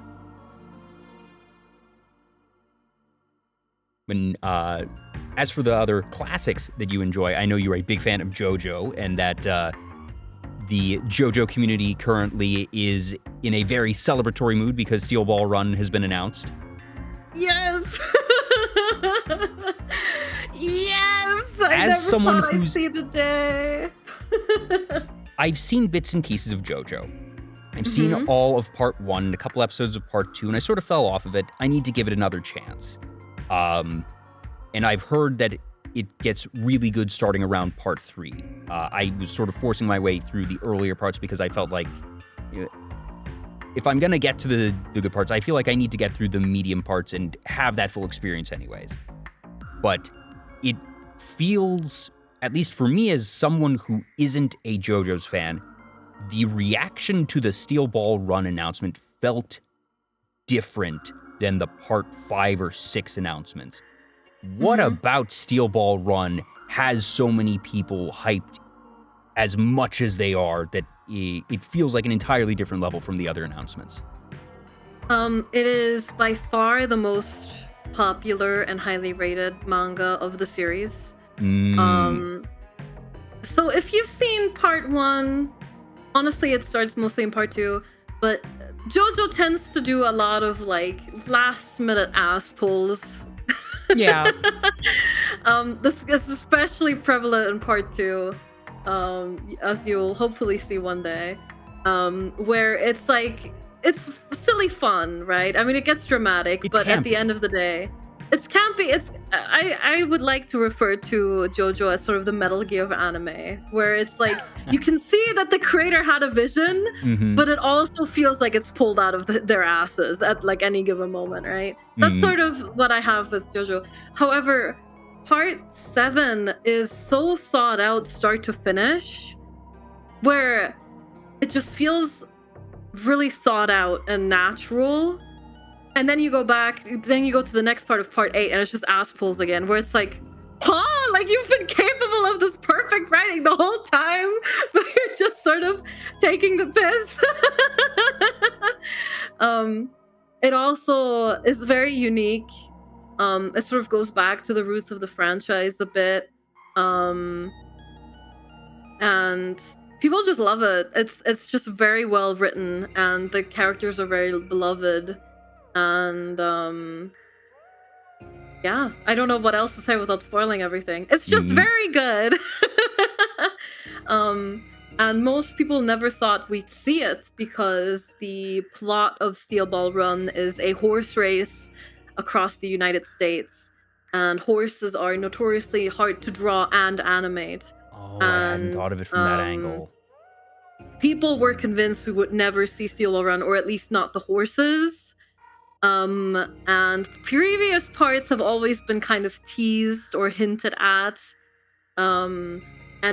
Speaker 1: When, as for the other classics that you enjoy, I know you're a big fan of JoJo, and that the JoJo community currently is in a very celebratory mood because Steel Ball Run has been announced.
Speaker 2: Yes! Yes! I
Speaker 1: As
Speaker 2: never
Speaker 1: someone
Speaker 2: thought
Speaker 1: who's
Speaker 2: I'd see the day.
Speaker 1: I've seen bits and pieces of JoJo. I've seen all of part 1, a couple episodes of part 2, and I sort of fell off of it. I need to give it another chance. And I've heard that it gets really good starting around part 3. I was sort of forcing my way through the earlier parts because I felt like if I'm going to get to the good parts, I feel like I need to get through the medium parts and have that full experience anyways. But it feels, at least for me as someone who isn't a JoJo's fan, the reaction to the Steel Ball Run announcement felt different than the part 5 or 6 announcements. What about Steel Ball Run has so many people hyped as much as they are that it feels like an entirely different level from the other announcements?
Speaker 2: It is by far the most popular and highly rated manga of the series. So if you've seen part 1, honestly, it starts mostly in part 2, but JoJo tends to do a lot of like last-minute ass pulls.
Speaker 1: Yeah.
Speaker 2: This is especially prevalent in part 2, as you'll hopefully see one day, where it's like, it's silly fun, right? I mean, it gets dramatic, but at the end of the day, it's campy. I would like to refer to JoJo as sort of the Metal Gear of anime, where it's like, you can see that the creator had a vision, but it also feels like it's pulled out of their asses at like any given moment, right? That's sort of what I have with JoJo. However, part 7 is so thought out start to finish, where it just feels really thought out and natural. And then you go back, then you go to the next part of part 8, and it's just ass pulls again, where it's like, huh? Like, you've been capable of this perfect writing the whole time, but you're just sort of taking the piss. It also is very unique. It sort of goes back to the roots of the franchise a bit. And people just love it. It's just very well written, and the characters are very beloved. And yeah, I don't know what else to say without spoiling everything. It's just very good. And most people never thought we'd see it because the plot of Steel Ball Run is a horse race across the United States, and horses are notoriously hard to draw and animate.
Speaker 1: Oh, I hadn't thought of it from that angle.
Speaker 2: People were convinced we would never see Steel Ball Run, or at least not the horses. And previous parts have always been kind of teased or hinted at. And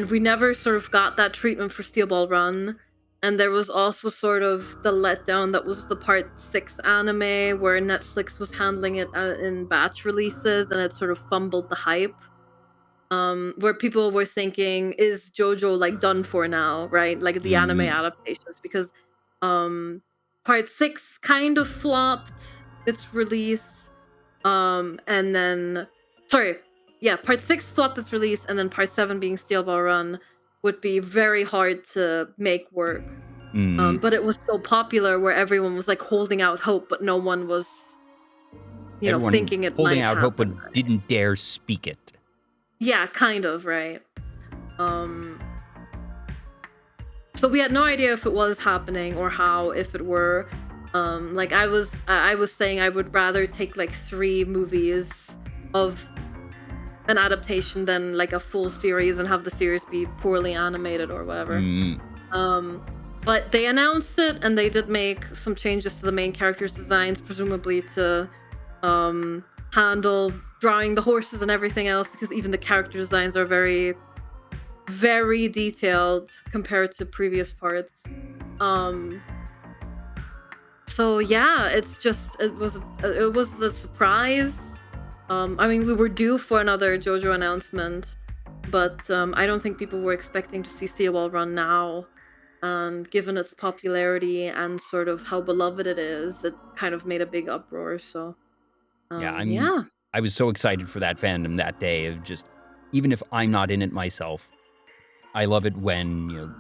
Speaker 2: we never sort of got that treatment for Steel Ball Run. And there was also sort of the letdown that was the part 6 anime, where Netflix was handling it in batch releases, and it sort of fumbled the hype. Where people were thinking, is JoJo like done for now, right? Like the anime
Speaker 1: Mm,
Speaker 2: adaptations, because part 6 kind of flopped its release. And then part 6 flopped its release, and then part 7 being Steel Ball Run would be very hard to make work. But it was so popular where everyone was like holding out hope, but no one was,
Speaker 1: everyone
Speaker 2: thinking it
Speaker 1: holding
Speaker 2: might
Speaker 1: out hope,
Speaker 2: happen.
Speaker 1: but didn't dare speak it.
Speaker 2: Yeah, kind of, right. So we had no idea if it was happening or how, if it were. Like I was saying, I would rather take like 3 movies of an adaptation than like a full series and have the series be poorly animated or whatever. But they announced it, and they did make some changes to the main characters' designs, presumably to handle drawing the horses and everything else, because even the character designs are very, very detailed compared to previous parts. So yeah, it was a surprise. I mean, we were due for another JoJo announcement, but I don't think people were expecting to see Steel Ball Run now. And given its popularity and sort of how beloved it is, it kind of made a big uproar. So
Speaker 1: I was so excited for that fandom that day, of just, even if I'm not in it myself, I love it when,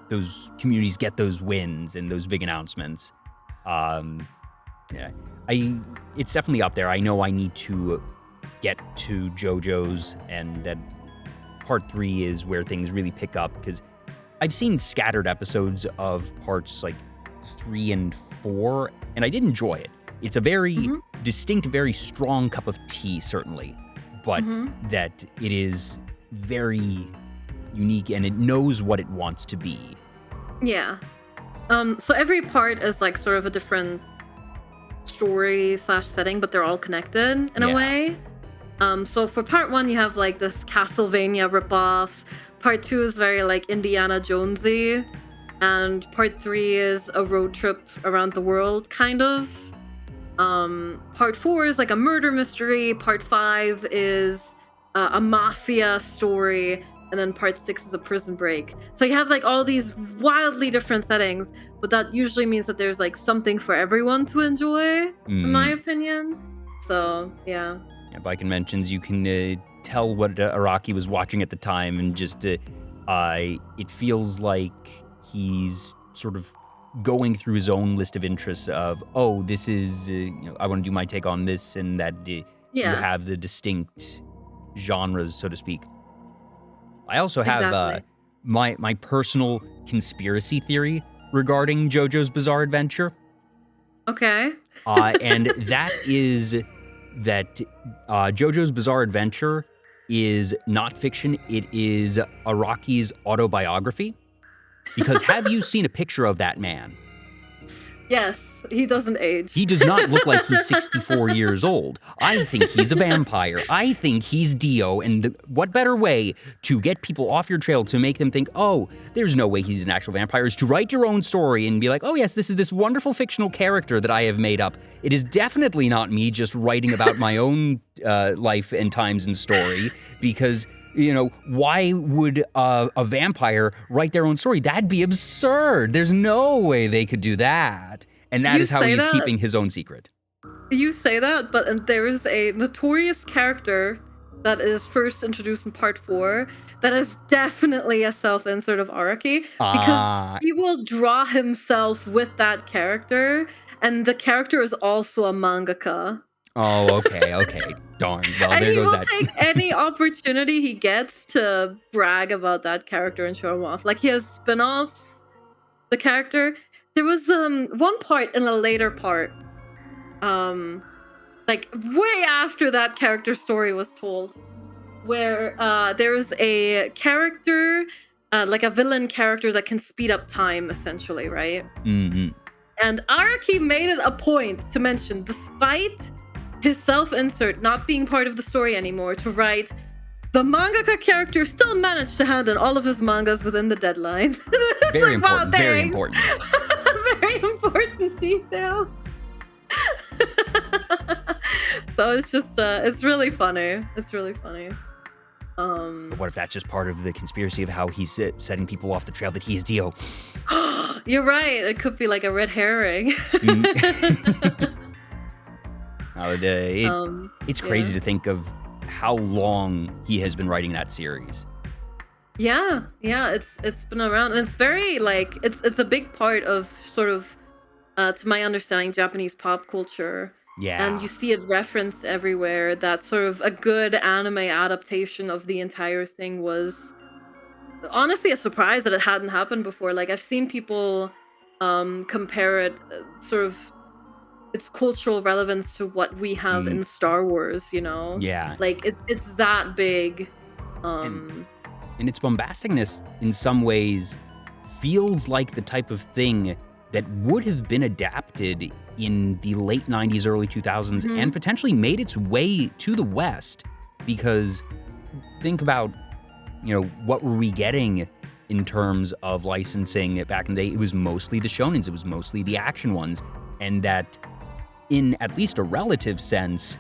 Speaker 1: those communities get those wins and those big announcements. It's definitely up there. I know I need to get to JoJo's, and that part 3 is where things really pick up, because I've seen scattered episodes of parts like 3 and 4, and I did enjoy it. It's a very distinct, very strong cup of tea, certainly, but that it is very unique, and it knows what it wants to be.
Speaker 2: Yeah. So every part is like sort of a different story / setting, but they're all connected in a way. So for part 1, you have like this Castlevania ripoff. Part 2 is very like Indiana Jonesy, and part 3 is a road trip around the world, kind of. Part 4 is like a murder mystery. Part 5 is a mafia story, and then part 6 is a prison break. So you have like all these wildly different settings, but that usually means that there's like something for everyone to enjoy, in my opinion. So yeah.
Speaker 1: Viking mentions you can tell what Araki was watching at the time, and just it feels like he's sort of going through his own list of interests of, this is I want to do my take on this, and that you have the distinct genres, so to speak. I also have my personal conspiracy theory regarding JoJo's Bizarre Adventure.
Speaker 2: Okay.
Speaker 1: And that is that JoJo's Bizarre Adventure is not fiction. It is Araki's autobiography. Because have you seen a picture of that man?
Speaker 2: Yes, he doesn't age.
Speaker 1: He does not look like he's 64 years old. I think he's a vampire. I think he's Dio. And what better way to get people off your trail, to make them think, there's no way he's an actual vampire, is to write your own story and be like, yes, this is this wonderful fictional character that I have made up. It is definitely not me just writing about my own life and times and story, because why would a vampire write their own story? That'd be absurd. There's no way they could do that. And that is how he's keeping his own secret.
Speaker 2: You say that, but there is a notorious character that is first introduced in part 4 that is definitely a self-insert of Araki, because he will draw himself with that character, and the character is also a mangaka.
Speaker 1: Oh, okay. Darn. Well,
Speaker 2: and
Speaker 1: there
Speaker 2: he
Speaker 1: goes
Speaker 2: will
Speaker 1: that.
Speaker 2: take any opportunity he gets to brag about that character and show him off. Like, he has spin-offs, the character. There was one part in a later part, like way after that character's story was told, where there's a character, like a villain character that can speed up time, essentially, right?
Speaker 1: Mm-hmm.
Speaker 2: And Araki made it a point to mention, despite his self-insert not being part of the story anymore, to write, the mangaka character still managed to hand in all of his mangas within the deadline. It's
Speaker 1: Very
Speaker 2: like, wow,
Speaker 1: important. Very
Speaker 2: thanks.
Speaker 1: important.
Speaker 2: Very important detail. So it's just, it's really funny. It's really funny.
Speaker 1: But what if that's just part of the conspiracy of how he's setting people off the trail that he is Dio?
Speaker 2: You're right. It could be like a red herring.
Speaker 1: It's crazy to think of how long he has been writing that series.
Speaker 2: Yeah, it's been around, and it's very like it's a big part of sort of, to my understanding, Japanese pop culture.
Speaker 1: Yeah.
Speaker 2: And you see it referenced everywhere. That sort of a good anime adaptation of the entire thing was honestly a surprise that it hadn't happened before. Like I've seen people compare it, sort of its cultural relevance to what we have in Star Wars, you know?
Speaker 1: Yeah.
Speaker 2: Like it's that big.
Speaker 1: And its bombasticness in some ways feels like the type of thing that would have been adapted in the late 90s, early 2000s, and potentially made its way to the West. Because think about, what were we getting in terms of licensing back in the day? It was mostly the shonens, it was mostly the action ones. And that, in at least a relative sense,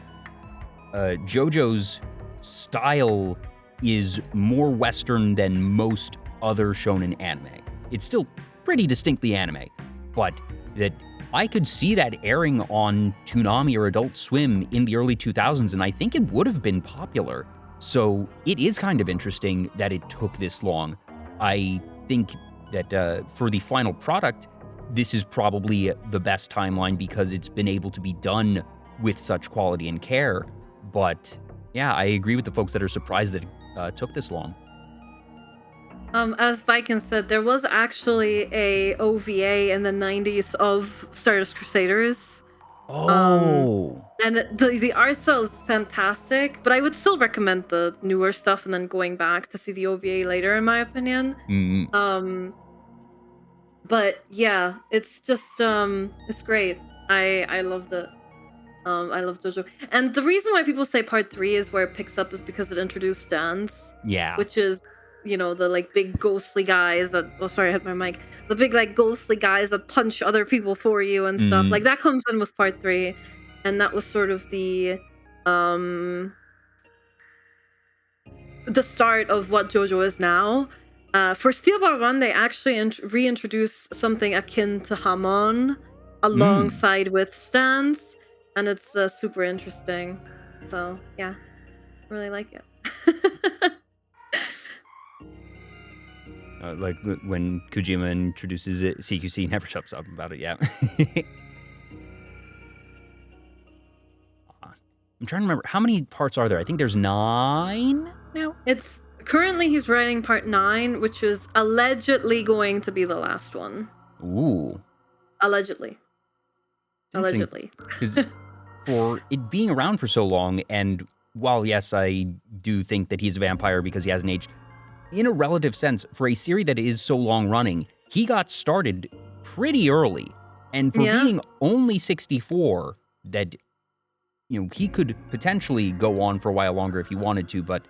Speaker 1: JoJo's style is more Western than most other shonen anime. It's still pretty distinctly anime, but that I could see that airing on Toonami or Adult Swim in the early 2000s, and I think it would have been popular. So it is kind of interesting that it took this long. I think that for the final product, this is probably the best timeline because it's been able to be done with such quality and care. But yeah, I agree with the folks that are surprised that it took this long.
Speaker 2: As Viken said, there was actually a OVA in the 90s of Stardust Crusaders.
Speaker 1: Oh.
Speaker 2: And the art style is fantastic, but I would still recommend the newer stuff and then going back to see the OVA later, in my opinion. But yeah, it's just it's great. I loved it. I love JoJo. And the reason why people say part 3 is where it picks up is because it introduced stands.
Speaker 1: Yeah.
Speaker 2: Which is, the like big ghostly guys that, oh sorry, I hit my mic. The big like ghostly guys that punch other people for you and stuff. Like that comes in with part 3. And that was sort of the start of what JoJo is now. For Steel Ball Run, they actually reintroduce something akin to Hamon alongside with stands. And it's super interesting. So, yeah. Really like it.
Speaker 1: Like when Kojima introduces it, CQC never shuts up about it, yeah. I'm trying to remember, how many parts are there? I think there's 9 now?
Speaker 2: It's currently he's writing part 9, which is allegedly going to be the last one.
Speaker 1: Ooh.
Speaker 2: Allegedly. Allegedly.
Speaker 1: Because for it being around for so long, and while yes, I do think that he's a vampire because he hasn't aged, in a relative sense, for a series that is so long running, he got started pretty early. And for being only 64, that, he could potentially go on for a while longer if he wanted to, but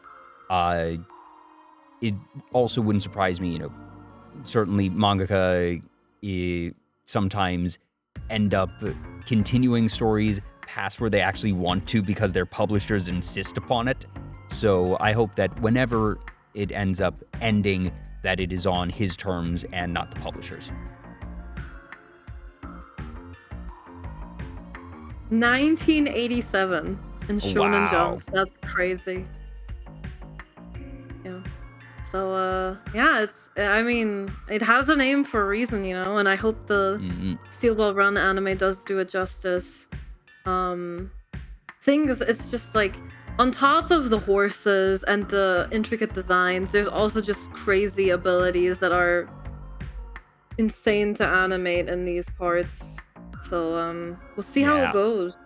Speaker 1: it also wouldn't surprise me, certainly mangaka sometimes end up continuing stories past where they actually want to because their publishers insist upon it. So I hope that whenever it ends up ending, that it is on his terms and not the publishers.
Speaker 2: 1987 in Shonen Jump. That's crazy. Yeah. So, yeah, it has a name for a reason, and I hope the Steel Ball Run anime does do it justice. It's just like, on top of the horses and the intricate designs, there's also just crazy abilities that are insane to animate in these parts. So, we'll see how it goes.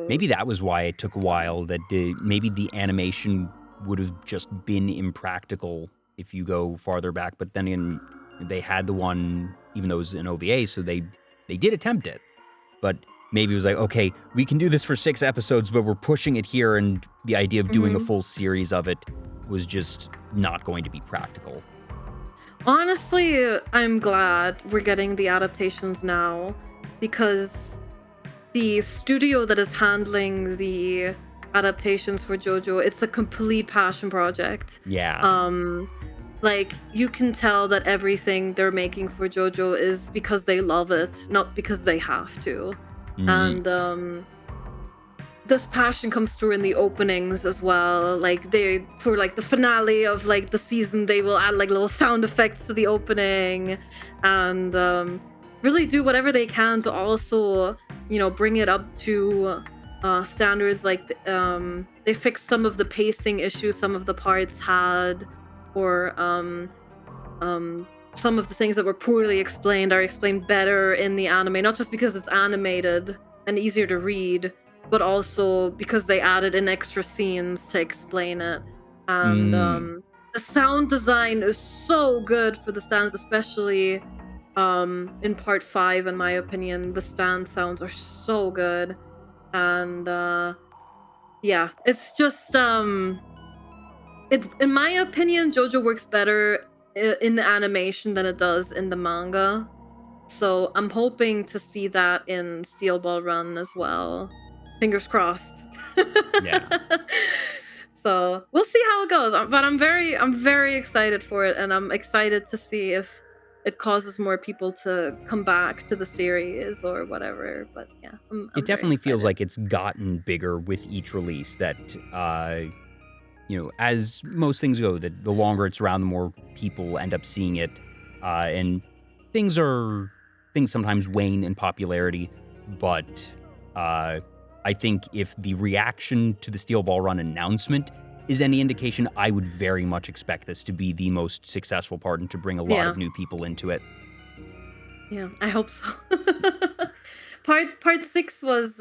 Speaker 1: Maybe that was why it took a while, that maybe the animation would have just been impractical if you go farther back. But then again, they had the one, even though it was an OVA, so they did attempt it. But maybe it was like, okay, we can do this for 6 episodes, but we're pushing it here, and the idea of doing a full series of it was just not going to be practical.
Speaker 2: Honestly, I'm glad we're getting the adaptations now, because the studio that is handling the adaptations for JoJo, it's a complete passion project.
Speaker 1: Yeah.
Speaker 2: Like, you can tell that everything they're making for JoJo is because they love it, not because they have to. And this passion comes through in the openings as well. Like, they, for like the finale of like the season, they will add like little sound effects to the opening, and really do whatever they can to also, you know, bring it up to standards. Like, they fixed some of the pacing issues some of the parts had, or some of the things that were poorly explained are explained better in the anime, not just because it's animated and easier to read, but also because they added in extra scenes to explain it. And the sound design is so good for the stands, especially in part 5. In my opinion, the stand sounds are so good. And yeah, it's just in my opinion, JoJo works better in the animation than it does in the manga. So I'm hoping to see that in Steel Ball Run as well. Fingers crossed.
Speaker 1: Yeah.
Speaker 2: So we'll see how it goes. But I'm very excited for it, and I'm excited to see if it causes more people to come back to the series or whatever. But yeah, I'm
Speaker 1: it definitely
Speaker 2: very
Speaker 1: feels
Speaker 2: excited.
Speaker 1: like it's gotten bigger with each release. That you know, as most things go, that the longer it's around, the more people end up seeing it, and things sometimes wane in popularity. But I think if the reaction to the Steel Ball Run announcement is any indication, I would very much expect this to be the most successful part and to bring a lot of new people into it.
Speaker 2: Yeah, I hope so. Part 6 was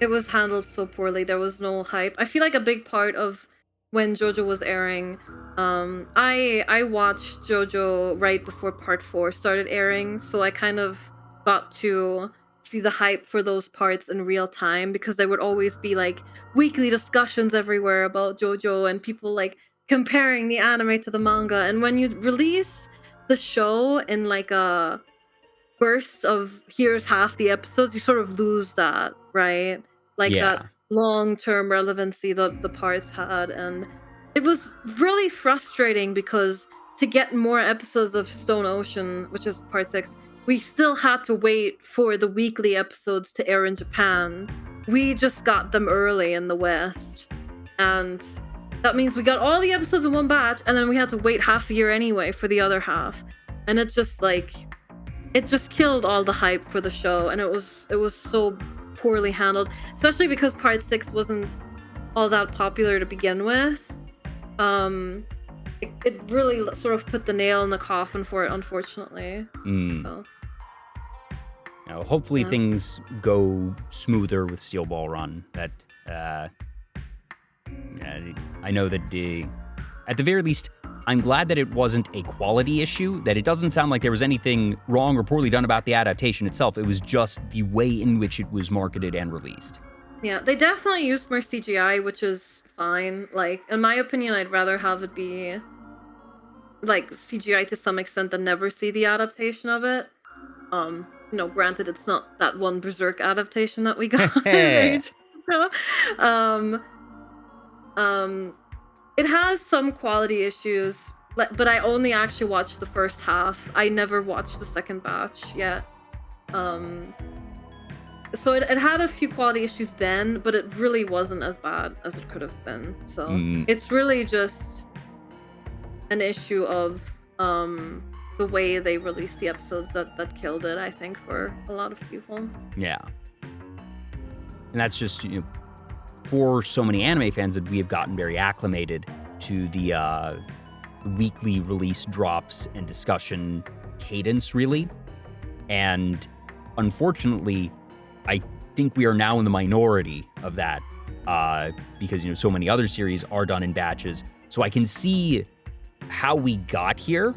Speaker 2: it was handled so poorly. There was no hype. I feel like a big part of when JoJo was airing, I watched JoJo right before part 4 started airing, so I kind of got to see the hype for those parts in real time, because there would always be like weekly discussions everywhere about JoJo and people like comparing the anime to the manga. And when you release the show in like a burst of here's half the episodes, you sort of lose that, right? Like that long-term relevancy that the parts had. And it was really frustrating because to get more episodes of Stone Ocean, which is part 6, we still had to wait for the weekly episodes to air in Japan. We just got them early in the West, and that means we got all the episodes in one batch, and then we had to wait half a year anyway for the other half. And it just killed all the hype for the show, and it was so poorly handled, especially because part 6 wasn't all that popular to begin with. It really sort of put the nail in the coffin for it, unfortunately. So.
Speaker 1: Now, hopefully things go smoother with Steel Ball Run. That I know that at the very least, I'm glad that it wasn't a quality issue, that it doesn't sound like there was anything wrong or poorly done about the adaptation itself. It was just the way in which it was marketed and released.
Speaker 2: Yeah, they definitely used more CGI, which is fine. Like, in my opinion, I'd rather have it be like CGI to some extent than never see the adaptation of it. You know, granted, it's not that one Berserk adaptation that we got. It has some quality issues, but I only actually watched the first half. I never watched the second batch yet. So it had a few quality issues then, but it really wasn't as bad as it could have been. So it's really just an issue of the way they released the episodes that killed it, I think, for a lot of people.
Speaker 1: Yeah. And that's just, you know, for so many anime fans that we have gotten very acclimated to the weekly release drops and discussion cadence, really. And unfortunately, I think we are now in the minority of that because, you know, so many other series are done in batches. So I can see how we got here,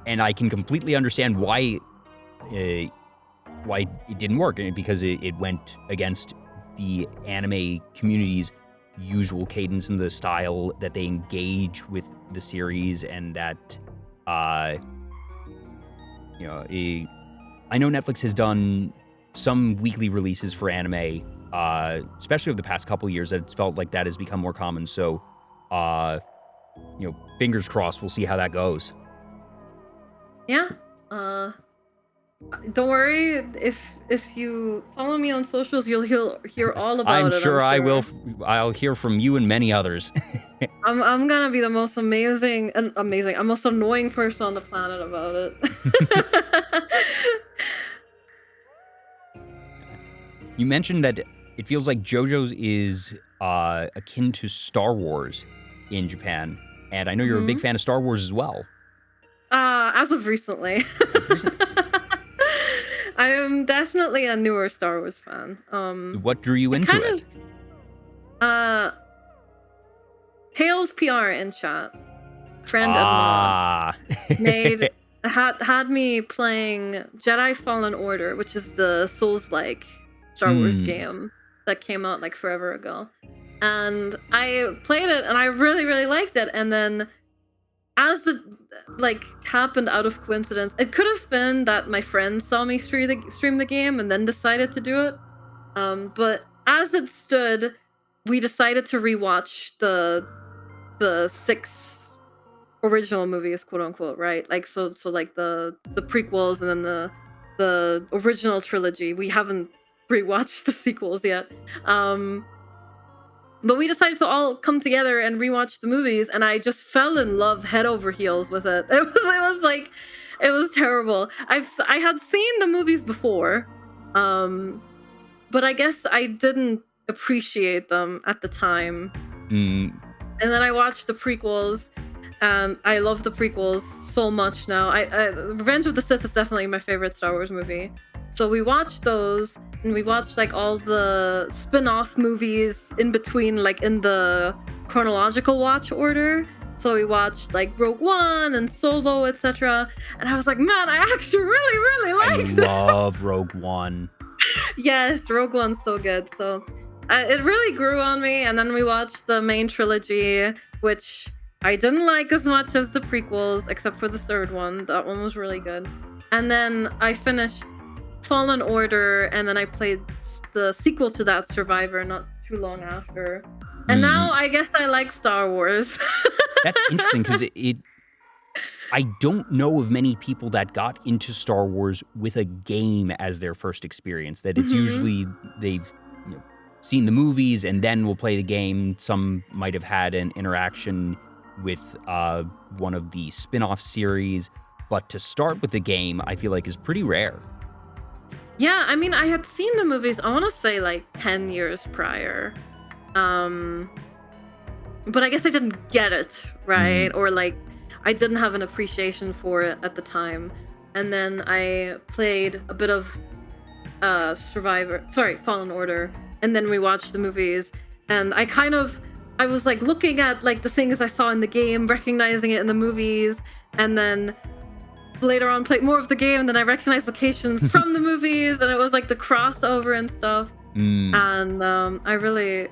Speaker 1: and I can completely understand why why it didn't work, because it went against the anime community's usual cadence and the style that they engage with the series, and that I know Netflix has done some weekly releases for anime, especially over the past couple years. That it's felt like that has become more common. So, fingers crossed. We'll see how that goes.
Speaker 2: Yeah. Don't worry. If you follow me on socials, you'll hear all about it.
Speaker 1: I'm sure I will. I'll hear from you and many others.
Speaker 2: I'm gonna be the most most annoying person on the planet about it.
Speaker 1: You mentioned that it feels like JoJo's is akin to Star Wars in Japan, and I know you're a big fan of Star Wars as well.
Speaker 2: As of recently. I am definitely a newer Star Wars fan.
Speaker 1: What drew you into it?
Speaker 2: Tails PR in chat. Friend and mod had me playing Jedi Fallen Order, which is the Souls-like Star Wars game that came out like forever ago. And I played it and I really, really liked it. And then as it happened out of coincidence, it could have been that my friend saw me stream the game and then decided to do it. But as it stood, we decided to rewatch the 6 original movies, quote unquote, right? So like the prequels and then the original trilogy. We haven't rewatched the sequels yet. But we decided to all come together and rewatch the movies, and I just fell in love head over heels with it. It was terrible. I had seen the movies before, but I guess I didn't appreciate them at the time. And then I watched the prequels, and I love the prequels so much now. Revenge of the Sith is definitely my favorite Star Wars movie. So we watched those, and we watched all the spin-off movies in between, in the chronological watch order. So we watched Rogue One and Solo, etc. And I was like, man, I actually really, really like this.
Speaker 1: I love Rogue One.
Speaker 2: Yes, Rogue One's so good. So it really grew on me. And then we watched the main trilogy, which I didn't like as much as the prequels, except for the third one. That one was really good. And then I finished Fallen Order, and then I played the sequel to that, Survivor, not too long after. And now I guess I like Star Wars.
Speaker 1: That's interesting, because I don't know of many people that got into Star Wars with a game as their first experience. That it's usually they've seen the movies and then will play the game. Some might have had an interaction with one of the spin-off series, but to start with the game, I feel like is pretty rare.
Speaker 2: Yeah, I mean, I had seen the movies, I want to say 10 years prior. But I guess I didn't get it, right? Or I didn't have an appreciation for it at the time. And then I played a bit of Fallen Order, and then we watched the movies, and I was looking at the things I saw in the game, recognizing it in the movies, and then later on played more of the game, and then I recognized locations from the movies, and it was the crossover and stuff. And I really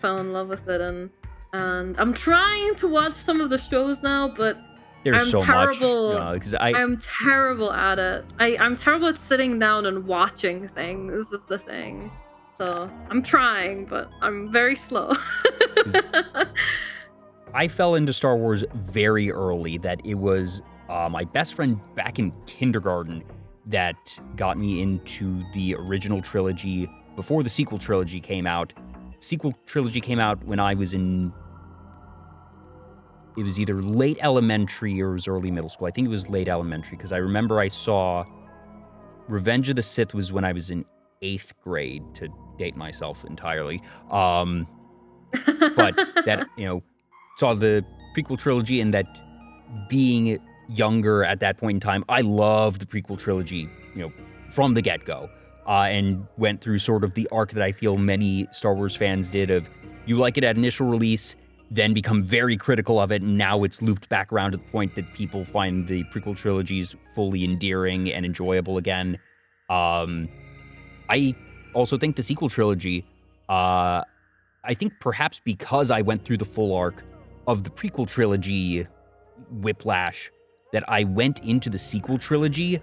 Speaker 2: fell in love with it, and I'm trying to watch some of the shows now, but
Speaker 1: There's so
Speaker 2: terrible.
Speaker 1: much.
Speaker 2: I'm terrible at it. I'm terrible at sitting down and watching things, is the thing. So I'm trying, but I'm very slow.
Speaker 1: I fell into Star Wars very early. That it was my best friend back in kindergarten that got me into the original trilogy before the sequel trilogy came out. Sequel trilogy came out when I was it was either late elementary or it was early middle school. I think it was late elementary, because I remember I saw Revenge of the Sith was when I was in 8th grade, to date myself entirely. But that, saw the prequel trilogy, and that being younger at that point in time, I loved the prequel trilogy, from the get-go, and went through sort of the arc that I feel many Star Wars fans did of, you like it at initial release, then become very critical of it, and now it's looped back around to the point that people find the prequel trilogies fully endearing and enjoyable again. I also think the sequel trilogy, I think perhaps because I went through the full arc of the prequel trilogy, Whiplash, that I went into the sequel trilogy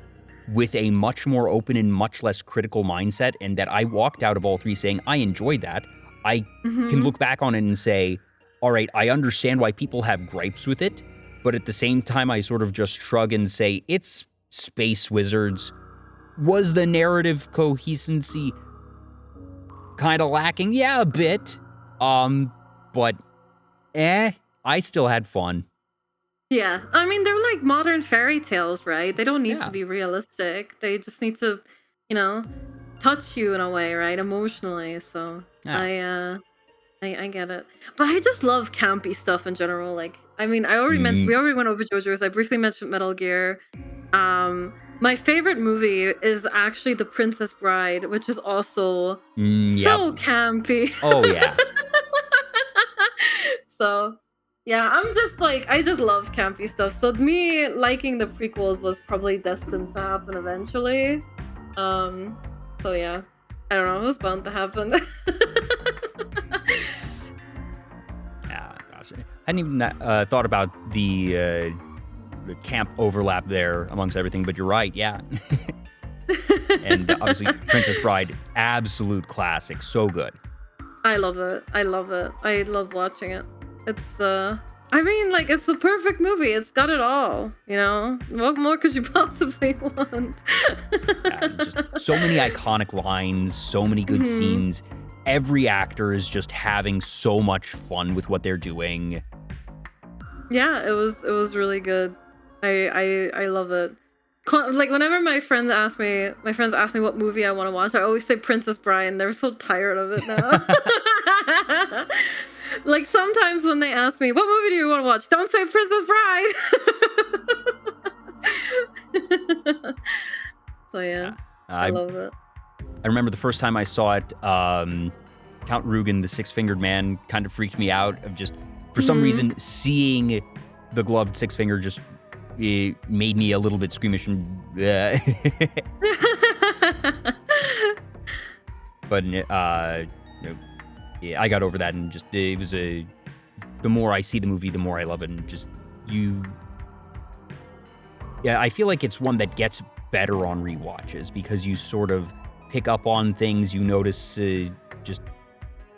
Speaker 1: with a much more open and much less critical mindset, and that I walked out of all three saying, I enjoyed that. I can look back on it and say, all right, I understand why people have gripes with it, but at the same time, I sort of just shrug and say, it's space wizards. Was the narrative coherency kind of lacking? Yeah, a bit. But I still had fun.
Speaker 2: Yeah, I mean, they're like modern fairy tales, right? They don't need
Speaker 1: Yeah.
Speaker 2: to be realistic. They just need to, touch you in a way, right? Emotionally. So
Speaker 1: Yeah.
Speaker 2: I get it. But I just love campy stuff in general. Like, I mean, I already mentioned, we already went over JoJo's. I briefly mentioned Metal Gear. My favorite movie is actually The Princess Bride, which is also so campy.
Speaker 1: Oh, yeah.
Speaker 2: So, yeah, I'm just like, I just love campy stuff. So me liking the prequels was probably destined to happen eventually. So yeah, I don't know, it was bound to happen.
Speaker 1: Yeah, gosh. I hadn't even thought about the camp overlap there amongst everything, but you're right, yeah. And obviously, Princess Bride, absolute classic, so good.
Speaker 2: I love it. I love it. I love watching it. It's I mean, like, it's the perfect movie. It's got it all, What more could you possibly want?
Speaker 1: Yeah, just so many iconic lines, so many good scenes. Every actor is just having so much fun with what they're doing.
Speaker 2: Yeah, it was really good. I love it. Like, whenever my friends ask me what movie I want to watch, I always say Princess Bride, and they're so tired of it now. Like, sometimes when they ask me, what movie do you want to watch? Don't say Princess Bride. So yeah, I love it.
Speaker 1: I remember the first time I saw it, Count Rugen, the Six-Fingered Man, kind of freaked me out of just, for some reason, seeing the gloved six finger just made me a little bit squeamish. But yeah, I got over that, and just it was the more I see the movie, the more I love it, and just I feel like it's one that gets better on rewatches because you sort of pick up on things, you notice just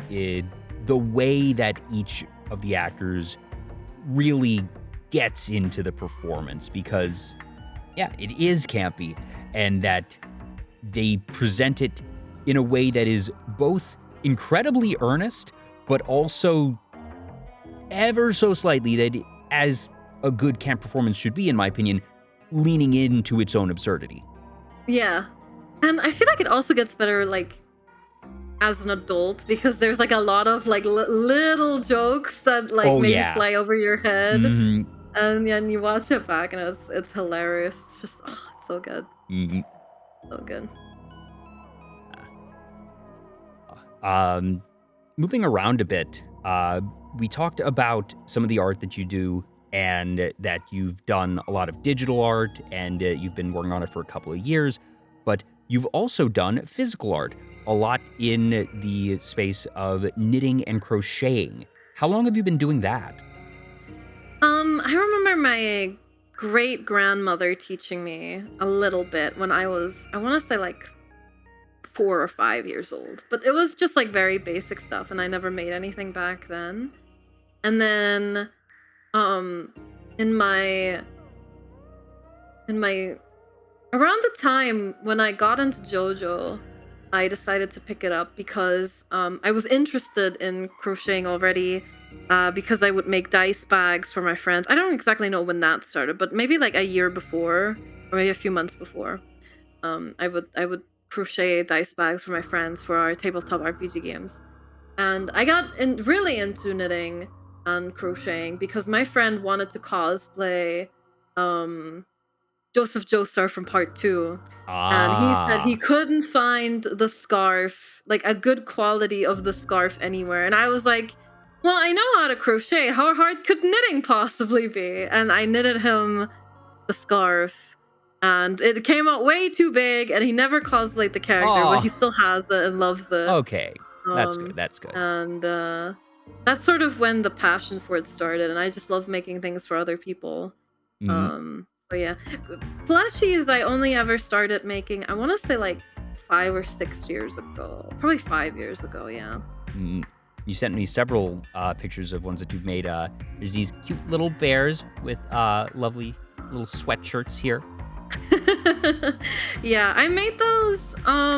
Speaker 1: the way that each of the actors really gets into the performance, because it is campy, and that they present it in a way that is both incredibly earnest, but also ever so slightly, that as a good camp performance should be, in my opinion, leaning into its own absurdity.
Speaker 2: Yeah, and I feel like it also gets better, like, as an adult, because there's like a lot of like little jokes that like maybe fly over your head, and then you watch it back and it's hilarious. It's just it's so good. So good.
Speaker 1: Moving around a bit, we talked about some of the art that you do, and that you've done a lot of digital art, and you've been working on it for a couple of years, but you've also done physical art, a lot in the space of knitting and crocheting. How long have you been doing that?
Speaker 2: I remember my great-grandmother teaching me a little bit when I was, I want to say like 4 or 5 years old, but it was just like very basic stuff, and I never made anything back then. And then in my around the time when I got into JoJo, I decided to pick it up because I was interested in crocheting already, because I would make dice bags for my friends. I don't exactly know when that started, but maybe like a year before, or maybe a few months before. I would crochet dice bags for my friends for our tabletop RPG games. And I got really into knitting and crocheting because my friend wanted to cosplay Joseph Joestar from Part 2. And he said he couldn't find the scarf, like a good quality of the scarf anywhere. And I was like, well, I know how to crochet. How hard could knitting possibly be? And I knitted him the scarf. and it came out way too big, and he never cosplayed the character, but he
Speaker 1: Oh,
Speaker 2: still has it and loves it.
Speaker 1: okay. That's good. That's good.
Speaker 2: And that's sort of when the passion for it started, and I just love making things for other people.
Speaker 1: Mm,
Speaker 2: So yeah, plushies I only ever started making, I want to say like 5 or 6 years ago, probably 5 years ago. Yeah.
Speaker 1: mm. You sent me several pictures of ones that you've made. There's these cute little bears with lovely little sweatshirts here.
Speaker 2: Yeah, I made those. I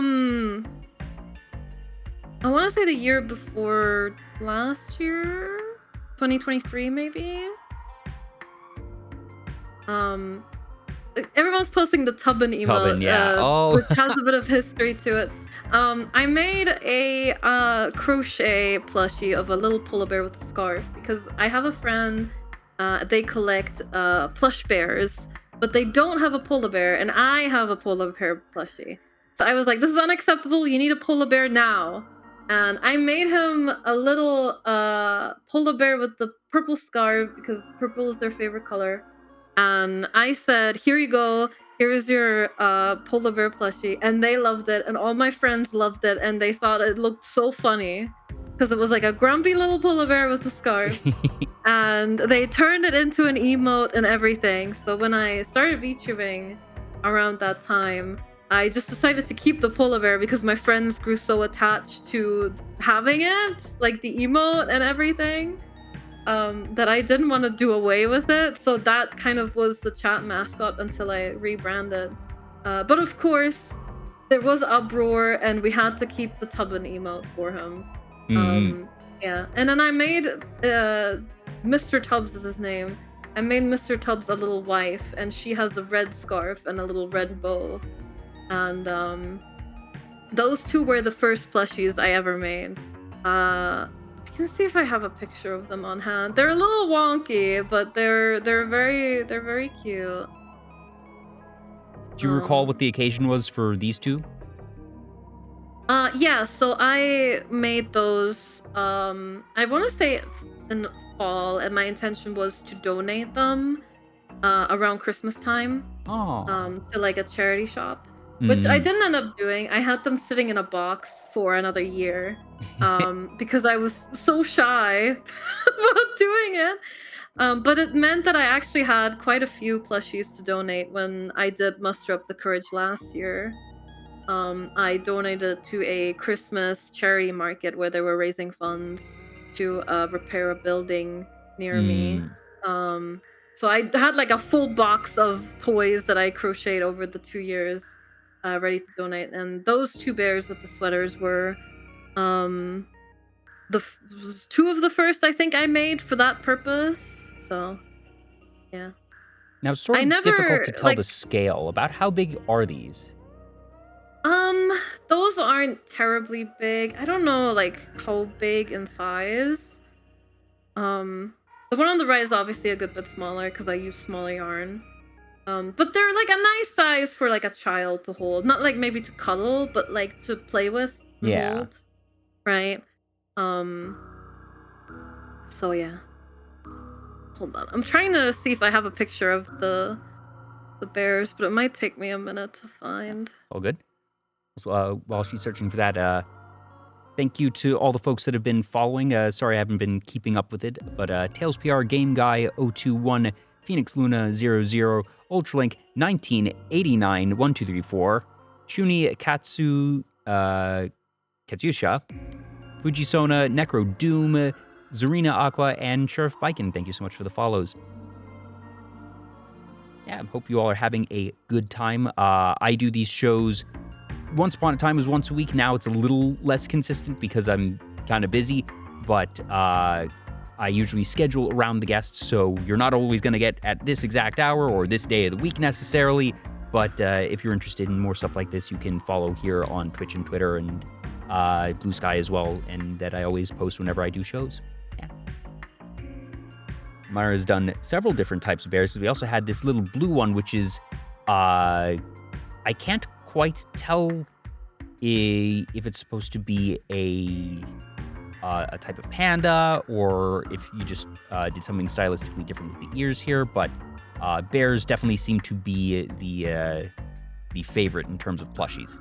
Speaker 2: want to say the year before last year, 2023 maybe. Everyone's posting the Tubbin emote,
Speaker 1: Tubbin, yeah. Oh.
Speaker 2: which has a bit of history to it. I made a crochet plushie of a little polar bear with a scarf because I have a friend. They collect plush bears, but they don't have a polar bear, and I have a polar bear plushie. So I was like, "This is unacceptable. You need a polar bear now." And I made him a little polar bear with the purple scarf because purple is their favorite color. And I said, "Here you go. Here is your polar bear plushie." And they loved it, and all my friends loved it, and they thought it looked so funny because it was like a grumpy little polar bear with a scarf. And they turned it into an emote and everything. So when I started VTubing around that time, I just decided to keep the polar bear because my friends grew so attached to having it, like the emote and everything, that I didn't want to do away with it. So that kind of was the chat mascot until I rebranded. But of course, there was uproar, and we had to keep the Tubbin emote for him. Yeah, and then I made Mr. Tubbs is his name. I made Mr. Tubbs a little wife, and she has a red scarf and a little red bow. And those two were the first plushies I ever made. I can see if I have a picture of them on hand. They're a little wonky, but they're very cute.
Speaker 1: Do you recall what the occasion was for these two?
Speaker 2: Yeah, so I made those I want to say in fall, and my intention was to donate them around Christmas time to like a charity shop, which I didn't end up doing. I had them sitting in a box for another year because I was so shy about doing it. But it meant that I actually had quite a few plushies to donate when I did muster up the courage last year. I donated to a Christmas charity market where they were raising funds to repair a building near me. So I had like a full box of toys that I crocheted over the 2 years, ready to donate. And those two bears with the sweaters were two of the first I think I made for that purpose. So yeah.
Speaker 1: Now it's sort of difficult to tell the scale. About how big are these?
Speaker 2: Those aren't terribly big. I don't know like how big in size. The one on the right is obviously a good bit smaller because I use smaller yarn. But they're like a nice size for like a child to hold. Not like maybe to cuddle, but like to play with and hold. Right? So yeah. Hold on. I'm trying to see if I have a picture of the bears, but it might take me a minute to find.
Speaker 1: All good. So, while she's searching for that, thank you to all the folks that have been following. Sorry I haven't been keeping up with it, but Tails PR, Game Guy 021, Phoenix Luna 00, Ultralink 1989 1234, Chuni Katsu Katyusha, Fujisona, Necro Doom, Zarina Aqua, and Sheriff Biken. Thank you so much for the follows. Yeah, I hope you all are having a good time. I do these shows. Once upon a time it was once a week. Now it's a little less consistent because I'm kind of busy, but I usually schedule around the guests, so you're not always going to get at this exact hour or this day of the week necessarily, but if you're interested in more stuff like this, you can follow here on Twitch and Twitter and Blue Sky as well, and that I always post whenever I do shows. Yeah. Myra has done several different types of bears. We also had this little blue one, which is, I can't quite tell if it's supposed to be a type of panda or if you just did something stylistically different with the ears here, but Bears definitely seem to be the favorite in terms of plushies.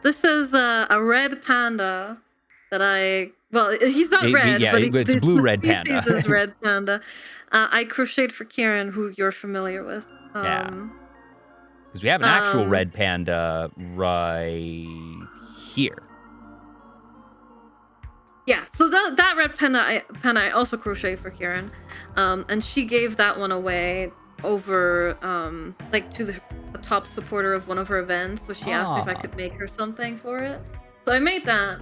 Speaker 2: This is a red panda that well, he's not red,
Speaker 1: Yeah,
Speaker 2: but
Speaker 1: it's a blue red panda.
Speaker 2: species is red panda. I crocheted for Kieran, who you're familiar with.
Speaker 1: Yeah. Because we have an actual red panda right here.
Speaker 2: Yeah, so that red panda I also crocheted for Kieran, and she gave that one away over like to the top supporter of one of her events. So she asked me if I could make her something for it. So I made that.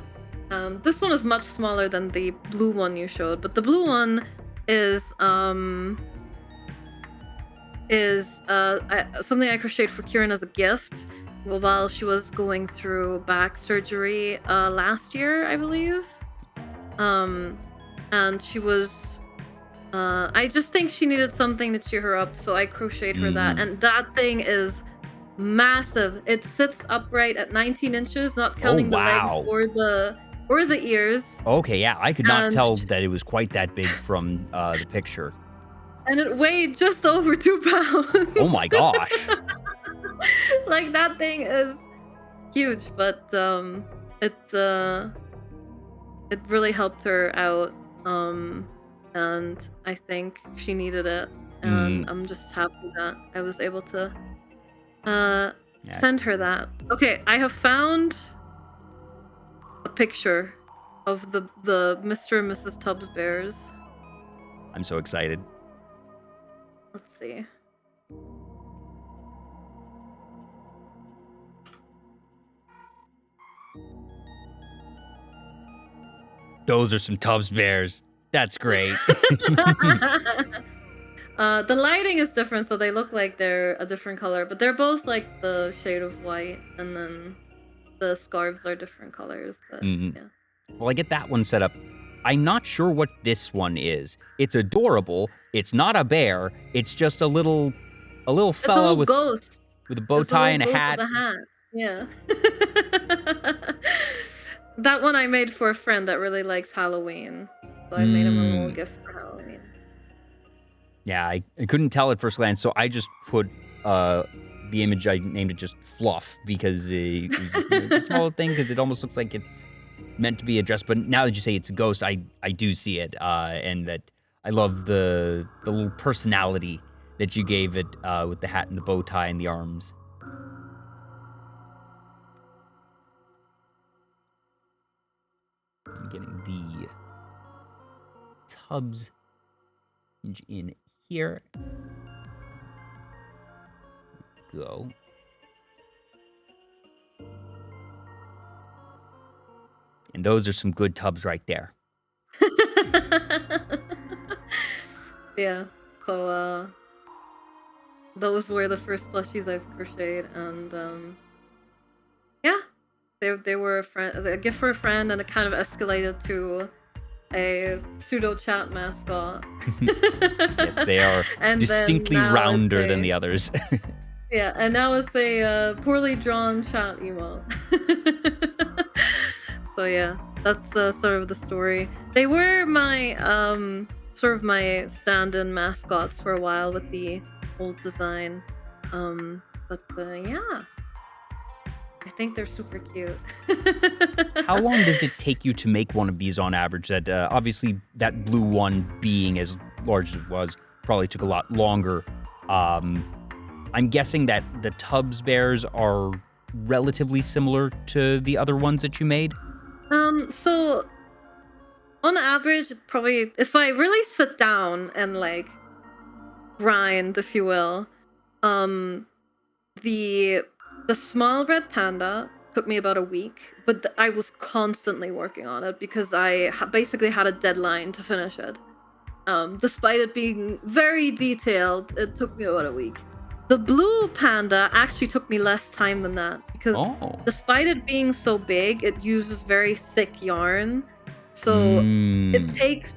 Speaker 2: This one is much smaller than the blue one you showed, but the blue one is something I crocheted for Kieran as a gift while she was going through back surgery last year, I believe. And she was I just think she needed something to cheer her up, so I crocheted her that, and that thing is massive. It sits upright at 19 inches, not counting the legs or the ears.
Speaker 1: Okay, yeah, I could not tell that it was quite that big from the picture.
Speaker 2: And it weighed just over 2 pounds.
Speaker 1: Oh my gosh.
Speaker 2: Like, that thing is huge, but it really helped her out, and I think she needed it, and I'm just happy that I was able to send her that. Okay, I have found a picture of the Mr. and Mrs. Tubbs bears.
Speaker 1: I'm so excited.
Speaker 2: Let's see.
Speaker 1: Those are some Tubbs bears. That's great.
Speaker 2: The lighting is different, so they look like they're a different color, but they're both like the shade of white, and then the scarves are different colors. But yeah.
Speaker 1: Well, I get that one set up. I'm not sure what this one is. It's adorable. It's not a bear. It's just a little fella with
Speaker 2: ghost
Speaker 1: with a bow tie and a hat.
Speaker 2: With a hat. Yeah. That one I made for a friend that really likes Halloween, so I made him a little gift for Halloween.
Speaker 1: Yeah, I couldn't tell at first glance, so I just put the image, I named it just Fluff, because it was just a small thing, because it almost looks like it's meant to be a dress. But now that you say it's a ghost, I do see it, and that I love the little personality that you gave it with the hat and the bow tie and the arms. I'm getting the Tubbs in here. Go. And those are some good Tubbs right there.
Speaker 2: Yeah. So those were the first plushies I've crocheted, and yeah, they were a gift for a friend, and it kind of escalated to a pseudo chat mascot.
Speaker 1: Yes, they are distinctly rounder than the others.
Speaker 2: Yeah, and now it's a poorly drawn chat emote. So yeah, that's sort of the story. They were my sort of my stand-in mascots for a while with the old design, but yeah, I think they're super cute.
Speaker 1: How long does it take you to make one of these on average? That obviously that blue one, being as large as it was, probably took a lot longer. I'm guessing that the Tubbs bears are relatively similar to the other ones that you made.
Speaker 2: So on average, probably, if I really sit down and like grind, if you will, the small red panda took me about a week, but I was constantly working on it because I basically had a deadline to finish it. Despite it being very detailed, it took me about a week. The blue panda actually took me less time than that because despite it being so big, it uses very thick yarn. So it takes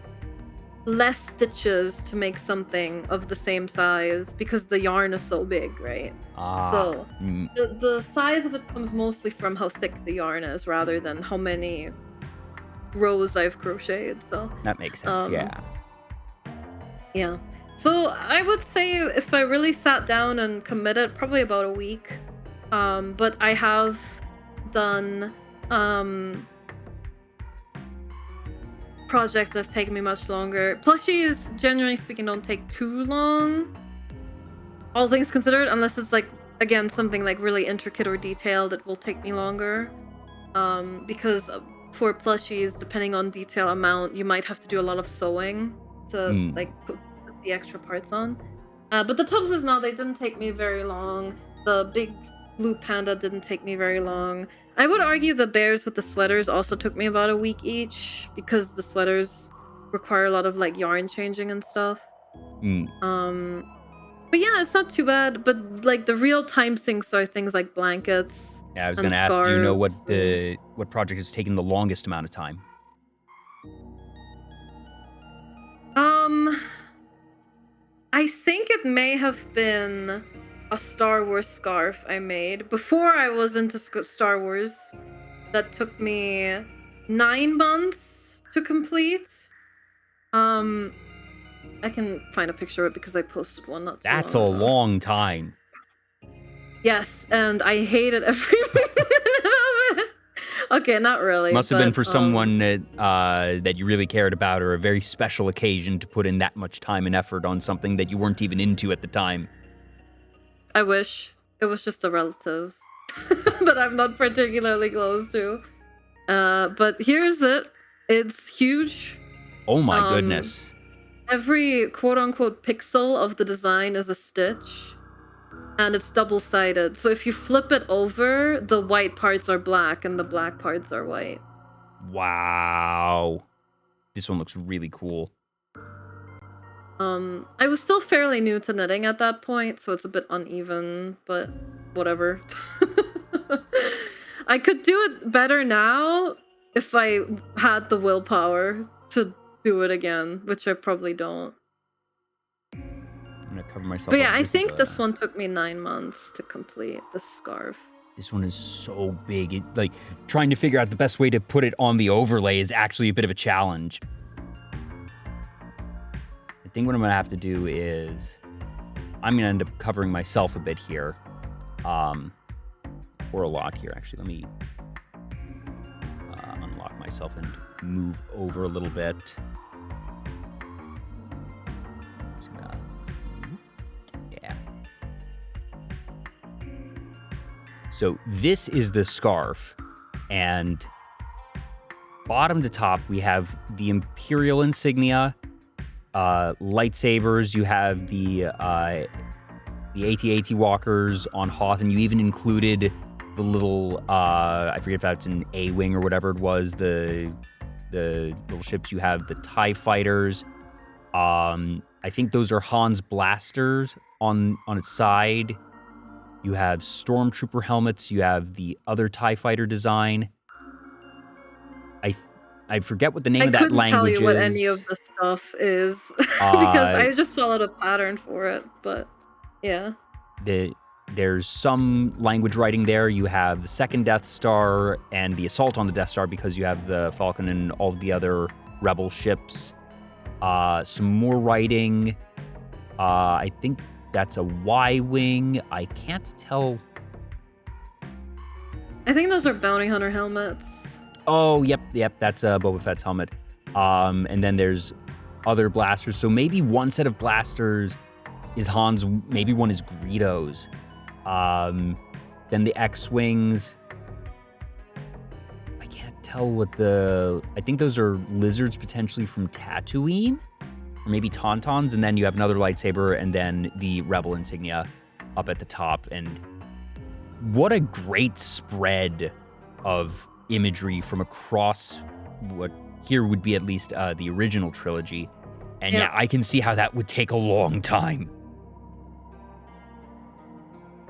Speaker 2: less stitches to make something of the same size because the yarn is so big, right? So the size of it comes mostly from how thick the yarn is rather than how many rows I've crocheted. So
Speaker 1: that makes sense. Yeah.
Speaker 2: So I would say if I really sat down and committed, probably about a week. But I have done projects that have taken me much longer. Plushies, generally speaking, don't take too long, all things considered, unless it's like, again, something like really intricate or detailed, it will take me longer. Because for plushies, depending on detail amount, you might have to do a lot of sewing to like put the extra parts on. But the Tubses now, they didn't take me very long. The big blue panda didn't take me very long. I would argue the bears with the sweaters also took me about a week each, because the sweaters require a lot of like yarn changing and stuff. But yeah, it's not too bad. But like the real time sinks are things like blankets.
Speaker 1: Yeah, I was going to ask, do you know what project has taken the longest amount of time?
Speaker 2: I think it may have been a Star Wars scarf I made before I was into Star Wars. That took me 9 months to complete. I can find a picture of it because I posted one not too long ago.
Speaker 1: That's a long time.
Speaker 2: Yes, and I hated every minute of it. Okay, not really.
Speaker 1: Must have been for someone that you really cared about, or a very special occasion to put in that much time and effort on something that you weren't even into at the time.
Speaker 2: I wish. It was just a relative that I'm not particularly close to. But here's it. It's huge.
Speaker 1: Oh my goodness.
Speaker 2: Every quote-unquote pixel of the design is a stitch. And it's double-sided. So if you flip it over, the white parts are black and the black parts are white.
Speaker 1: Wow. This one looks really cool.
Speaker 2: I was still fairly new to knitting at that point, so it's a bit uneven, but whatever. I could do it better now if I had the willpower to do it again, which I probably don't.
Speaker 1: I'm gonna cover myself.
Speaker 2: But yeah, I think this one took me 9 months to complete, the scarf.
Speaker 1: This one is so big. Like, trying to figure out the best way to put it on the overlay is actually a bit of a challenge. I think what I'm gonna have to do is I'm gonna end up covering myself a bit here, or a lot here. Actually, let me unlock myself and move over a little bit. Yeah. So this is the scarf, and bottom to top we have the Imperial insignia, lightsabers. You have the AT-AT walkers on Hoth, and you even included the little I forget if that's an A-wing or whatever it was, the little ships. You have the TIE fighters. I think those are Han's blasters on its side. You have stormtrooper helmets. You have the other TIE fighter design. I forget what the name of that language is. I couldn't tell you what
Speaker 2: any of the stuff is because I just followed a pattern for it, but yeah.
Speaker 1: There's some language writing there. You have the second Death Star and the assault on the Death Star because you have the Falcon and all the other Rebel ships. Some more writing. I think that's a Y-wing. I can't tell.
Speaker 2: I think those are bounty hunter helmets.
Speaker 1: Oh, yep, that's Boba Fett's helmet. And then there's other blasters. So maybe one set of blasters is Han's, maybe one is Greedo's. Then the X-Wings. I can't tell what I think those are lizards potentially from Tatooine, or maybe Tauntauns. And then you have another lightsaber, and then the Rebel insignia up at the top. And what a great spread of imagery from across what here would be at least the original trilogy. And yeah, I can see how that would take a long time.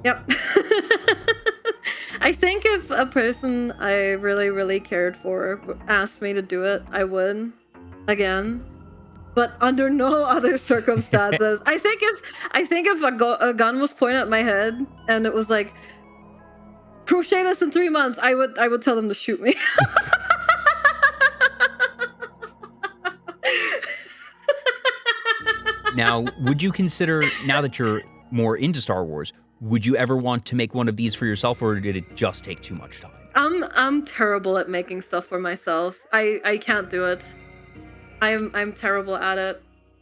Speaker 2: Yep. I think if a person I really, really cared for asked me to do it, I would again, but under no other circumstances. I think if a gun was pointed at my head and it was like, crochet this in 3 months, I would tell them to shoot me.
Speaker 1: Now, would you consider, now that you're more into Star Wars, would you ever want to make one of these for yourself, or did it just take too much time?
Speaker 2: I'm terrible at making stuff for myself. I can't do it. I'm terrible at it.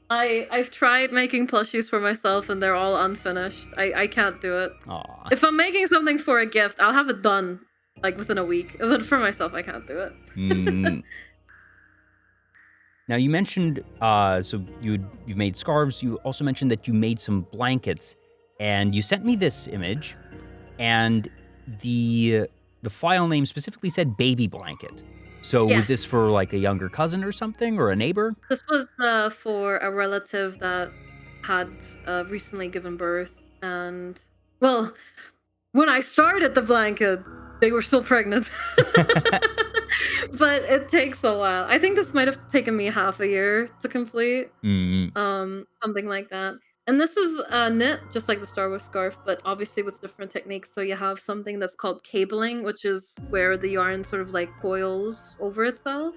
Speaker 2: I've tried making plushies for myself and they're all unfinished. I can't do it.
Speaker 1: Aw.
Speaker 2: If I'm making something for a gift, I'll have it done like within a week. But for myself, I can't do it.
Speaker 1: Mm. Now, you mentioned, so you made scarves. You also mentioned that you made some blankets, and you sent me this image, and the file name specifically said baby blanket. So was this
Speaker 2: Yes.
Speaker 1: for like a younger cousin or something, or a neighbor?
Speaker 2: This was for a relative that had recently given birth, and well, when I started the blanket, they were still pregnant. But it takes a while. I think this might have taken me half a year to complete,
Speaker 1: Mm.
Speaker 2: something like that. And this is knit, just like the Star Wars scarf, but obviously with different techniques. So you have something that's called cabling, which is where the yarn sort of like coils over itself.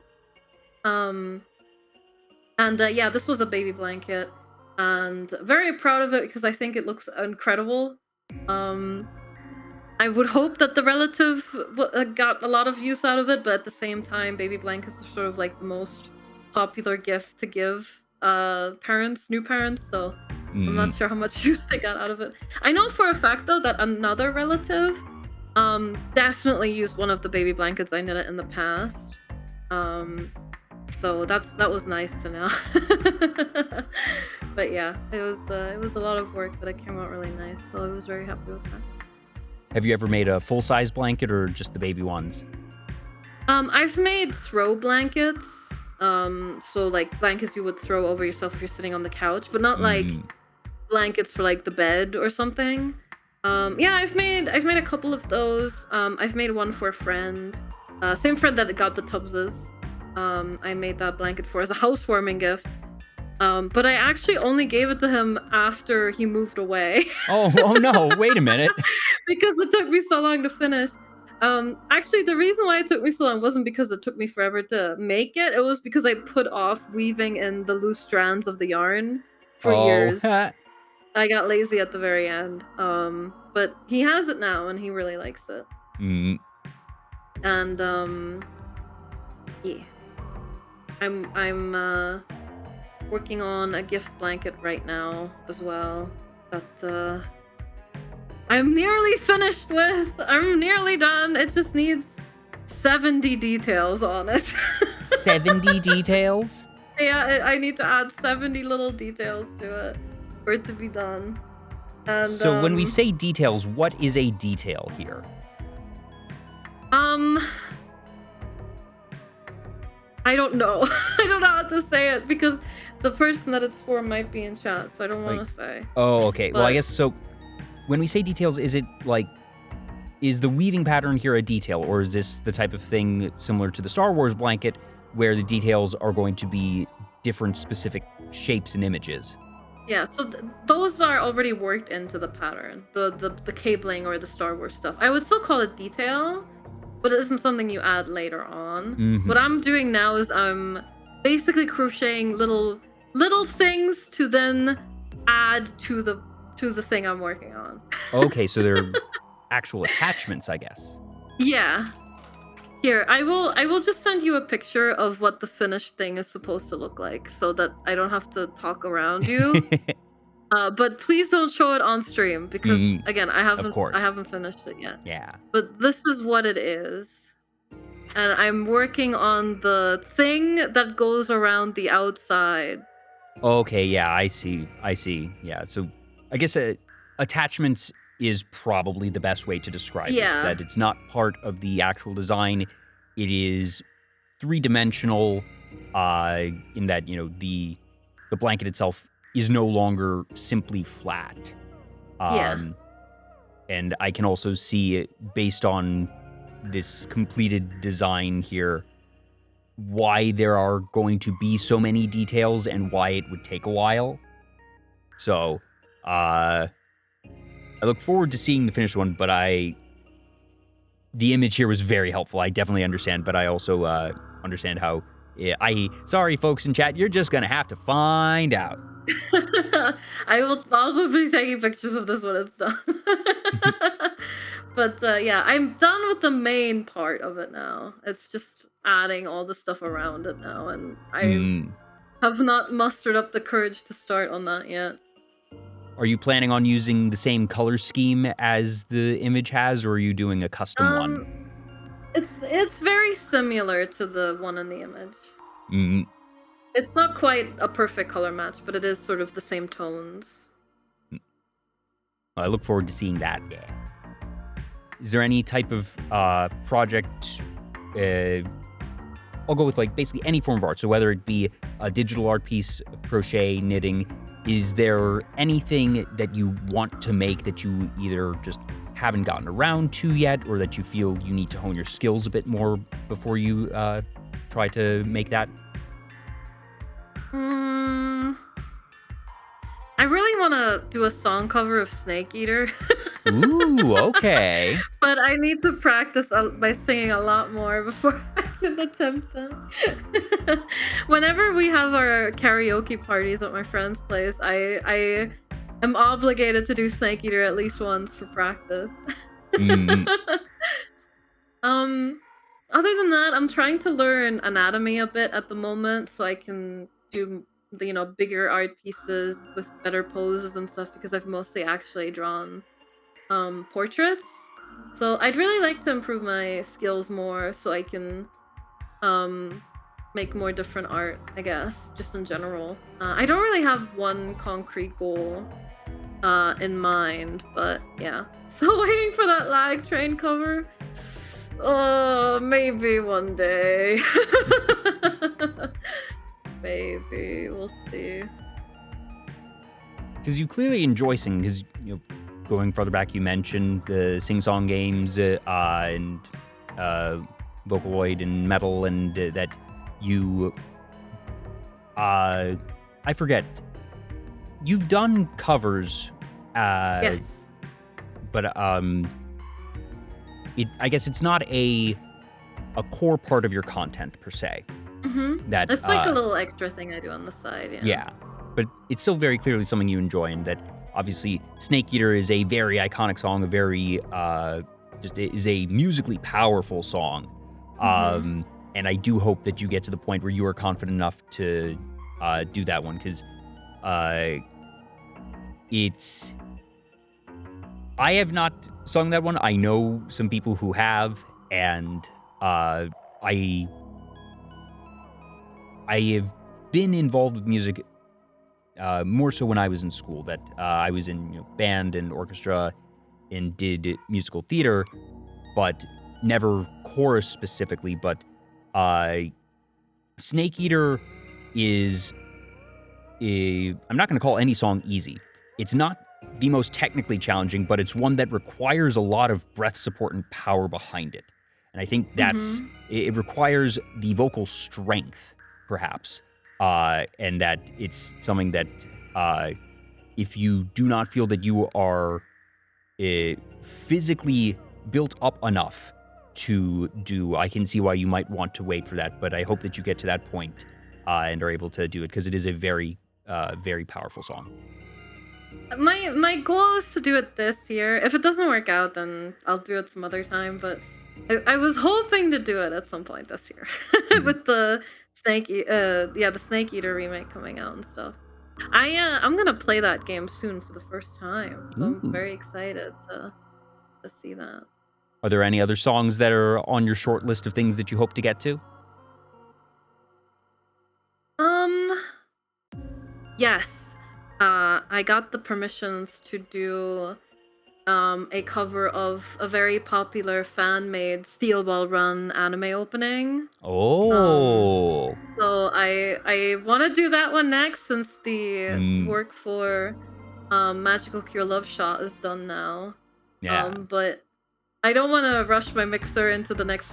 Speaker 2: Um, and yeah, this was a baby blanket, and very proud of it because I think it looks incredible. I would hope that the relative got a lot of use out of it, but at the same time, baby blankets are sort of like the most popular gift to give parents, new parents. So I'm not sure how much use they got out of it. I know for a fact though that another relative definitely used one of the baby blankets I knitted in the past. So that was nice to know. But yeah, it was a lot of work, but it came out really nice. So I was very happy with that.
Speaker 1: Have you ever made a full-size blanket or just the baby ones?
Speaker 2: I've made throw blankets. So like blankets you would throw over yourself if you're sitting on the couch, but not like blankets for like the bed or something. Yeah, I've made a couple of those. I've made one for a friend. Same friend that got the Tubbses. I made that blanket for as a housewarming gift. But I actually only gave it to him after he moved away.
Speaker 1: Oh no, wait a minute.
Speaker 2: Because it took me so long to finish. Actually, the reason why it took me so long wasn't because it took me forever to make it. It was because I put off weaving in the loose strands of the yarn for years. I got lazy at the very end. But he has it now and he really likes it. And yeah. I'm working on a gift blanket right now as well that I'm nearly finished with. I'm nearly done. It just needs 70 details on it.
Speaker 1: 70 details?
Speaker 2: Yeah, I need to add 70 little details to it for it to be done. And,
Speaker 1: so when we say details, what is a detail here?
Speaker 2: I don't know. I don't know how to say it because the person that it's for might be in chat, so I don't want to say.
Speaker 1: Oh, okay. Well, I guess so. When we say details, is it like, is the weaving pattern here a detail, or is this the type of thing similar to the Star Wars blanket where the details are going to be different specific shapes and images?
Speaker 2: Yeah, so those are already worked into the pattern, the cabling or the Star Wars stuff. I would still call it detail, but it isn't something you add later on. What I'm doing now is I'm basically crocheting little things to then add to the thing I'm working on.
Speaker 1: Okay, so they're actual attachments, I guess.
Speaker 2: Yeah. Here, I will just send you a picture of what the finished thing is supposed to look like so that I don't have to talk around you. But please don't show it on stream because again, I haven't finished it yet.
Speaker 1: Yeah.
Speaker 2: But this is what it is. And I'm working on the thing that goes around the outside.
Speaker 1: Okay, yeah, I see. Yeah, so I guess attachments is probably the best way to describe this, that it's not part of the actual design. It is three-dimensional in that, you know, the blanket itself is no longer simply flat. And I can also see it based on this completed design here why there are going to be so many details and why it would take a while. So, I look forward to seeing the finished one, but the image here was very helpful. I definitely understand, but I also understand how Sorry, folks in chat, you're just gonna have to find out.
Speaker 2: I'll be taking pictures of this when it's done. But yeah, I'm done with the main part of it now. It's just adding all the stuff around it now, and I have not mustered up the courage to start on that yet.
Speaker 1: Are you planning on using the same color scheme as the image has, or are you doing a custom one?
Speaker 2: It's very similar to the one in the image.
Speaker 1: Mm.
Speaker 2: It's not quite a perfect color match, but it is sort of the same tones.
Speaker 1: I look forward to seeing that. Yeah. Is there any type of project? I'll go with like basically any form of art. So whether it be a digital art piece, crochet, knitting, is there anything that you want to make that you either just haven't gotten around to yet, or that you feel you need to hone your skills a bit more before you try to make that?
Speaker 2: I really want to do a song cover of Snake Eater.
Speaker 1: Ooh, okay.
Speaker 2: But I need to practice by singing a lot more before I can attempt that. Whenever we have our karaoke parties at my friend's place, I am obligated to do Snake Eater at least once for practice. Other than that, I'm trying to learn anatomy a bit at the moment so I can do bigger art pieces with better poses and stuff, because I've mostly actually drawn portraits. So I'd really like to improve my skills more so I can make more different art, I guess, just in general. I don't really have one concrete goal in mind, but yeah. So waiting for that lag train cover. Oh, maybe one day. Maybe, we'll see.
Speaker 1: Because you clearly enjoy singing, because going further back, you mentioned the sing-song games and Vocaloid and Metal, and that you I forget. You've done covers.
Speaker 2: Yes.
Speaker 1: But I guess it's not a core part of your content per se. That
Speaker 2: it's like a little extra thing I do on the side.
Speaker 1: Yeah, but it's still very clearly something you enjoy, and that obviously Snake Eater is a very iconic song, a very is a musically powerful song. And I do hope that you get to the point where you are confident enough to do that one, because I have not sung that one. I know some people who have, and I have been involved with music more so when I was in school. That I was in band and orchestra and did musical theater, but never chorus specifically. But Snake Eater is I'm not going to call any song easy. It's not the most technically challenging, but it's one that requires a lot of breath support and power behind it. And I think it requires the vocal strength, perhaps, and that it's something that if you do not feel that you are physically built up enough to do, I can see why you might want to wait for that. But I hope that you get to that point and are able to do it, because it is a very, very powerful song.
Speaker 2: My goal is to do it this year. If it doesn't work out, then I'll do it some other time. But I was hoping to do it at some point this year with the Snake Eater remake coming out and stuff. I'm gonna play that game soon for the first time. So I'm very excited to see that.
Speaker 1: Are there any other songs that are on your short list of things that you hope to get to?
Speaker 2: Yes. I got the permissions to do a cover of a very popular fan-made Steel Ball Run anime opening.
Speaker 1: Oh.
Speaker 2: So I want to do that one next, since the work for Magical Cure Love Shot is done now.
Speaker 1: Yeah.
Speaker 2: But I don't want to rush my mixer into the next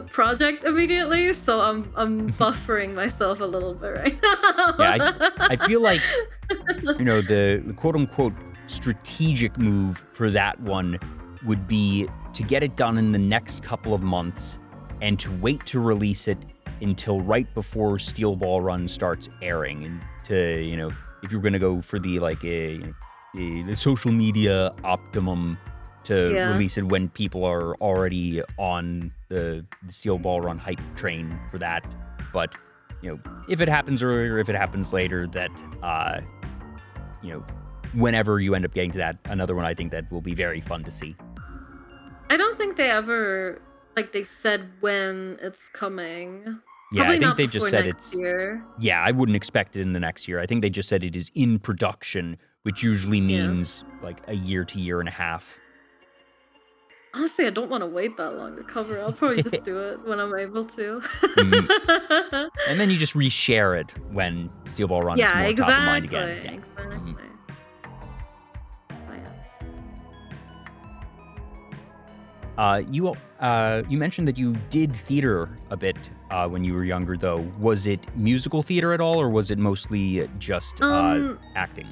Speaker 2: project immediately, so I'm buffering myself a little bit right now.
Speaker 1: Yeah, I feel like the quote-unquote strategic move for that one would be to get it done in the next couple of months, and to wait to release it until right before Steel Ball Run starts airing, and to, you know, if you're going to go for the like the social media optimum, to release it when people are already on the Steel Ball Run hype train for that. But, you know, if it happens earlier, if it happens later, that, you know, whenever you end up getting to that, another one I think that will be very fun to see.
Speaker 2: I don't think they ever, like, they said when it's coming.
Speaker 1: Yeah,
Speaker 2: Probably
Speaker 1: I think
Speaker 2: not
Speaker 1: they've just
Speaker 2: before
Speaker 1: said
Speaker 2: next
Speaker 1: it's...
Speaker 2: year.
Speaker 1: Yeah, I wouldn't expect it in the next year. I think they just said it is in production, which usually means like a year to year and a half.
Speaker 2: Honestly, I don't want to wait that long to cover. I'll probably just do it when I'm able to.
Speaker 1: And then you just reshare it when Steel Ball Run is more top of mind again. Yeah,
Speaker 2: exactly.
Speaker 1: So, you mentioned that you did theater a bit when you were younger, though. Was it musical theater at all, or was it mostly just acting?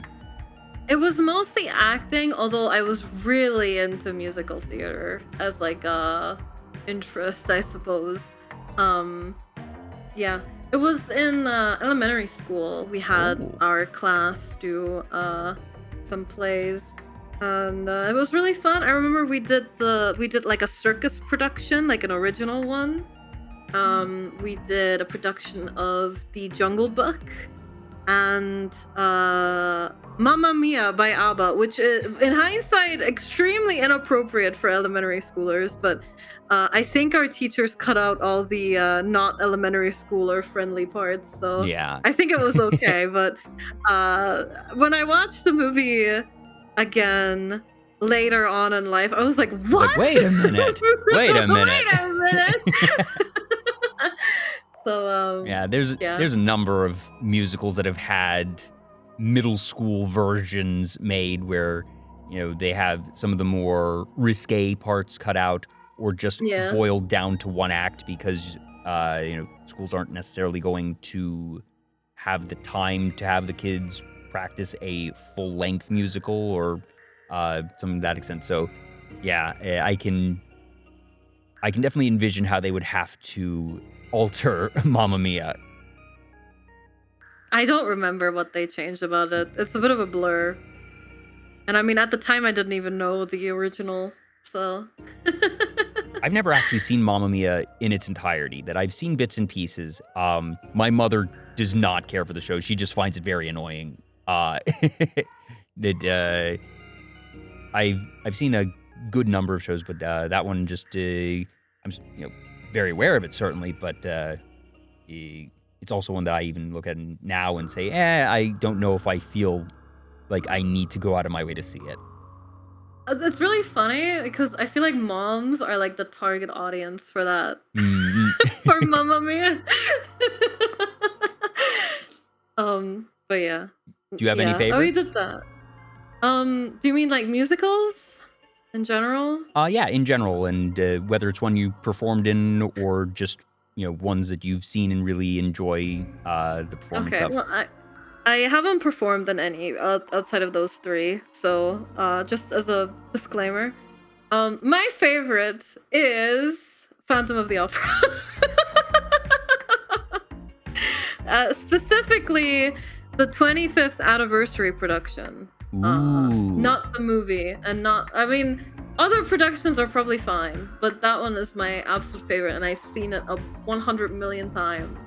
Speaker 2: It was mostly acting, although I was really into musical theater as like a interest, I suppose. Yeah, it was in elementary school. We had our class do some plays, and it was really fun. I remember we did like a circus production, like an original one. We did a production of The Jungle Book and Mamma Mia by ABBA, which is, in hindsight, extremely inappropriate for elementary schoolers, but I think our teachers cut out all the not elementary schooler friendly parts, so
Speaker 1: yeah.
Speaker 2: I think it was okay. But when I watched the movie again later on in life, I was like, what?
Speaker 1: Like, wait a minute. Wait a minute.
Speaker 2: Wait a minute. So
Speaker 1: yeah, there's a number of musicals that have had middle school versions made where, you know, they have some of the more risque parts cut out or just boiled down to one act because you know, schools aren't necessarily going to have the time to have the kids practice a full-length musical or something to that extent. So yeah, I can definitely envision how they would have to alter Mamma Mia.
Speaker 2: I don't remember what they changed about it. It's a bit of a blur. And I mean, at the time, I didn't even know the original, so...
Speaker 1: I've never actually seen Mamma Mia in its entirety. That I've seen bits and pieces. My mother does not care for the show. She just finds it very annoying. I've seen a good number of shows, but that one just... I'm, you know, very aware of it, certainly, but it's also one that I even look at now and say, I don't know if I feel like I need to go out of my way to see it.
Speaker 2: It's really funny because I feel like moms are like the target audience for that. For Mamma Mia. But yeah.
Speaker 1: Do you have any favorites?
Speaker 2: Oh, we did that. Do you mean like musicals? In general?
Speaker 1: Yeah, in general, and whether it's one you performed in or just, you know, ones that you've seen and really enjoy the performance of.
Speaker 2: Well, I haven't performed in any outside of those three, so just as a disclaimer, my favorite is Phantom of the Opera. Specifically, the 25th anniversary production. Not the movie, and not, I mean, other productions are probably fine, but that one is my absolute favorite, and I've seen it 100 million times.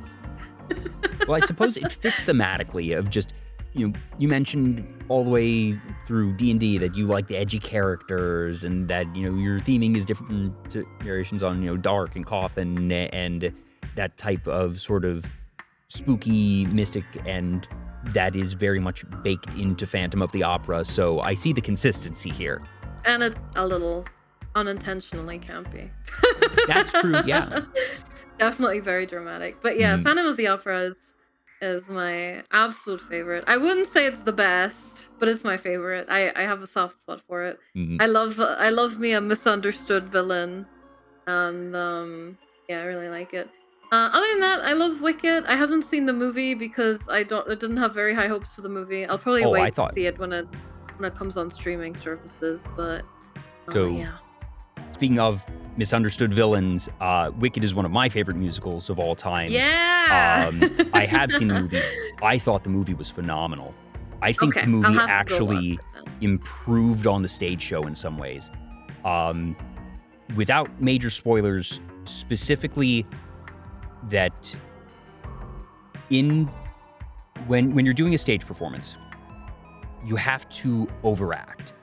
Speaker 1: Well, I suppose it fits thematically of just, you know, you mentioned all the way through D&D that you like the edgy characters and that, you know, your theming is different variations on, you know, dark and coffin and that type of sort of spooky, mystic, and that is very much baked into Phantom of the Opera, so I see the consistency here.
Speaker 2: And it's a little unintentionally campy.
Speaker 1: That's true, yeah.
Speaker 2: Definitely very dramatic. But yeah, Phantom of the Opera is my absolute favorite. I wouldn't say it's the best, but it's my favorite. I have a soft spot for it. I love me a misunderstood villain. And yeah, I really like it. Other than that, I love Wicked. I haven't seen the movie because I didn't have very high hopes for the movie. I'll probably wait to see it when it comes on streaming services, but
Speaker 1: so
Speaker 2: yeah.
Speaker 1: speaking of misunderstood villains, Wicked is one of my favorite musicals of all time.
Speaker 2: Yeah.
Speaker 1: I have seen the movie. I thought the movie was phenomenal. I think
Speaker 2: Okay,
Speaker 1: the
Speaker 2: I'll
Speaker 1: movie
Speaker 2: have to go
Speaker 1: actually
Speaker 2: watch it then.
Speaker 1: improved on the stage show in some ways. Without major spoilers, specifically that when you're doing a stage performance, you have to overact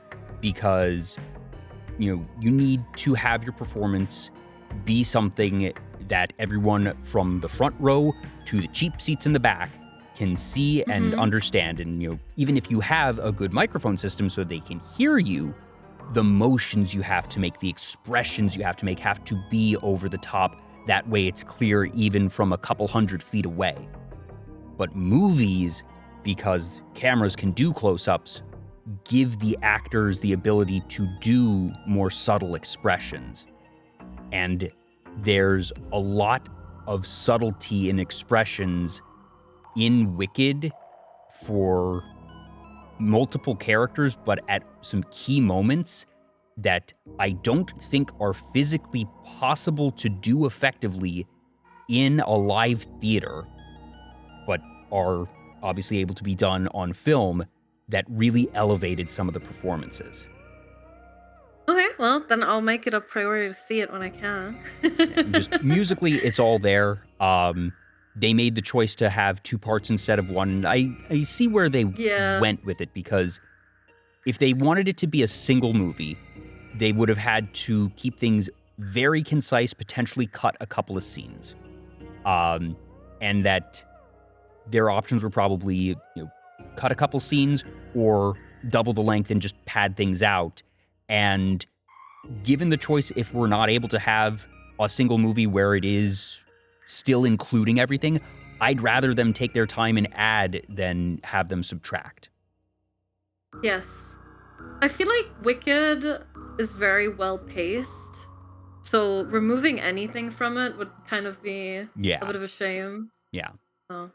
Speaker 1: because you need to have your performance be something that everyone from the front row to the cheap seats in the back can see and understand. And even if you have a good microphone system so they can hear you, the motions you have to make, the expressions you have to make have to be over the top. That way it's clear even from a couple 100 feet away. But movies, because cameras can do close-ups, give the actors the ability to do more subtle expressions. And there's a lot of subtlety in expressions in Wicked for multiple characters, but at some key moments that I don't think are physically possible to do effectively in a live theater, but are obviously able to be done on film, that really elevated some of the performances.
Speaker 2: Okay, well, then I'll make it a priority to see it when I can.
Speaker 1: And just musically, it's all there. They made the choice to have two parts instead of one. I see where they went with it, because if they wanted it to be a single movie, they would have had to keep things very concise, potentially cut a couple of scenes. And that their options were probably cut a couple scenes or double the length and just pad things out. And given the choice, if we're not able to have a single movie where it is still including everything, I'd rather them take their time and add than have them subtract.
Speaker 2: Yes. I feel like Wicked is very well paced, so removing anything from it would kind of be a bit of a shame.
Speaker 1: Yeah.
Speaker 2: So.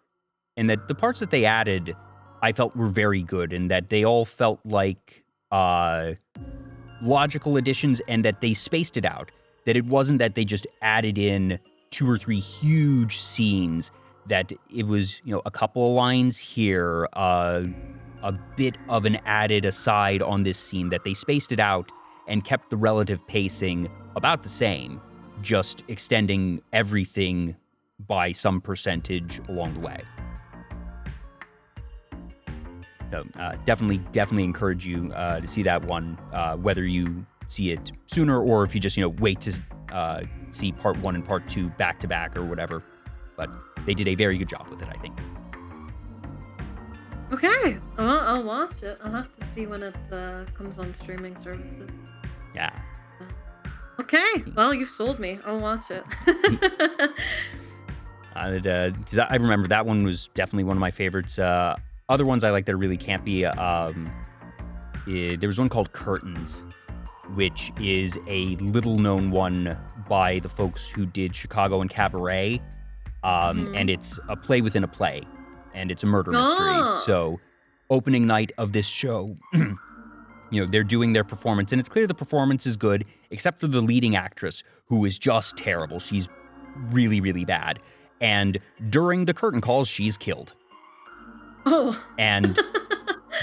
Speaker 1: And that the parts that they added, I felt were very good, and that they all felt like logical additions, and that they spaced it out. That it wasn't that they just added in 2 or 3 huge scenes, that it was, a couple of lines here, a bit of an added aside on this scene, that they spaced it out and kept the relative pacing about the same, just extending everything by some percentage along the way. So definitely encourage you to see that one, whether you see it sooner or if you just, wait to see part 1 and part 2 back to back or whatever. But they did a very good job with it, I think.
Speaker 2: Okay, I'll watch it. I'll have to see when it comes on streaming services.
Speaker 1: Yeah.
Speaker 2: Okay, well, you sold me. I'll watch it.
Speaker 1: 'Cause I remember that one was definitely one of my favorites. Other ones I like that are really campy. There was one called Curtains, which is a little-known one by the folks who did Chicago and Cabaret. And it's a play within a play, and it's a murder mystery. So, opening night of this show, they're doing their performance, and it's clear the performance is good, except for the leading actress, who is just terrible. She's really, really bad. And during the curtain calls, she's killed.
Speaker 2: Oh.
Speaker 1: And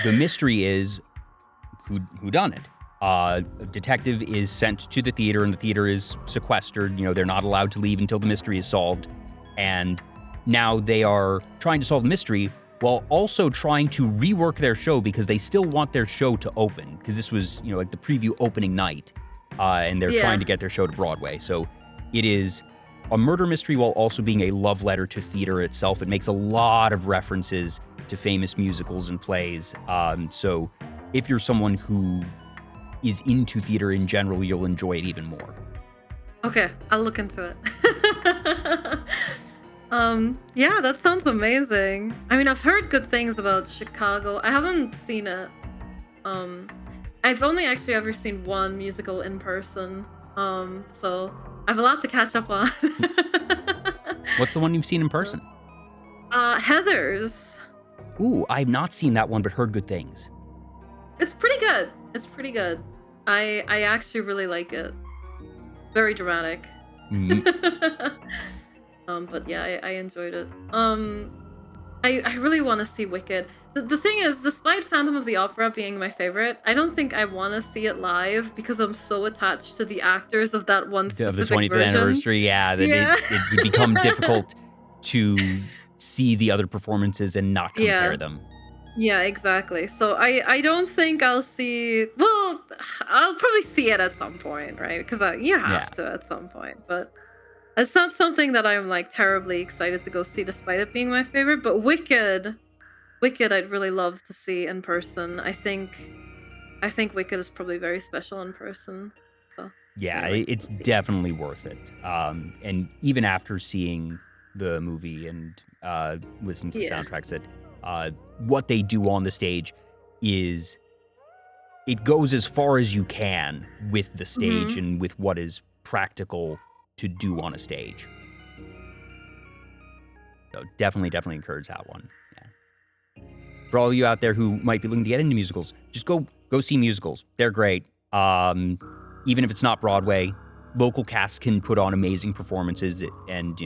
Speaker 1: the mystery is who done it. A detective is sent to the theater, and the theater is sequestered. They're not allowed to leave until the mystery is solved. And now they are trying to solve the mystery while also trying to rework their show, because they still want their show to open, because this was, like the preview opening night, and they're trying to get their show to Broadway. So it is a murder mystery while also being a love letter to theater itself. It makes a lot of references to famous musicals and plays. So if you're someone who is into theater in general, you'll enjoy it even more.
Speaker 2: Okay, I'll look into it. Yeah, that sounds amazing. I mean, I've heard good things about Chicago. I haven't seen it. I've only actually ever seen one musical in person. So I have a lot to catch up on.
Speaker 1: What's the one you've seen in person?
Speaker 2: Heathers.
Speaker 1: Ooh, I've not seen that one, but heard good things.
Speaker 2: It's pretty good. I actually really like it. Very dramatic.
Speaker 1: Mhm.
Speaker 2: But yeah, I enjoyed it. I really want to see Wicked. The thing is, despite Phantom of the Opera being my favorite, I don't think I want to see it live because I'm so attached to the actors of that one
Speaker 1: Of the
Speaker 2: specific
Speaker 1: 25th
Speaker 2: version.
Speaker 1: anniversary, yeah, that
Speaker 2: Yeah.
Speaker 1: it'd become difficult to see the other performances and not compare
Speaker 2: Yeah.
Speaker 1: them.
Speaker 2: Yeah, exactly. So I don't think I'll see. Well, I'll probably see it at some point, right? Because you
Speaker 1: Yeah.
Speaker 2: have to at some point. But it's not something that I'm like terribly excited to go see, despite it being my favorite. But Wicked, I'd really love to see in person. I think Wicked is probably very special in person. So
Speaker 1: Yeah,
Speaker 2: I'd like to
Speaker 1: it's
Speaker 2: go see it.
Speaker 1: definitely worth it. And even after seeing the movie and listening to the
Speaker 2: Yeah.
Speaker 1: soundtracks, that what they do on the stage is it goes as far as you can with the stage and with what is practical to do on a stage. So definitely encourage that one. Yeah. For all of you out there who might be looking to get into musicals, just go see musicals. They're great. Even if it's not Broadway, local casts can put on amazing performances, and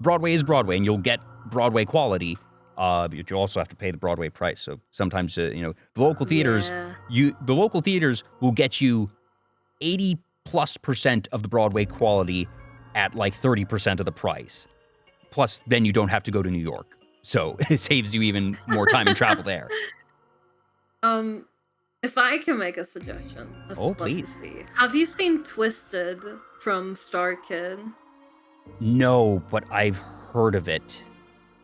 Speaker 1: Broadway is Broadway, and you'll get Broadway quality. But you also have to pay the Broadway price. So sometimes, the local theaters,
Speaker 2: Yeah.
Speaker 1: the local theaters will get you 80+% of the Broadway quality at like 30% of the price. Plus, then you don't have to go to New York, so it saves you even more time and travel there.
Speaker 2: If I can make a suggestion, as
Speaker 1: Oh,
Speaker 2: what to
Speaker 1: please.
Speaker 2: see. Have you seen Twisted from Star Kid?
Speaker 1: No, but I've heard of it,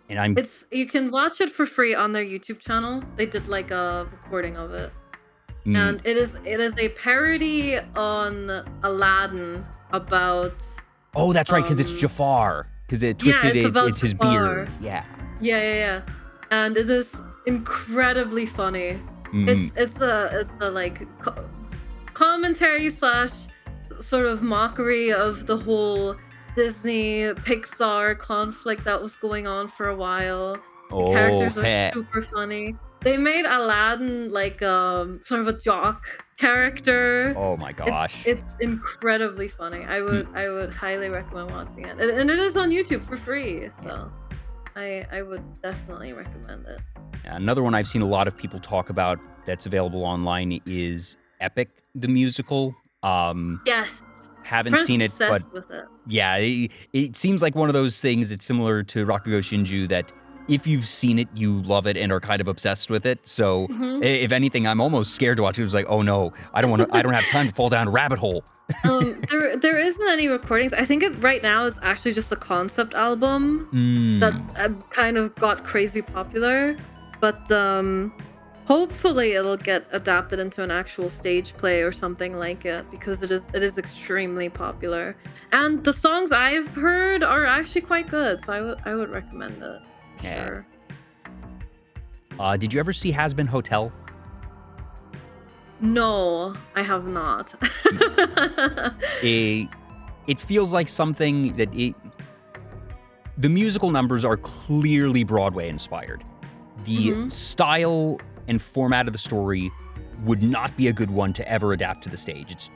Speaker 1: and
Speaker 2: You can watch it for free on their YouTube channel. They did like a recording of it. And it is a parody on Aladdin about
Speaker 1: oh, that's right, because it's Jafar. Because it twisted
Speaker 2: it's about
Speaker 1: it's his
Speaker 2: Jafar.
Speaker 1: beard. Yeah.
Speaker 2: Yeah. And it is incredibly funny. It's a like commentary / sort of mockery of the whole Disney Pixar conflict that was going on for a while. The characters are super funny. They made Aladdin like sort of a jock character.
Speaker 1: Oh my gosh.
Speaker 2: It's incredibly funny. I would highly recommend watching it. And it is on YouTube for free, so I would definitely recommend it.
Speaker 1: Another one I've seen a lot of people talk about that's available online is Epic the Musical.
Speaker 2: Yes.
Speaker 1: Haven't seen it, but
Speaker 2: with it.
Speaker 1: Yeah, it seems like one of those things. It's similar to Rakugo Shinju, that if you've seen it, you love it and are kind of obsessed with it. So if anything, I'm almost scared to watch it. It was like, oh no, I don't have time to fall down a rabbit hole.
Speaker 2: There isn't any recordings. I think right now it's actually just a concept album that kind of got crazy popular. But hopefully it'll get adapted into an actual stage play or something like it, because it is extremely popular. And the songs I've heard are actually quite good, so I would recommend it.
Speaker 1: Yeah.
Speaker 2: Sure.
Speaker 1: Did you ever see Has Been Hotel?
Speaker 2: No, I have not.
Speaker 1: It feels like something that the musical numbers are clearly Broadway inspired. The style and format of the story would not be a good one to ever adapt to the stage.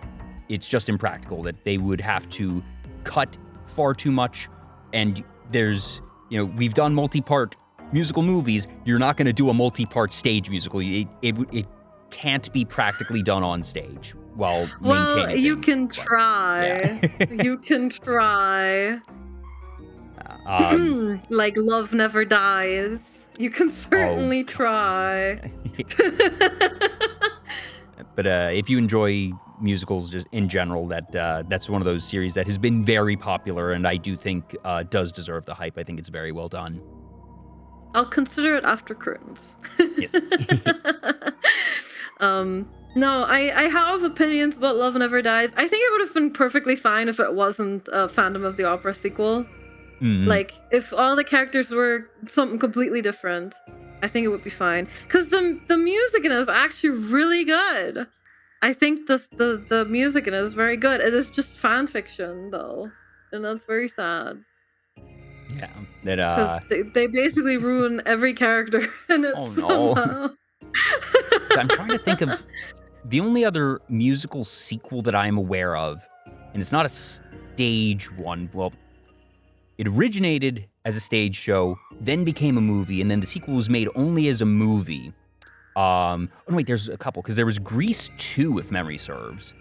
Speaker 1: It's just impractical. That they would have to cut far too much, and there's we've done multi-part musical movies. You're not going to do a multi-part stage musical. It can't be practically done on stage while maintaining
Speaker 2: you
Speaker 1: things,
Speaker 2: can try.
Speaker 1: Yeah.
Speaker 2: You can try. Like Love Never Dies. You can certainly try.
Speaker 1: But if you enjoy musicals just in general, that's one of those series that has been very popular, and I do think does deserve the hype. I think it's very well done.
Speaker 2: I'll consider it after Curtains.
Speaker 1: Yes.
Speaker 2: No, I have opinions about Love Never Dies. I think it would have been perfectly fine if it wasn't a Phantom of the Opera sequel. Like, if all the characters were something completely different, I think it would be fine. Because the music in it is actually really good. I think the music in it is very good. It is just fan fiction, though. And that's very sad.
Speaker 1: Yeah.
Speaker 2: Because they basically ruin every character in it somehow.
Speaker 1: I'm trying to think of the only other musical sequel that I'm aware of, and it's not stage one. Well, it originated as a stage show, then became a movie, and then the sequel was made only as a movie. Oh, no, wait, there's a couple, because there was Grease 2, if memory serves.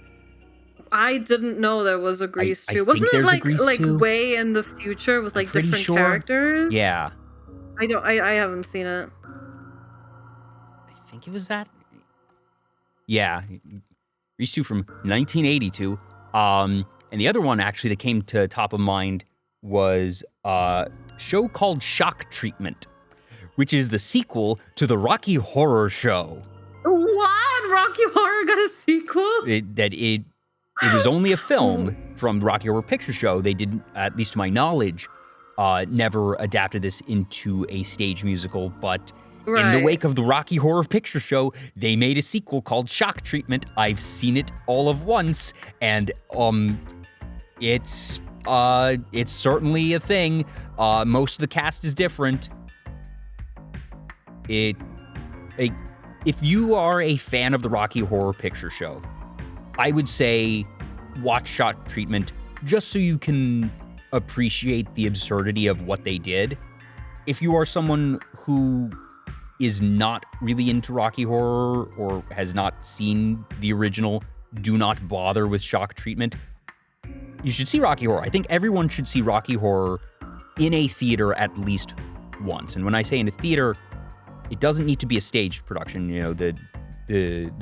Speaker 2: I didn't know there was a Grease
Speaker 1: I
Speaker 2: 2.
Speaker 1: think
Speaker 2: Wasn't it
Speaker 1: there's a
Speaker 2: like
Speaker 1: Grease 2.
Speaker 2: way in the future with like
Speaker 1: pretty
Speaker 2: different
Speaker 1: sure.
Speaker 2: characters?
Speaker 1: Yeah.
Speaker 2: I haven't seen it.
Speaker 1: I think it was that. Yeah. Grease 2 from 1982. And the other one, actually, that came to top of mind was a show called Shock Treatment, which is the sequel to the Rocky Horror Show.
Speaker 2: What? Rocky Horror got a sequel?
Speaker 1: It was only a film from the Rocky Horror Picture Show. They didn't, at least to my knowledge, never adapted this into a stage musical, but in the wake of the Rocky Horror Picture Show, they made a sequel called Shock Treatment. I've seen it all of once, and it's certainly a thing. Most of the cast is different. If you are a fan of the Rocky Horror Picture Show, I would say watch Shock Treatment just so you can appreciate the absurdity of what they did. If you are someone who is not really into Rocky Horror or has not seen the original, do not bother with Shock Treatment. You should see Rocky Horror. I think everyone should see Rocky Horror in a theater at least once. And when I say in a theater, it doesn't need to be a staged production. You know, the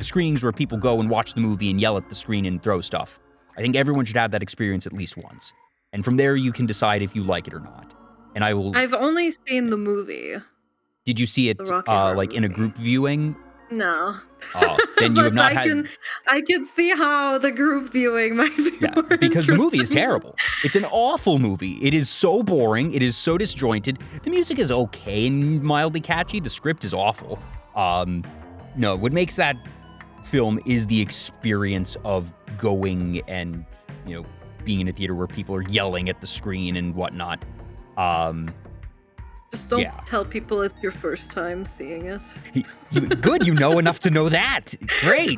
Speaker 1: screenings where people go and watch the movie and yell at the screen and throw stuff. I think everyone should have that experience at least once. And from there, you can decide if you like it or not. And
Speaker 2: I've only seen the movie.
Speaker 1: Did you see it like in a group viewing?
Speaker 2: No.
Speaker 1: Oh, then you have not had.
Speaker 2: I can see how the group viewing might be.
Speaker 1: Yeah, because the movie is terrible. It's an awful movie. It is so boring. It is so disjointed. The music is okay and mildly catchy. The script is awful. No, what makes that film is the experience of going and, you know, being in a theater where people are yelling at the screen and whatnot.
Speaker 2: Just don't tell people it's your first time seeing it.
Speaker 1: Good, you know enough to know that. Great.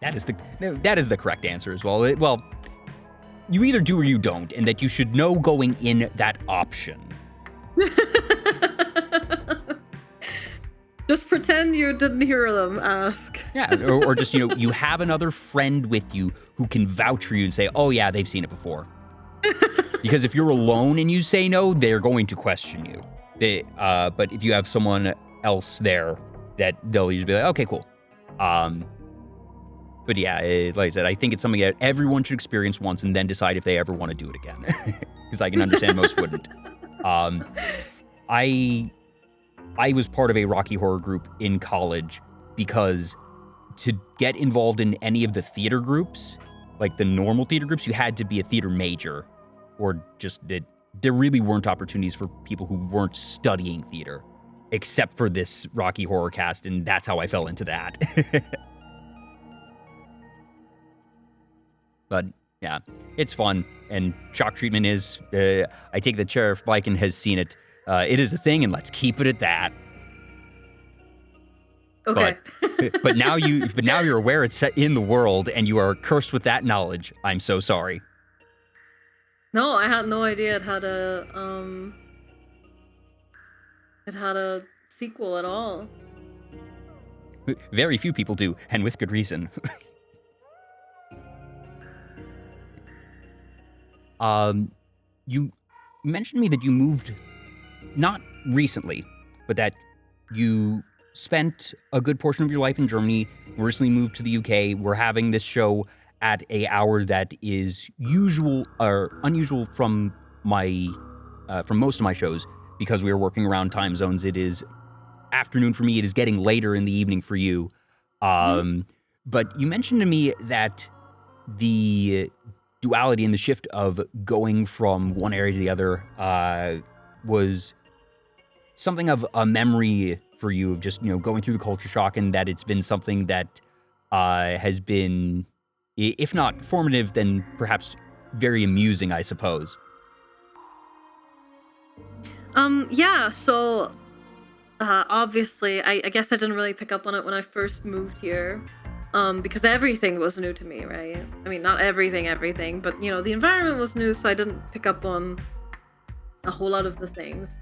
Speaker 1: That is the correct answer as well. Well, you either do or you don't, and that you should know going in that option.
Speaker 2: Just pretend you didn't hear them ask.
Speaker 1: Yeah, or just, you know, you have another friend with you who can vouch for you and say, oh yeah, they've seen it before. Because if you're alone and you say no, they're going to question you. But if you have someone else there, that they'll usually be like, okay, cool. But yeah, like I said, I think it's something that everyone should experience once and then decide if they ever want to do it again. Because I can understand most wouldn't. I was part of a Rocky Horror group in college because to get involved in any of the theater groups, like the normal theater groups, you had to be a theater major, or just there really weren't opportunities for people who weren't studying theater, except for this Rocky Horror cast, and that's how I fell into that. But yeah, it's fun, and Shock Treatment is, I take the Sheriff Viken has seen it. It is a thing, and let's keep it at that.
Speaker 2: Okay.
Speaker 1: But now you're aware it's set in the world, and you are cursed with that knowledge. I'm so sorry.
Speaker 2: No, I had no idea it had a sequel at all.
Speaker 1: Very few people do, and with good reason. You mentioned to me that you moved, not recently, but that you spent a good portion of your life in Germany, recently moved to the UK. We're having this show at an hour that is usual or unusual from most of my shows, because we are working around time zones. It is afternoon for me. It is getting later in the evening for you. But you mentioned to me that the duality and the shift of going from one area to the other was something of a memory for you of just, you know, going through the culture shock, and that it's been something that has been, if not formative, then perhaps very amusing, I suppose.
Speaker 2: Yeah, so obviously, I guess I didn't really pick up on it when I first moved here. because everything was new to me, right? I mean, not everything, but the environment was new, so I didn't pick up on a whole lot of the things.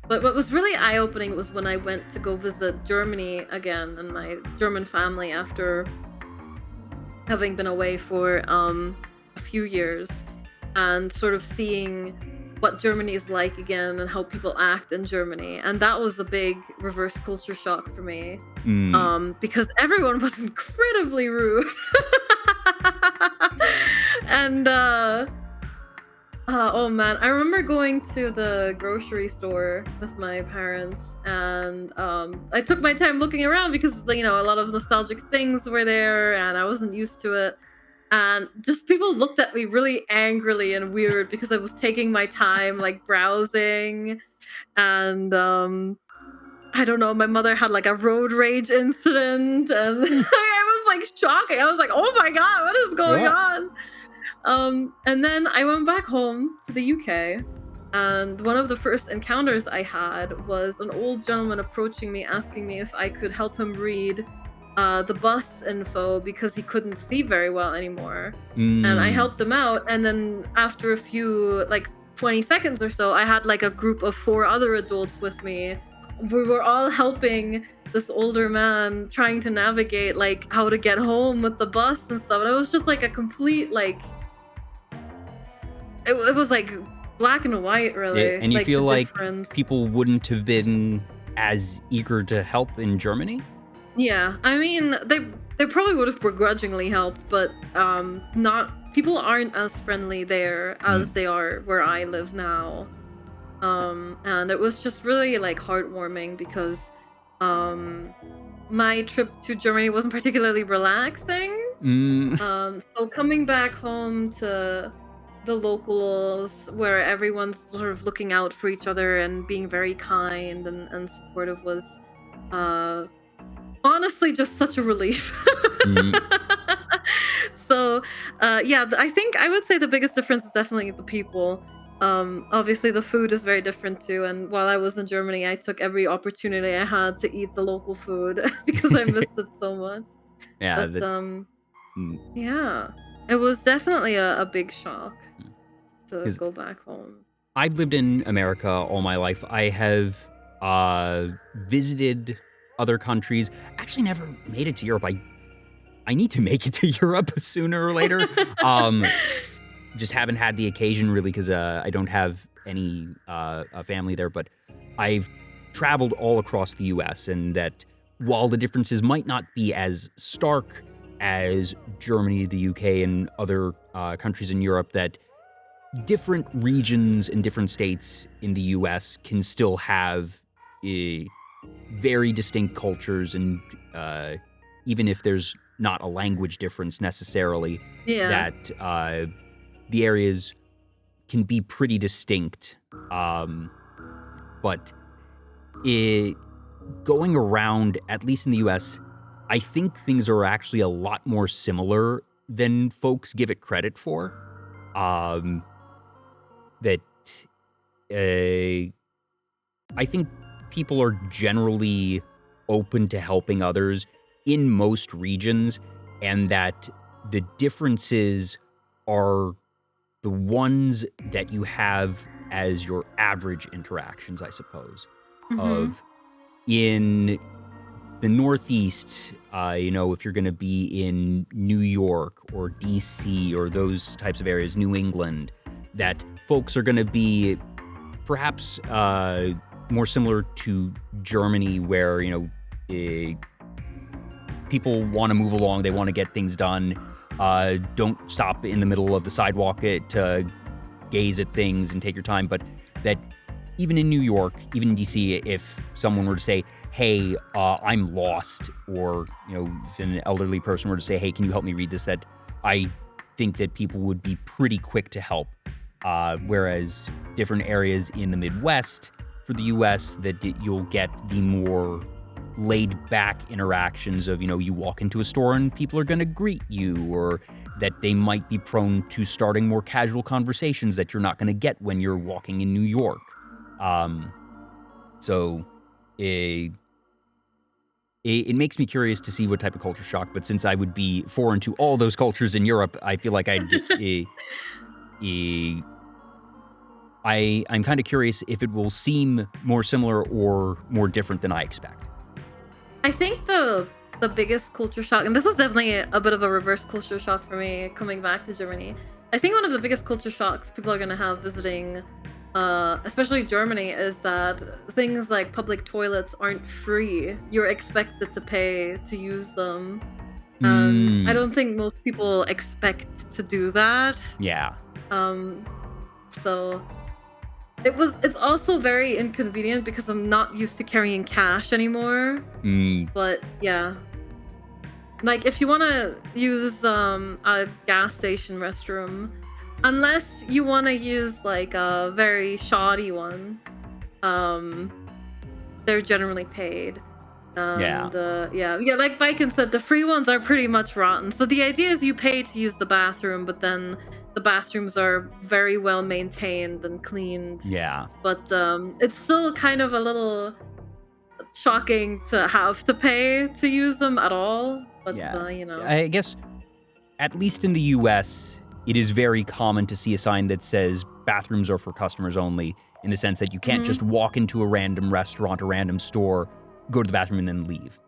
Speaker 2: But what was really eye-opening was when I went to go visit Germany again and my German family after having been away for a few years, and sort of seeing what Germany is like again and how people act in Germany. And that was a big reverse culture shock for me, because everyone was incredibly rude. And oh man, I remember going to the grocery store with my parents, and I took my time looking around because a lot of nostalgic things were there and I wasn't used to it. And just people looked at me really angrily and weird because I was taking my time like browsing. And I don't know, my mother had like a road rage incident, and I was like shocking. I was like, oh my god, what is going on? And then I went back home to the UK, and one of the first encounters I had was an old gentleman approaching me, asking me if I could help him read the bus info because he couldn't see very well anymore. And I helped him out, and then after a few, like 20 seconds or so, I had like a group of 4 other adults with me. We were all helping this older man trying to navigate like how to get home with the bus and stuff. And it was just like a complete like it was like black and white, really.
Speaker 1: And you
Speaker 2: like,
Speaker 1: feel
Speaker 2: the
Speaker 1: like
Speaker 2: difference.
Speaker 1: people wouldn't have been as eager to help in Germany?
Speaker 2: Yeah, I mean, they probably would have begrudgingly helped, but people aren't as friendly there as they are where I live now. And it was just really like heartwarming because my trip to Germany wasn't particularly relaxing. So coming back home to the locals, where everyone's sort of looking out for each other and being very kind and supportive, was honestly just such a relief. So yeah, I think I would say the biggest difference is definitely the people. Obviously the food is very different too, and while I was in Germany, I took every opportunity I had to eat the local food because I missed it so much.
Speaker 1: Yeah.
Speaker 2: But yeah, it was definitely a big shock to go back home.
Speaker 1: I've lived in America all my life. I have visited other countries. Actually never made it to Europe. I need to make it to Europe sooner or later. Just haven't had the occasion really because I don't have any family there. But I've traveled all across the U.S. and that while the differences might not be as stark as Germany, the UK, and other countries in Europe, that different regions and different states in the U.S. can still have very distinct cultures, and even if there's not a language difference necessarily, that the areas can be pretty distinct. But going around, at least in the U.S., I think things are actually a lot more similar than folks give it credit for. That I think people are generally open to helping others in most regions, and that the differences are the ones that you have as your average interactions, I suppose. Of in the Northeast, if you're going to be in New York or DC or those types of areas, New England, that folks are going to be perhaps more similar to Germany, where, people want to move along, they want to get things done. Don't stop in the middle of the sidewalk to gaze at things and take your time. But that even in New York, even in DC, if someone were to say, hey, I'm lost, or, if an elderly person were to say, hey, can you help me read this, that I think that people would be pretty quick to help. Whereas different areas in the Midwest for the U.S., that you'll get the more laid-back interactions of, you walk into a store and people are going to greet you, or that they might be prone to starting more casual conversations that you're not going to get when you're walking in New York. it makes me curious to see what type of culture shock, but since I would be foreign to all those cultures in Europe, I feel like I'm kind of curious if it will seem more similar or more different than I expect.
Speaker 2: I think the biggest culture shock, and this was definitely a bit of a reverse culture shock for me coming back to Germany. I think one of the biggest culture shocks people are going to have visiting, especially Germany, is that things like public toilets aren't free. You're expected to pay to use them. And I don't think most people expect to do that.
Speaker 1: Yeah.
Speaker 2: So it's also very inconvenient because I'm not used to carrying cash anymore. But yeah. Like, if you want to use a gas station restroom, unless you want to use like a very shoddy one, they're generally paid. And, yeah, like Biken said, the free ones are pretty much rotten. So the idea is you pay to use the bathroom, but then the bathrooms are very well maintained and cleaned.
Speaker 1: Yeah.
Speaker 2: But it's still kind of a little shocking to have to pay to use them at all. But, you know.
Speaker 1: I guess, at least in the US, it is very common to see a sign that says bathrooms are for customers only, in the sense that you can't just walk into a random restaurant or random store, go to the bathroom, and then leave.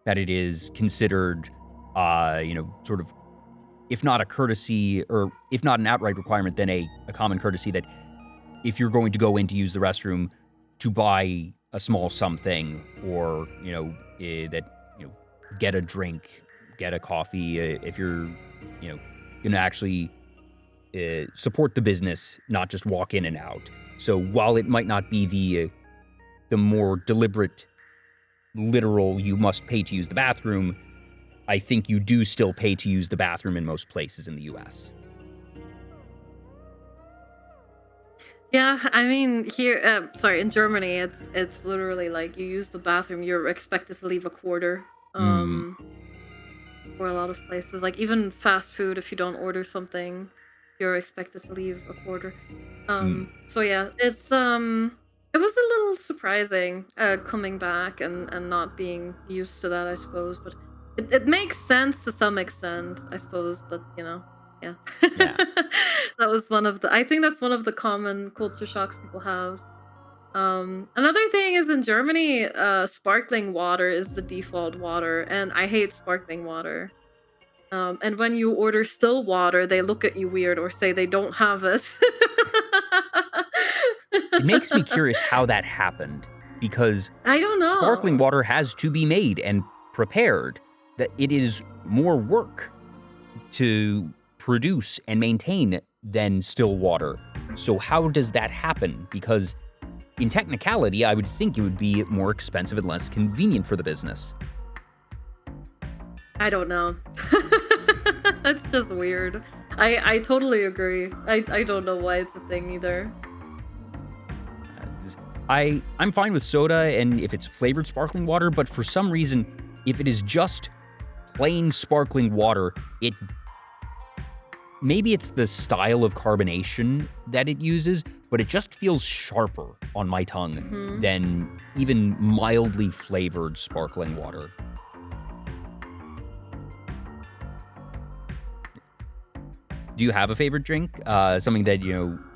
Speaker 1: That it is considered, sort of, if not a courtesy, or if not an outright requirement, then a common courtesy that if you're going to go in to use the restroom, to buy a small something, or, get a drink, get a coffee, if you're, going to actually support the business, not just walk in and out. So while it might not be the more deliberate, literal, you must pay to use the bathroom, I think you do still pay to use the bathroom in most places in the US.
Speaker 2: Yeah, I mean, here, in Germany, it's literally like you use the bathroom, you're expected to leave a quarter. For a lot of places, like even fast food, if you don't order something, you're expected to leave a quarter. So yeah, it was a little surprising coming back and not being used to that, I suppose. But it makes sense to some extent, I suppose. But yeah. That was I think that's one of the common culture shocks people have. Another thing is, in Germany, sparkling water is the default water, and I hate sparkling water. And when you order still water, they look at you weird or say they don't have it.
Speaker 1: It makes me curious how that happened, because
Speaker 2: I don't know.
Speaker 1: Sparkling water has to be made and prepared. That it is more work to produce and maintain than still water. So how does that happen? Because in technicality, I would think it would be more expensive and less convenient for the business.
Speaker 2: I don't know. That's just weird. I totally agree. I don't know why it's a thing either.
Speaker 1: I'm fine with soda and if it's flavored sparkling water, but for some reason, if it is just plain sparkling water, maybe it's the style of carbonation that it uses, but it just feels sharper on my tongue than even mildly flavored sparkling water. Do you have a favorite drink? Something that,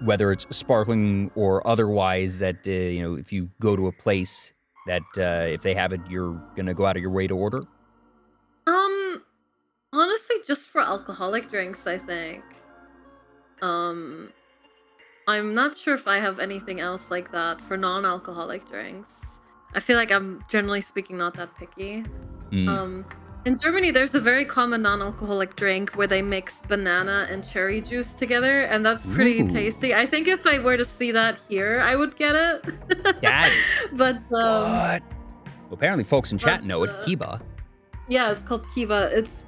Speaker 1: whether it's sparkling or otherwise, that, if you go to a place that if they have it, you're going to go out of your way to order?
Speaker 2: Honestly, just for alcoholic drinks, I think. I'm not sure if I have anything else like that for non-alcoholic drinks. I feel like I'm, generally speaking, not that picky. In Germany, there's a very common non-alcoholic drink where they mix banana and cherry juice together, and that's pretty tasty. I think if I were to see that here, I would get it. But
Speaker 1: what? Well, apparently folks in chat know it. Kiba.
Speaker 2: Yeah, it's called Kiba. It's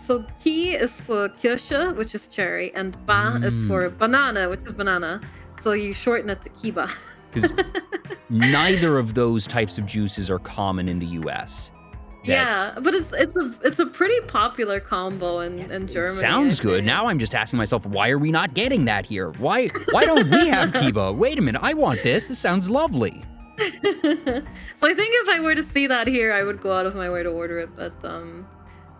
Speaker 2: so Ki is for Kirsche, which is cherry, and Ba is for banana, which is banana. So you shorten it to Kiba.
Speaker 1: Because neither of those types of juices are common in the US.
Speaker 2: Yeah, but it's a pretty popular combo in Germany.
Speaker 1: Sounds good. Now I'm just asking myself, why are we not getting that here? Why don't we have Kiba? Wait a minute, I want this. This sounds lovely.
Speaker 2: So I think if I were to see that here, I would go out of my way to order it. But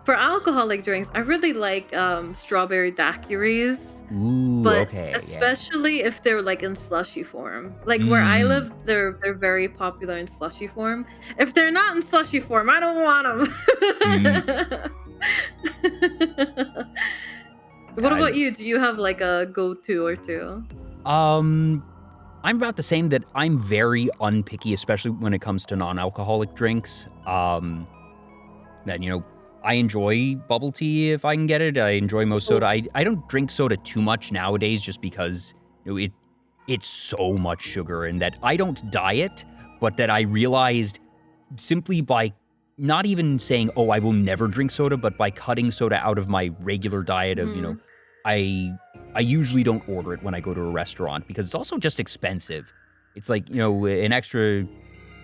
Speaker 2: for alcoholic drinks, I really like strawberry daiquiris,
Speaker 1: Ooh,
Speaker 2: but
Speaker 1: okay, yeah.
Speaker 2: especially if they're like in slushy form. Like where I
Speaker 1: Mm,
Speaker 2: live, they're very popular in slushy form. If they're not in slushy form, I don't
Speaker 1: mm.
Speaker 2: want them. What
Speaker 1: I,
Speaker 2: about you? Do you have like a go-to or two?
Speaker 1: um, I'm about the same that I'm very unpicky, especially when it comes to non-alcoholic drinks. That, I enjoy bubble tea if I can get it. I enjoy most soda.
Speaker 2: Oof.
Speaker 1: I don't drink soda too much nowadays just because, it's so much sugar and that I don't diet, but that I realized simply by not even saying, oh, I will never drink soda, but by cutting soda out of my regular diet of,
Speaker 2: Mhm.
Speaker 1: I I usually don't order it when I go to a restaurant because it's also just expensive. It's like, an extra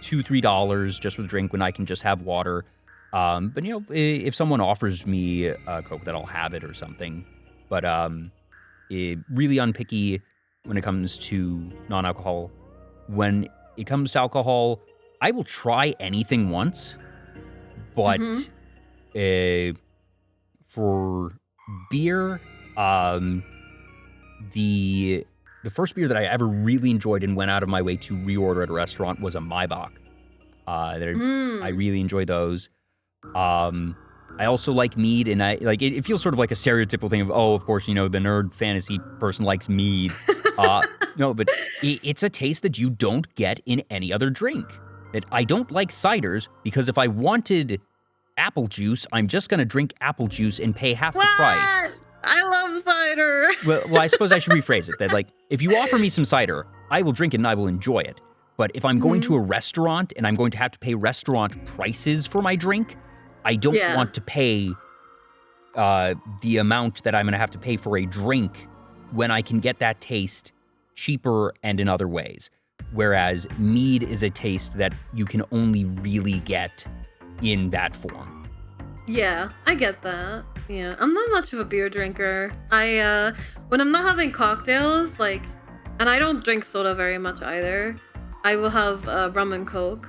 Speaker 1: $2, $3 just for the drink when I can just have water. But if someone offers me a Coke, that I'll have it or something. But really unpicky when it comes to non-alcohol. When it comes to alcohol, I will try anything once,
Speaker 2: Mhm.
Speaker 1: but for beer, um, the the first beer that I ever really enjoyed and went out of my way to reorder at a restaurant was a Maibach. I
Speaker 2: Mm.
Speaker 1: really enjoy those. Um, I also like mead, and I like it feels sort of like a stereotypical thing of, oh, of course, the nerd fantasy person likes mead. No, but it's a taste that you don't get in any other drink. That I don't like ciders because if I wanted apple juice, I'm just gonna drink apple juice and pay half the
Speaker 2: What?
Speaker 1: price.
Speaker 2: I love cider.
Speaker 1: Well, I suppose I should rephrase it. That like, if you offer me some cider, I will drink it and I will enjoy it. But if I'm going to
Speaker 2: Mhm.
Speaker 1: a restaurant and I'm going to have to pay restaurant prices for my drink, I don't
Speaker 2: Yeah.
Speaker 1: want to pay the amount that I'm going to have to pay for a drink when I can get that taste cheaper and in other ways. Whereas mead is a taste that you can only really get in that form.
Speaker 2: Yeah, I get that. Yeah, I'm not much of a beer drinker. When I'm not having cocktails, like, and I don't drink soda very much either, I will have rum and coke,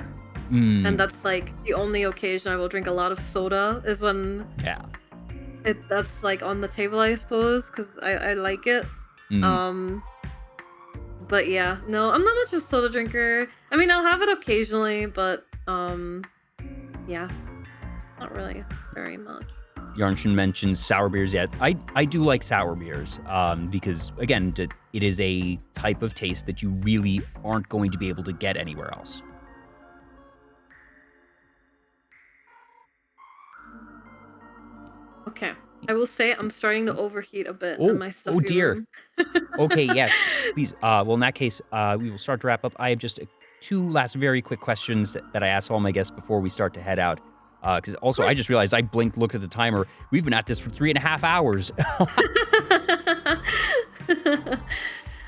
Speaker 2: and
Speaker 1: Mm,
Speaker 2: that's like the only occasion I will drink a lot of soda is when
Speaker 1: yeah.
Speaker 2: that's like on the table, I suppose, because I like it.
Speaker 1: Mm.
Speaker 2: Um, but yeah, no, I'm not much of a soda drinker. I mean, I'll have it occasionally, but yeah, not really very much.
Speaker 1: Yarnshin mentions sour beers. Yeah, I do like sour beers because, again, it is a type of taste that you really aren't going to be able to get anywhere else.
Speaker 2: Okay. I will say I'm starting to overheat a bit in
Speaker 1: Oh,
Speaker 2: my
Speaker 1: oh
Speaker 2: stuffy
Speaker 1: dear.
Speaker 2: room.
Speaker 1: Okay, yes, please. Well, in that case, we will start to wrap up. I have just two last very quick questions that I ask all my guests before we start to head out. Because
Speaker 2: Of
Speaker 1: also, I just
Speaker 2: course.
Speaker 1: realized I blinked, looked at the timer. We've been at this for 3.5 hours.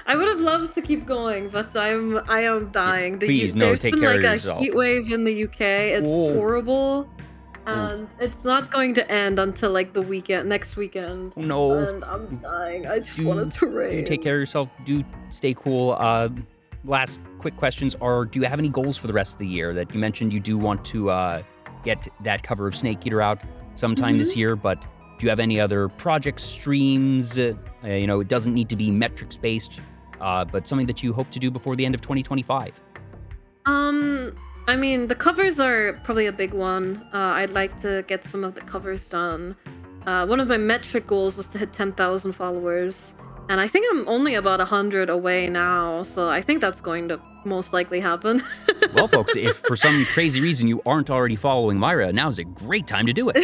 Speaker 2: I would have loved to keep going, but I am
Speaker 1: Yes,
Speaker 2: dying.
Speaker 1: please, no,
Speaker 2: There's
Speaker 1: take
Speaker 2: been
Speaker 1: care
Speaker 2: like
Speaker 1: of
Speaker 2: a
Speaker 1: yourself.
Speaker 2: heat wave in the UK. It's
Speaker 1: Oh,
Speaker 2: horrible,
Speaker 1: oh,
Speaker 2: and it's not going to end until like the weekend, next weekend.
Speaker 1: oh no.
Speaker 2: And I'm dying. I just want
Speaker 1: do
Speaker 2: it to
Speaker 1: do take
Speaker 2: rain.
Speaker 1: care of yourself. Do stay cool. Last quick questions are: do you have any goals for the rest of the year? That you mentioned you do want to get that cover of Snake Eater out sometime this
Speaker 2: Mhm.
Speaker 1: year, but do you have any other project streams? It doesn't need to be metrics based, but something that you hope to do before the end of 2025.
Speaker 2: Um, I mean, the covers are probably a big one. I'd like to get some of the covers done. One of my metric goals was to hit 10,000 followers, and I think I'm only about 100 away now, so I think that's going to most likely happen.
Speaker 1: Well, folks, if for some crazy reason you aren't already following Myra, now is a great time to do it.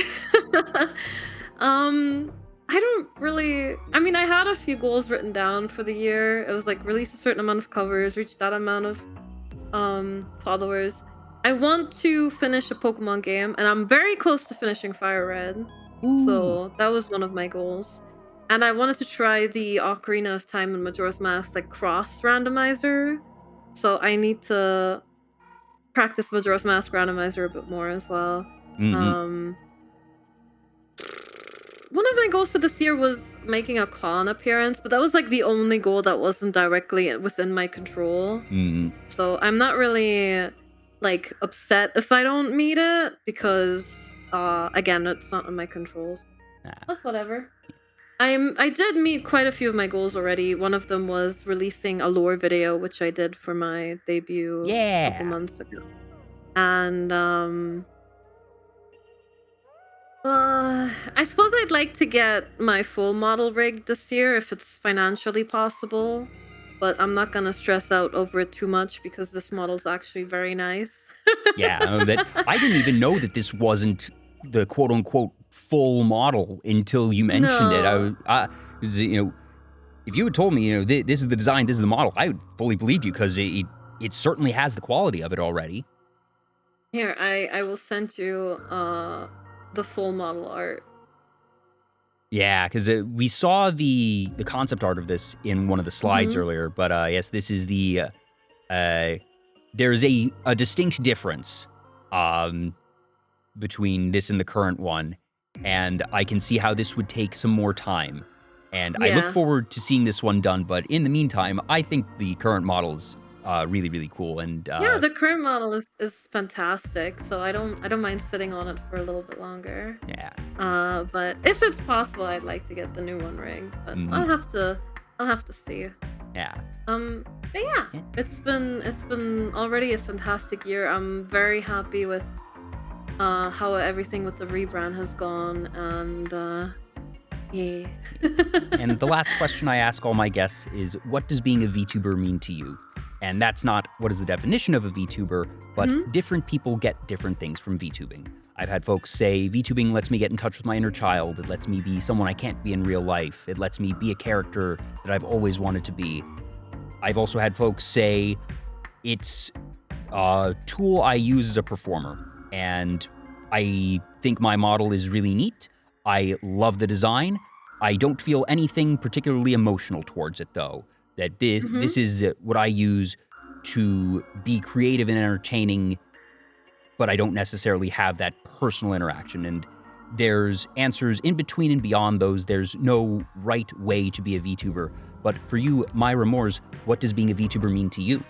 Speaker 2: um, I don't really. I mean, I had a few goals written down for the year. It was like release a certain amount of covers, reach that amount of followers. I want to finish a Pokemon game, and I'm very close to finishing Fire Red.
Speaker 1: Ooh.
Speaker 2: So that was one of my goals. And I wanted to try the Ocarina of Time and Majora's Mask like cross randomizer. So I need to practice Majora's Mask randomizer a bit more as well.
Speaker 1: Mm-hmm.
Speaker 2: Um one of my goals for this year was making a con appearance, but that was like the only goal that wasn't directly within my control. So I'm not really like upset if I don't meet it because again, it's not in my control. That's whatever. I did meet quite a few of my goals already. One of them was releasing a lore video, which I did for my debut a couple months ago. And I suppose I'd like to get my full model rigged this year if it's financially possible, but I'm not gonna stress out over it too much because this model's actually very nice.
Speaker 1: That I didn't even know that this wasn't the quote-unquote full model until you mentioned it. If you had told me, this is the design, this is the model, I would fully believe you because it certainly has the quality of it already.
Speaker 2: Here, I will send you the full model art.
Speaker 1: Yeah, because we saw the concept art of this in one of the slides earlier, but yes, this is the there's a distinct difference between this and the current one, and I can see how this would take some more time. And I look forward to seeing this one done, but in the meantime, I think the current model is really, really cool. And
Speaker 2: yeah, the current model is fantastic, so I don't mind sitting on it for a little bit longer.
Speaker 1: Yeah.
Speaker 2: But if it's possible, I'd like to get the new one rigged, but I'll have to see.
Speaker 1: Yeah.
Speaker 2: But yeah, it's been already a fantastic year. I'm very happy with how everything with the rebrand has gone, and yeah.
Speaker 1: And the last question I ask all my guests is, what does being a VTuber mean to you? And that's not what is the definition of a VTuber, but different people get different things from VTubing. I've had folks say, VTubing lets me get in touch with my inner child. It lets me be someone I can't be in real life. It lets me be a character that I've always wanted to be. I've also had folks say, it's a tool I use as a performer. And I think my model is really neat. I love the design. I don't feel anything particularly emotional towards it, though. That this is what I use to be creative and entertaining, but I don't necessarily have that personal interaction. And there's answers in between and beyond those. There's no right way to be a VTuber. But for you, Myra Moores, what does being a VTuber mean to you?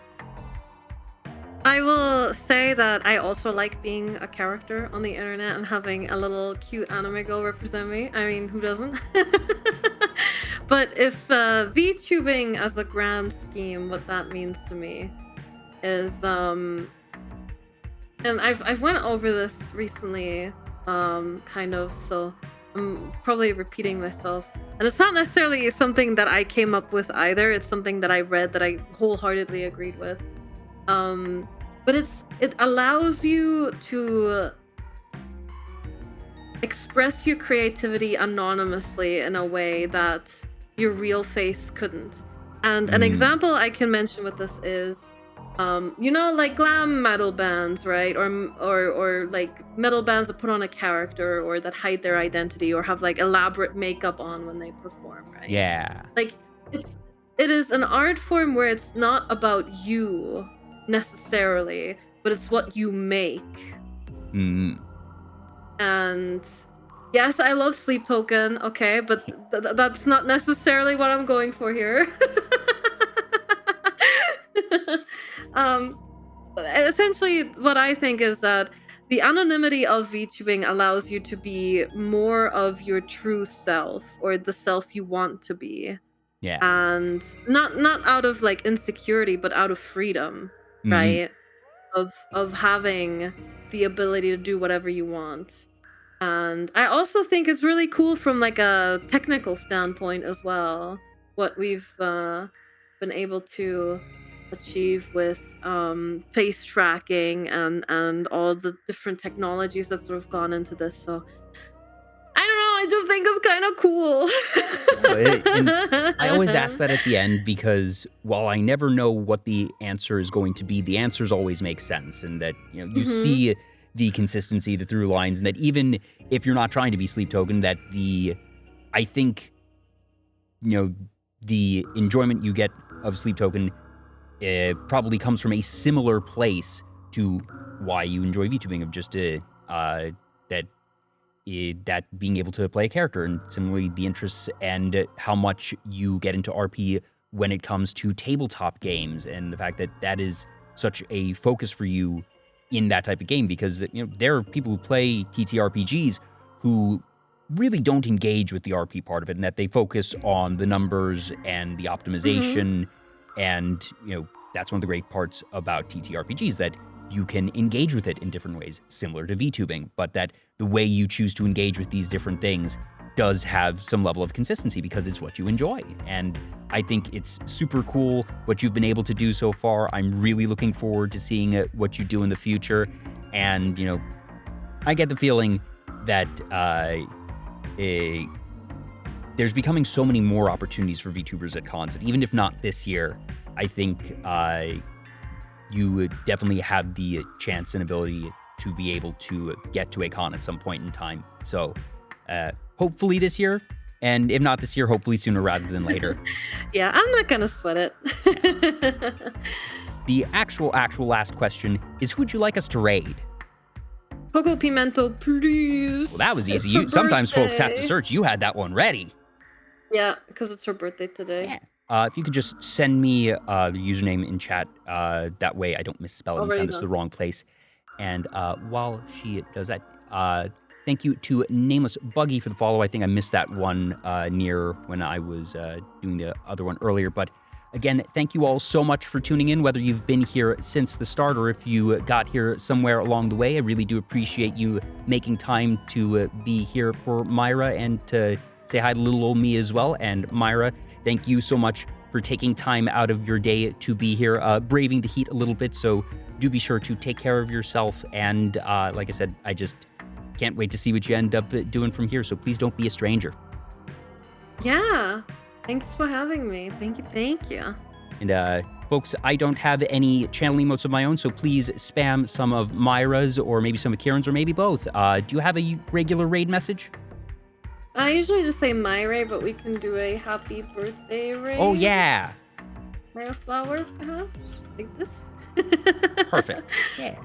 Speaker 2: I will say that I also like being a character on the internet and having a little cute anime girl represent me. I mean, who doesn't? But if VTubing as a grand scheme, what that means to me is, and I've went over this recently, kind of, so I'm probably repeating myself. And it's not necessarily something that I came up with either. It's something that I read that I wholeheartedly agreed with. But it allows you to express your creativity anonymously in a way that your real face couldn't. And an example I can mention with this is, like glam metal bands, right? Or like metal bands that put on a character or that hide their identity or have like elaborate makeup on when they perform, right?
Speaker 1: Yeah.
Speaker 2: Like it is an art form where it's not about you necessarily, but it's what you make. And yes, I love Sleep Token, okay, but that's not necessarily what I'm going for here. Essentially, what I think is that the anonymity of VTubing allows you to be more of your true self, or the self you want to be.
Speaker 1: Yeah.
Speaker 2: And not out of like insecurity, but out of freedom, right? Of having the ability to do whatever you want. And I also think it's really cool from like a technical standpoint as well, what we've been able to achieve with face tracking and all the different technologies that sort of gone into this. So I don't know, I just think it's kind of cool.
Speaker 1: And I always ask that at the end because while I never know what the answer is going to be, the answers always make sense, and that you see the consistency, the through lines, and that even if you're not trying to be Sleep Token, that I think the enjoyment you get of Sleep Token probably comes from a similar place to why you enjoy VTubing, of just that that being able to play a character, and similarly the interests and how much you get into RP when it comes to tabletop games, and the fact that that is such a focus for you in that type of game, because there are people who play TTRPGs who really don't engage with the RP part of it, and that they focus on the numbers and the optimization, and that's one of the great parts about TTRPGs, that you can engage with it in different ways, similar to VTubing, but that the way you choose to engage with these different things does have some level of consistency because it's what you enjoy. And I think it's super cool what you've been able to do so far. I'm really looking forward to seeing what you do in the future. And, I get the feeling that there's becoming so many more opportunities for VTubers at cons, that even if not this year, I think you would definitely have the chance and ability to be able to get to a con at some point in time. So hopefully this year, and if not this year, hopefully sooner rather than later.
Speaker 2: Yeah, I'm not gonna sweat it.
Speaker 1: The actual last question is, who would you like us to raid?
Speaker 2: Coco Pimento, please.
Speaker 1: Well, that was
Speaker 2: It's
Speaker 1: easy.
Speaker 2: her
Speaker 1: Sometimes folks have to
Speaker 2: birthday.
Speaker 1: search. You had that one ready.
Speaker 2: Yeah, because it's her birthday today.
Speaker 1: Yeah. If you could just send me the username in chat, that way I don't misspell it and send us to the wrong place. And while she does that, thank you to Nameless Buggy for the follow. I think I missed that one near when I was doing the other one earlier. But again, thank you all so much for tuning in, whether you've been here since the start or if you got here somewhere along the way. I really do appreciate you making time to be here for Myra and to say hi to little old me as well. And Myra, thank you so much for taking time out of your day to be here, braving the heat a little bit. So do be sure to take care of yourself. And like I said, I just can't wait to see what you end up doing from here. So please don't be a stranger.
Speaker 2: Yeah. Thanks for having me. Thank you.
Speaker 1: And folks, I don't have any channel emotes of my own, so please spam some of Myra's or maybe some of Kieran's or maybe both. Do you have a regular raid message?
Speaker 2: I usually just say Myra, but we can do a happy birthday raid.
Speaker 1: Oh, yeah.
Speaker 2: Myra flower, perhaps? Like this?
Speaker 1: Perfect. Yeah.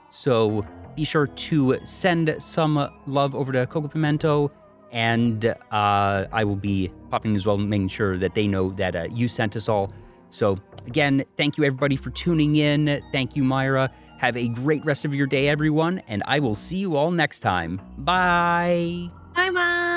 Speaker 1: So be sure to send some love over to Coco Pimento, and I will be popping as well, making sure that they know that you sent us all. So again, thank you everybody for tuning in. Thank you, Myra. Have a great rest of your day, everyone, and I will see you all next time. Bye.
Speaker 2: Bye-bye.